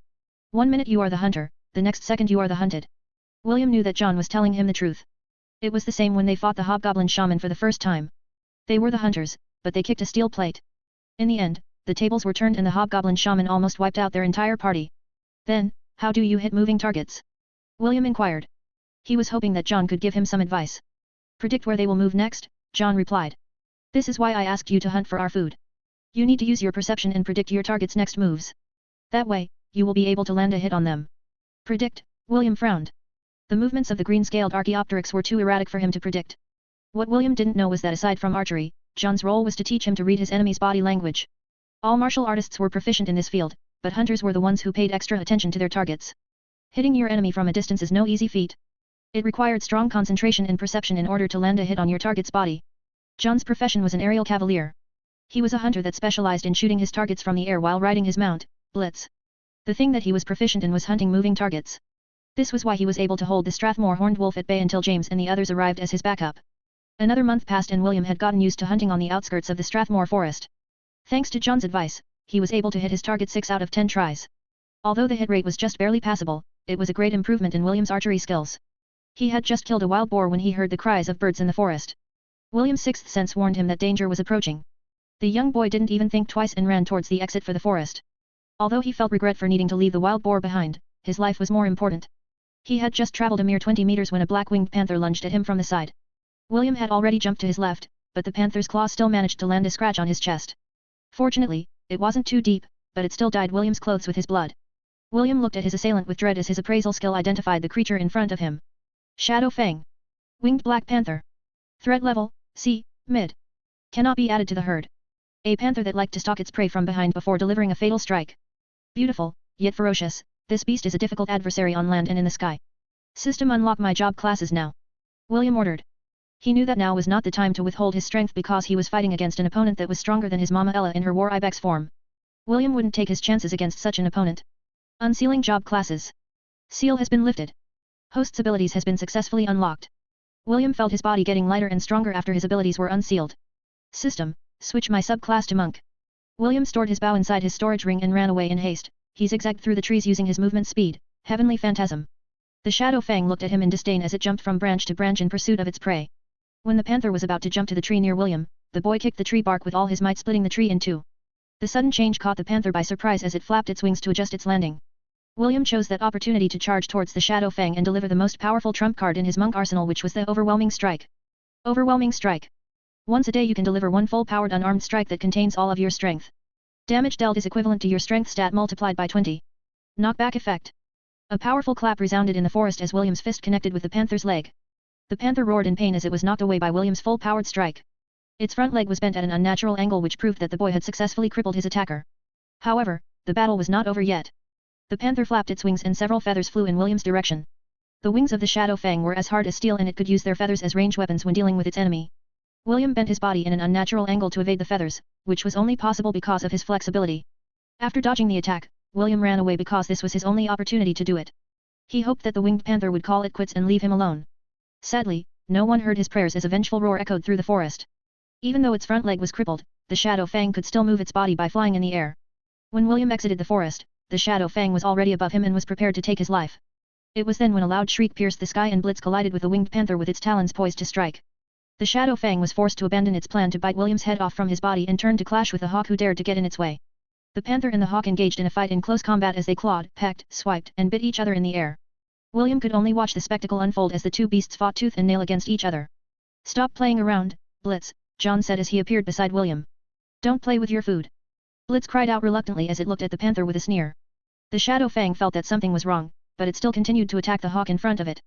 1 minute you are the hunter, the next second you are the hunted. William knew that John was telling him the truth. It was the same when they fought the hobgoblin shaman for the first time. They were the hunters, but they kicked a steel plate. In the end, the tables were turned and the hobgoblin shaman almost wiped out their entire party. Then, how do you hit moving targets? William inquired. He was hoping that John could give him some advice. Predict where they will move next, John replied. This is why I asked you to hunt for our food. You need to use your perception and predict your target's next moves. That way, you will be able to land a hit on them. Predict, William frowned. The movements of the green-scaled Archaeopteryx were too erratic for him to predict. What William didn't know was that aside from archery, John's role was to teach him to read his enemy's body language. All martial artists were proficient in this field, but hunters were the ones who paid extra attention to their targets. Hitting your enemy from a distance is no easy feat. It required strong concentration and perception in order to land a hit on your target's body. John's profession was an aerial cavalier. He was a hunter that specialized in shooting his targets from the air while riding his mount, Blitz. The thing that he was proficient in was hunting moving targets. This was why he was able to hold the Strathmore horned wolf at bay until James and the others arrived as his backup. Another month passed and William had gotten used to hunting on the outskirts of the Strathmore forest. Thanks to John's advice, he was able to hit his target 6 out of 10 tries. Although the hit rate was just barely passable, it was a great improvement in William's archery skills. He had just killed a wild boar when he heard the cries of birds in the forest. William's sixth sense warned him that danger was approaching. The young boy didn't even think twice and ran towards the exit for the forest. Although he felt regret for needing to leave the wild boar behind, his life was more important. He had just traveled a mere 20 meters when a black-winged panther lunged at him from the side. William had already jumped to his left, but the panther's claw still managed to land a scratch on his chest. Fortunately, it wasn't too deep, but it still dyed William's clothes with his blood. William looked at his assailant with dread as his appraisal skill identified the creature in front of him. Shadow Fang. Winged Black Panther. Threat level, C, mid. Cannot be added to the herd. A panther that liked to stalk its prey from behind before delivering a fatal strike. Beautiful, yet ferocious, this beast is a difficult adversary on land and in the sky. System unlock my job classes now. William ordered. He knew that now was not the time to withhold his strength because he was fighting against an opponent that was stronger than his Mama Ella in her war ibex form. William wouldn't take his chances against such an opponent. Unsealing job classes. Seal has been lifted. Host's abilities has been successfully unlocked. William felt his body getting lighter and stronger after his abilities were unsealed. System, switch my subclass to monk. William stored his bow inside his storage ring and ran away in haste. He zigzagged through the trees using his movement speed, heavenly phantasm. The Shadow Fang looked at him in disdain as it jumped from branch to branch in pursuit of its prey. When the panther was about to jump to the tree near William, the boy kicked the tree bark with all his might, splitting the tree in two. The sudden change caught the panther by surprise as it flapped its wings to adjust its landing. William chose that opportunity to charge towards the Shadow Fang and deliver the most powerful trump card in his monk arsenal, which was the Overwhelming Strike. Overwhelming Strike. Once a day you can deliver one full-powered unarmed strike that contains all of your strength. Damage dealt is equivalent to your strength stat multiplied by 20. Knockback effect. A powerful clap resounded in the forest as William's fist connected with the panther's leg. The panther roared in pain as it was knocked away by William's full-powered strike. Its front leg was bent at an unnatural angle, which proved that the boy had successfully crippled his attacker. However, the battle was not over yet. The panther flapped its wings and several feathers flew in William's direction. The wings of the Shadow Fang were as hard as steel and it could use their feathers as ranged weapons when dealing with its enemy. William bent his body in an unnatural angle to evade the feathers, which was only possible because of his flexibility. After dodging the attack, William ran away because this was his only opportunity to do it. He hoped that the winged panther would call it quits and leave him alone. Sadly, no one heard his prayers as a vengeful roar echoed through the forest. Even though its front leg was crippled, the Shadow Fang could still move its body by flying in the air. When William exited the forest, the Shadow Fang was already above him and was prepared to take his life. It was then when a loud shriek pierced the sky and Blitz collided with the winged panther with its talons poised to strike. The Shadow Fang was forced to abandon its plan to bite William's head off from his body and turned to clash with the hawk who dared to get in its way. The panther and the hawk engaged in a fight in close combat as they clawed, pecked, swiped, and bit each other in the air. William could only watch the spectacle unfold as the two beasts fought tooth and nail against each other. "Stop playing around, Blitz," John said as he appeared beside William. "Don't play with your food." Blitz cried out reluctantly as it looked at the panther with a sneer. The Shadow Fang felt that something was wrong, but it still continued to attack the hawk in front of it.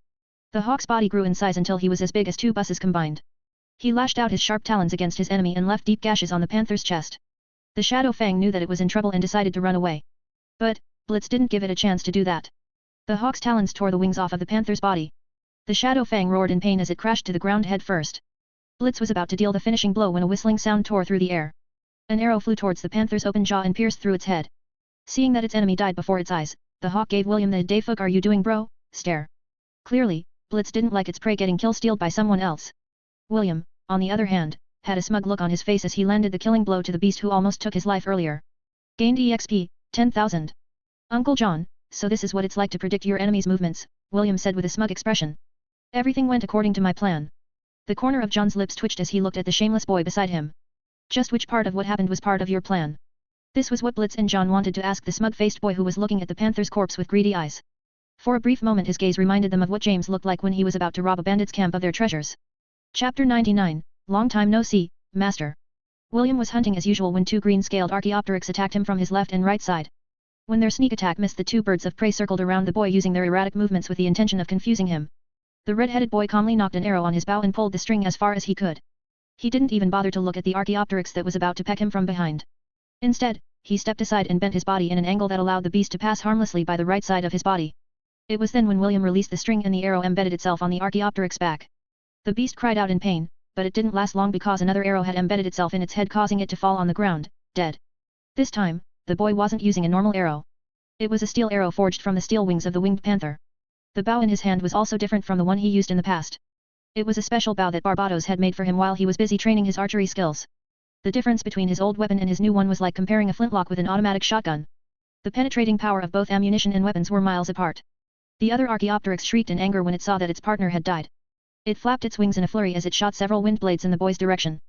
The hawk's body grew in size until he was as big as 2 buses combined. He lashed out his sharp talons against his enemy and left deep gashes on the panther's chest. The Shadow Fang knew that it was in trouble and decided to run away. But, Blitz didn't give it a chance to do that. The hawk's talons tore the wings off of the panther's body. The Shadow Fang roared in pain as it crashed to the ground head first. Blitz was about to deal the finishing blow when a whistling sound tore through the air. An arrow flew towards the panther's open jaw and pierced through its head. Seeing that its enemy died before its eyes, the hawk gave William the "Day fuck are you doing, bro?" stare. Clearly, Blitz didn't like its prey getting kill-stealed by someone else. William, on the other hand, had a smug look on his face as he landed the killing blow to the beast who almost took his life earlier. Gained EXP, 10,000. Uncle John, so this is what it's like to predict your enemy's movements, William said with a smug expression. Everything went according to my plan. The corner of John's lips twitched as he looked at the shameless boy beside him. Just which part of what happened was part of your plan? This was what Blitz and John wanted to ask the smug-faced boy who was looking at the panther's corpse with greedy eyes. For a brief moment his gaze reminded them of what James looked like when he was about to rob a bandit's camp of their treasures. Chapter 99, Long time no see, Master. William was hunting as usual when two green-scaled Archaeopteryx attacked him from his left and right side. When their sneak attack missed, the two birds of prey circled around the boy using their erratic movements with the intention of confusing him. The red-headed boy calmly nocked an arrow on his bow and pulled the string as far as he could. He didn't even bother to look at the Archaeopteryx that was about to peck him from behind. Instead, he stepped aside and bent his body in an angle that allowed the beast to pass harmlessly by the right side of his body. It was then when William released the string and the arrow embedded itself on the Archaeopteryx's back. The beast cried out in pain, but it didn't last long because another arrow had embedded itself in its head, causing it to fall on the ground, dead. This time, the boy wasn't using a normal arrow. It was a steel arrow forged from the steel wings of the winged panther. The bow in his hand was also different from the one he used in the past. It was a special bow that Barbados had made for him while he was busy training his archery skills. The difference between his old weapon and his new one was like comparing a flintlock with an automatic shotgun. The penetrating power of both ammunition and weapons were miles apart. The other Archaeopteryx shrieked in anger when it saw that its partner had died. It flapped its wings in a flurry as it shot several wind blades in the boy's direction.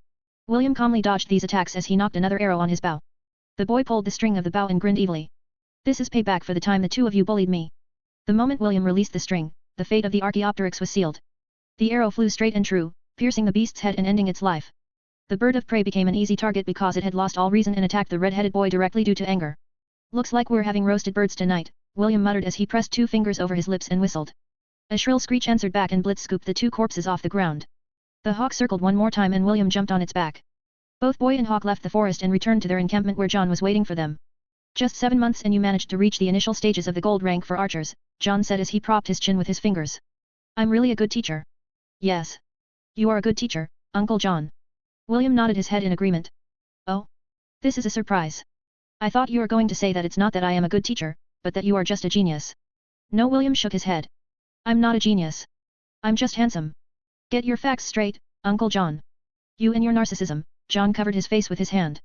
William calmly dodged these attacks as he knocked another arrow on his bow. The boy pulled the string of the bow and grinned evilly. This is payback for the time the two of you bullied me. The moment William released the string, the fate of the Archaeopteryx was sealed. The arrow flew straight and true, piercing the beast's head and ending its life. The bird of prey became an easy target because it had lost all reason and attacked the red-headed boy directly due to anger. Looks like we're having roasted birds tonight, William muttered as he pressed two fingers over his lips and whistled. A shrill screech answered back and Blitz scooped the two corpses off the ground. The hawk circled one more time and William jumped on its back. Both boy and hawk left the forest and returned to their encampment where John was waiting for them. Just 7 months and you managed to reach the initial stages of the gold rank for archers, John said as he propped his chin with his fingers. I'm really a good teacher. Yes. You are a good teacher, Uncle John. William nodded his head in agreement. Oh? This is a surprise. I thought you were going to say that it's not that I am a good teacher, but that you are just a genius. No, William shook his head. I'm not a genius. I'm just handsome. Get your facts straight, Uncle John. You and your narcissism, John covered his face with his hand.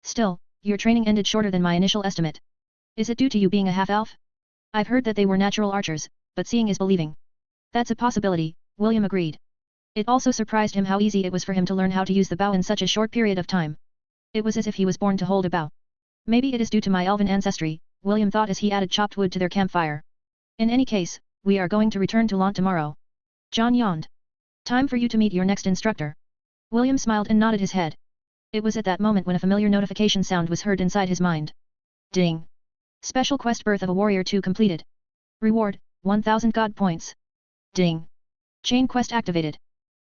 Still, your training ended shorter than my initial estimate. Is it due to you being a half-elf? I've heard that they were natural archers, but seeing is believing. That's a possibility, William agreed. It also surprised him how easy it was for him to learn how to use the bow in such a short period of time. It was as if he was born to hold a bow. Maybe it is due to my elven ancestry, William thought as he added chopped wood to their campfire. In any case, we are going to return to Lant tomorrow. John yawned. Time for you to meet your next instructor. William smiled and nodded his head. It was at that moment when a familiar notification sound was heard inside his mind. Ding! Special quest Birth of a Warrior 2 completed. Reward, 1000 God points. Ding! Chain quest activated.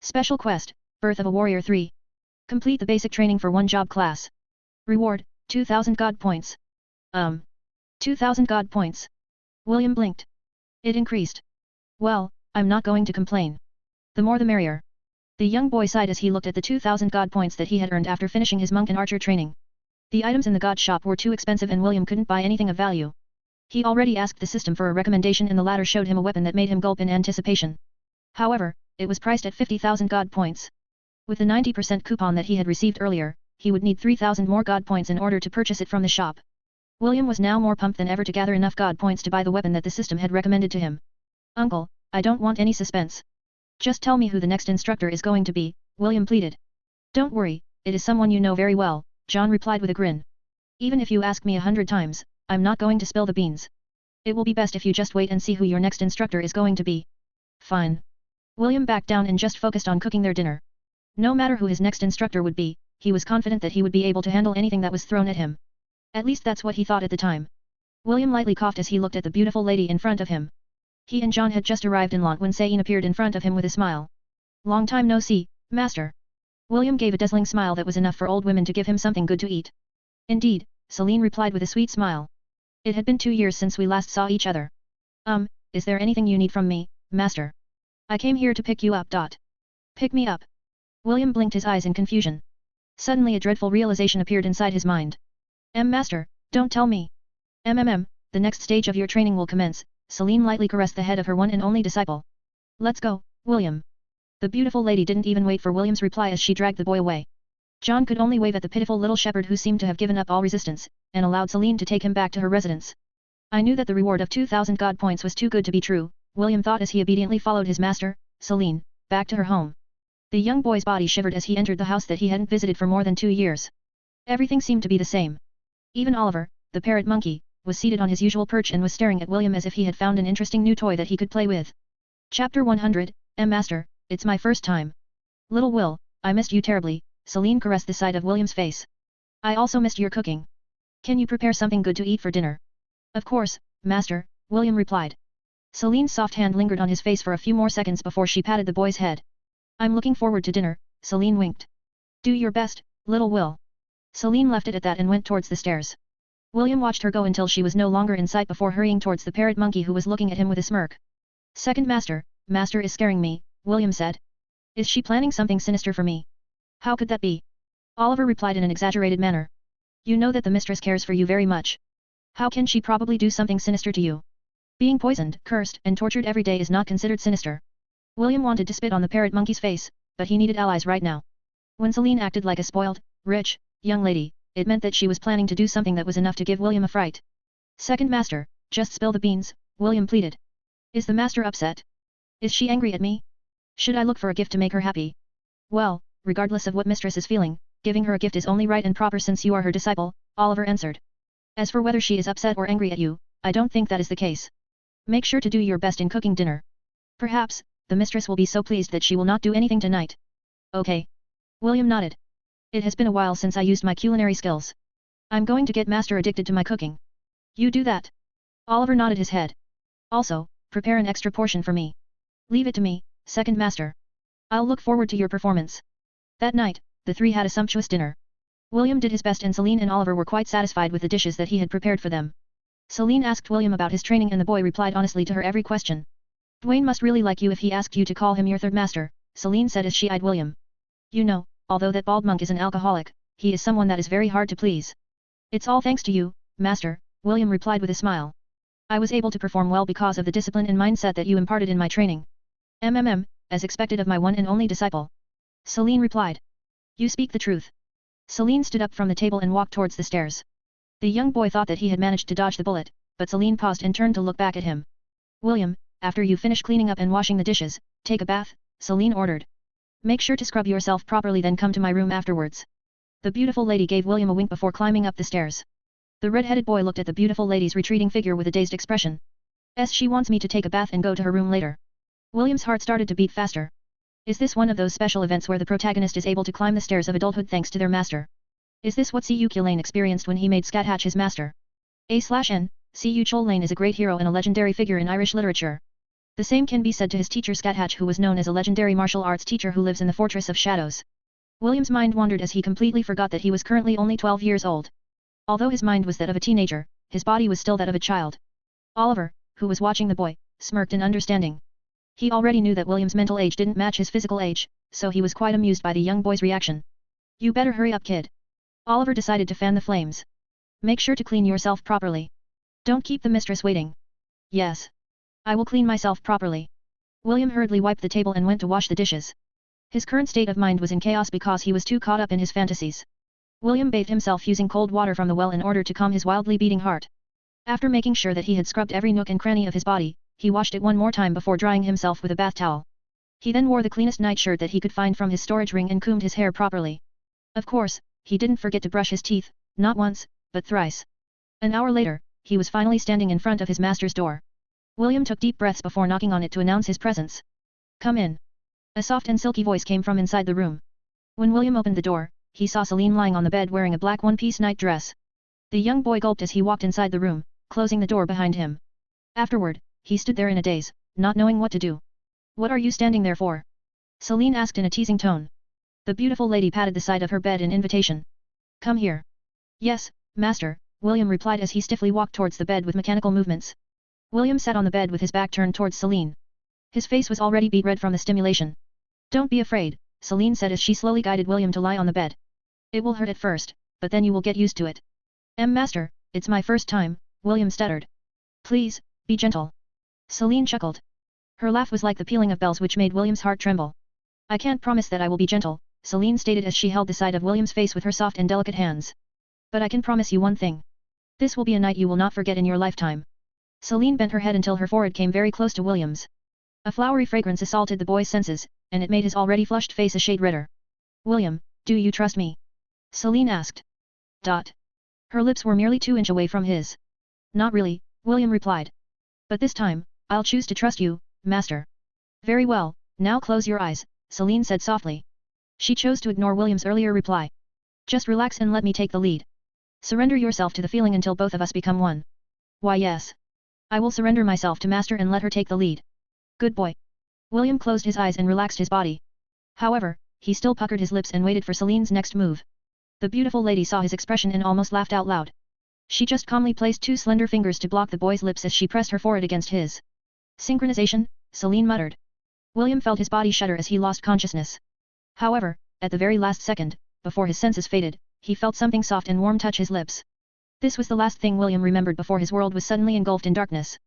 Special quest, Birth of a Warrior 3. Complete the basic training for 1 job class. Reward, 2000 God points. 2000 God points. William blinked. It increased. Well, I'm not going to complain. The more the merrier. The young boy sighed as he looked at the 2000 God points that he had earned after finishing his monk and archer training. The items in the god shop were too expensive and William couldn't buy anything of value. He already asked the system for a recommendation and the latter showed him a weapon that made him gulp in anticipation. However, it was priced at 50,000 God points. With the 90% coupon that he had received earlier, he would need 3,000 more God points in order to purchase it from the shop. William was now more pumped than ever to gather enough God points to buy the weapon that the system had recommended to him. Uncle, I don't want any suspense. Just tell me who the next instructor is going to be, William pleaded. Don't worry, it is someone you know very well, John replied with a grin. Even if you ask me 100 times, I'm not going to spill the beans. It will be best if you just wait and see who your next instructor is going to be. Fine. William backed down and just focused on cooking their dinner. No matter who his next instructor would be, he was confident that he would be able to handle anything that was thrown at him. At least that's what he thought at the time. William lightly coughed as he looked at the beautiful lady in front of him. He and John had just arrived in Lant when Sain appeared in front of him with a smile. Long time no see, Master. William gave a dazzling smile that was enough for old women to give him something good to eat. Indeed, Celine replied with a sweet smile. It had been 2 years since we last saw each other. Is there anything you need from me, Master? I came here to pick you up. Pick me up. William blinked his eyes in confusion. Suddenly a dreadful realization appeared inside his mind. Master, don't tell me. The next stage of your training will commence, Celine lightly caressed the head of her one and only disciple. Let's go, William. The beautiful lady didn't even wait for William's reply as she dragged the boy away. John could only wave at the pitiful little shepherd who seemed to have given up all resistance, and allowed Celine to take him back to her residence. I knew that the reward of 2,000 god points was too good to be true, William thought as he obediently followed his master, Celine, back to her home. The young boy's body shivered as he entered the house that he hadn't visited for more than 2 years. Everything seemed to be the same. Even Oliver, the parrot monkey, was seated on his usual perch and was staring at William as if he had found an interesting new toy that he could play with. Chapter 100, Master, it's my first time. Little Will, I missed you terribly, Celine caressed the side of William's face. I also missed your cooking. Can you prepare something good to eat for dinner? Of course, Master, William replied. Celine's soft hand lingered on his face for a few more seconds before she patted the boy's head. I'm looking forward to dinner, Celine winked. Do your best, little Will. Celine left it at that and went towards the stairs. William watched her go until she was no longer in sight before hurrying towards the parrot monkey who was looking at him with a smirk. Second Master, Master is scaring me, William said. Is she planning something sinister for me? How could that be? Oliver replied in an exaggerated manner. You know that the mistress cares for you very much. How can she probably do something sinister to you? Being poisoned, cursed, and tortured every day is not considered sinister. William wanted to spit on the parrot monkey's face, but he needed allies right now. When Celine acted like a spoiled, rich, young lady, it meant that she was planning to do something that was enough to give William a fright. Second Master, just spill the beans, William pleaded. Is the Master upset? Is she angry at me? Should I look for a gift to make her happy? Well, regardless of what mistress is feeling, giving her a gift is only right and proper since you are her disciple, Oliver answered. As for whether she is upset or angry at you, I don't think that is the case. Make sure to do your best in cooking dinner. Perhaps, the mistress will be so pleased that she will not do anything tonight. Okay. William nodded. It has been a while since I used my culinary skills. I'm going to get Master addicted to my cooking. You do that. Oliver nodded his head. Also, prepare an extra portion for me. Leave it to me, Second Master. I'll look forward to your performance. That night, the three had a sumptuous dinner. William did his best and Celine and Oliver were quite satisfied with the dishes that he had prepared for them. Celine asked William about his training and the boy replied honestly to her every question. Dwayne must really like you if he asked you to call him your third master, Celine said as she eyed William. You know, although that bald monk is an alcoholic, he is someone that is very hard to please. It's all thanks to you, Master, William replied with a smile. I was able to perform well because of the discipline and mindset that you imparted in my training. As expected of my one and only disciple. Celine replied. You speak the truth. Celine stood up from the table and walked towards the stairs. The young boy thought that he had managed to dodge the bullet, but Celine paused and turned to look back at him. William, after you finish cleaning up and washing the dishes, take a bath, Celine ordered. Make sure to scrub yourself properly then come to my room afterwards. The beautiful lady gave William a wink before climbing up the stairs. The red-headed boy looked at the beautiful lady's retreating figure with a dazed expression. She wants me to take a bath and go to her room later. William's heart started to beat faster. Is this one of those special events where the protagonist is able to climb the stairs of adulthood thanks to their master? Is this what Siyu Lane experienced when he made Scathatch his master? A/N, Siyu Lane is a great hero and a legendary figure in Irish literature. The same can be said to his teacher Scathatch who was known as a legendary martial arts teacher who lives in the Fortress of Shadows. William's mind wandered as he completely forgot that he was currently only 12 years old. Although his mind was that of a teenager, his body was still that of a child. Oliver, who was watching the boy, smirked in understanding. He already knew that William's mental age didn't match his physical age, so he was quite amused by the young boy's reaction. You better hurry up, kid. Oliver decided to fan the flames. Make sure to clean yourself properly. Don't keep the mistress waiting. Yes. I will clean myself properly. William hurriedly wiped the table and went to wash the dishes. His current state of mind was in chaos because he was too caught up in his fantasies. William bathed himself using cold water from the well in order to calm his wildly beating heart. After making sure that he had scrubbed every nook and cranny of his body, he washed it one more time before drying himself with a bath towel. He then wore the cleanest nightshirt that he could find from his storage ring and combed his hair properly. Of course, he didn't forget to brush his teeth, not once, but thrice. An hour later, he was finally standing in front of his master's door. William took deep breaths before knocking on it to announce his presence. Come in. A soft and silky voice came from inside the room. When William opened the door, he saw Celine lying on the bed wearing a black one-piece night dress. The young boy gulped as he walked inside the room, closing the door behind him. Afterward, he stood there in a daze, not knowing what to do. What are you standing there for? Celine asked in a teasing tone. The beautiful lady patted the side of her bed in invitation. Come here. Yes, master, William replied as he stiffly walked towards the bed with mechanical movements. William sat on the bed with his back turned towards Celine. His face was already beet red from the stimulation. Don't be afraid, Celine said as she slowly guided William to lie on the bed. It will hurt at first, but then you will get used to it. Master, it's my first time, William stuttered. Please, be gentle. Celine chuckled. Her laugh was like the pealing of bells which made William's heart tremble. I can't promise that I will be gentle, Celine stated as she held the side of William's face with her soft and delicate hands. But I can promise you one thing. This will be a night you will not forget in your lifetime. Celine bent her head until her forehead came very close to William's. A flowery fragrance assaulted the boy's senses, and it made his already flushed face a shade redder. William, do you trust me? Celine asked. Her lips were merely 2 inches away from his. Not really, William replied. But this time, I'll choose to trust you, master. Very well, now close your eyes, Celine said softly. She chose to ignore William's earlier reply. Just relax and let me take the lead. Surrender yourself to the feeling until both of us become one. Why yes. I will surrender myself to master and let her take the lead. Good boy. William closed his eyes and relaxed his body. However, he still puckered his lips and waited for Celine's next move. The beautiful lady saw his expression and almost laughed out loud. She just calmly placed 2 slender fingers to block the boy's lips as she pressed her forehead against his. Synchronization, Celine muttered. William felt his body shudder as he lost consciousness. However, at the very last second, before his senses faded, he felt something soft and warm touch his lips. This was the last thing William remembered before his world was suddenly engulfed in darkness.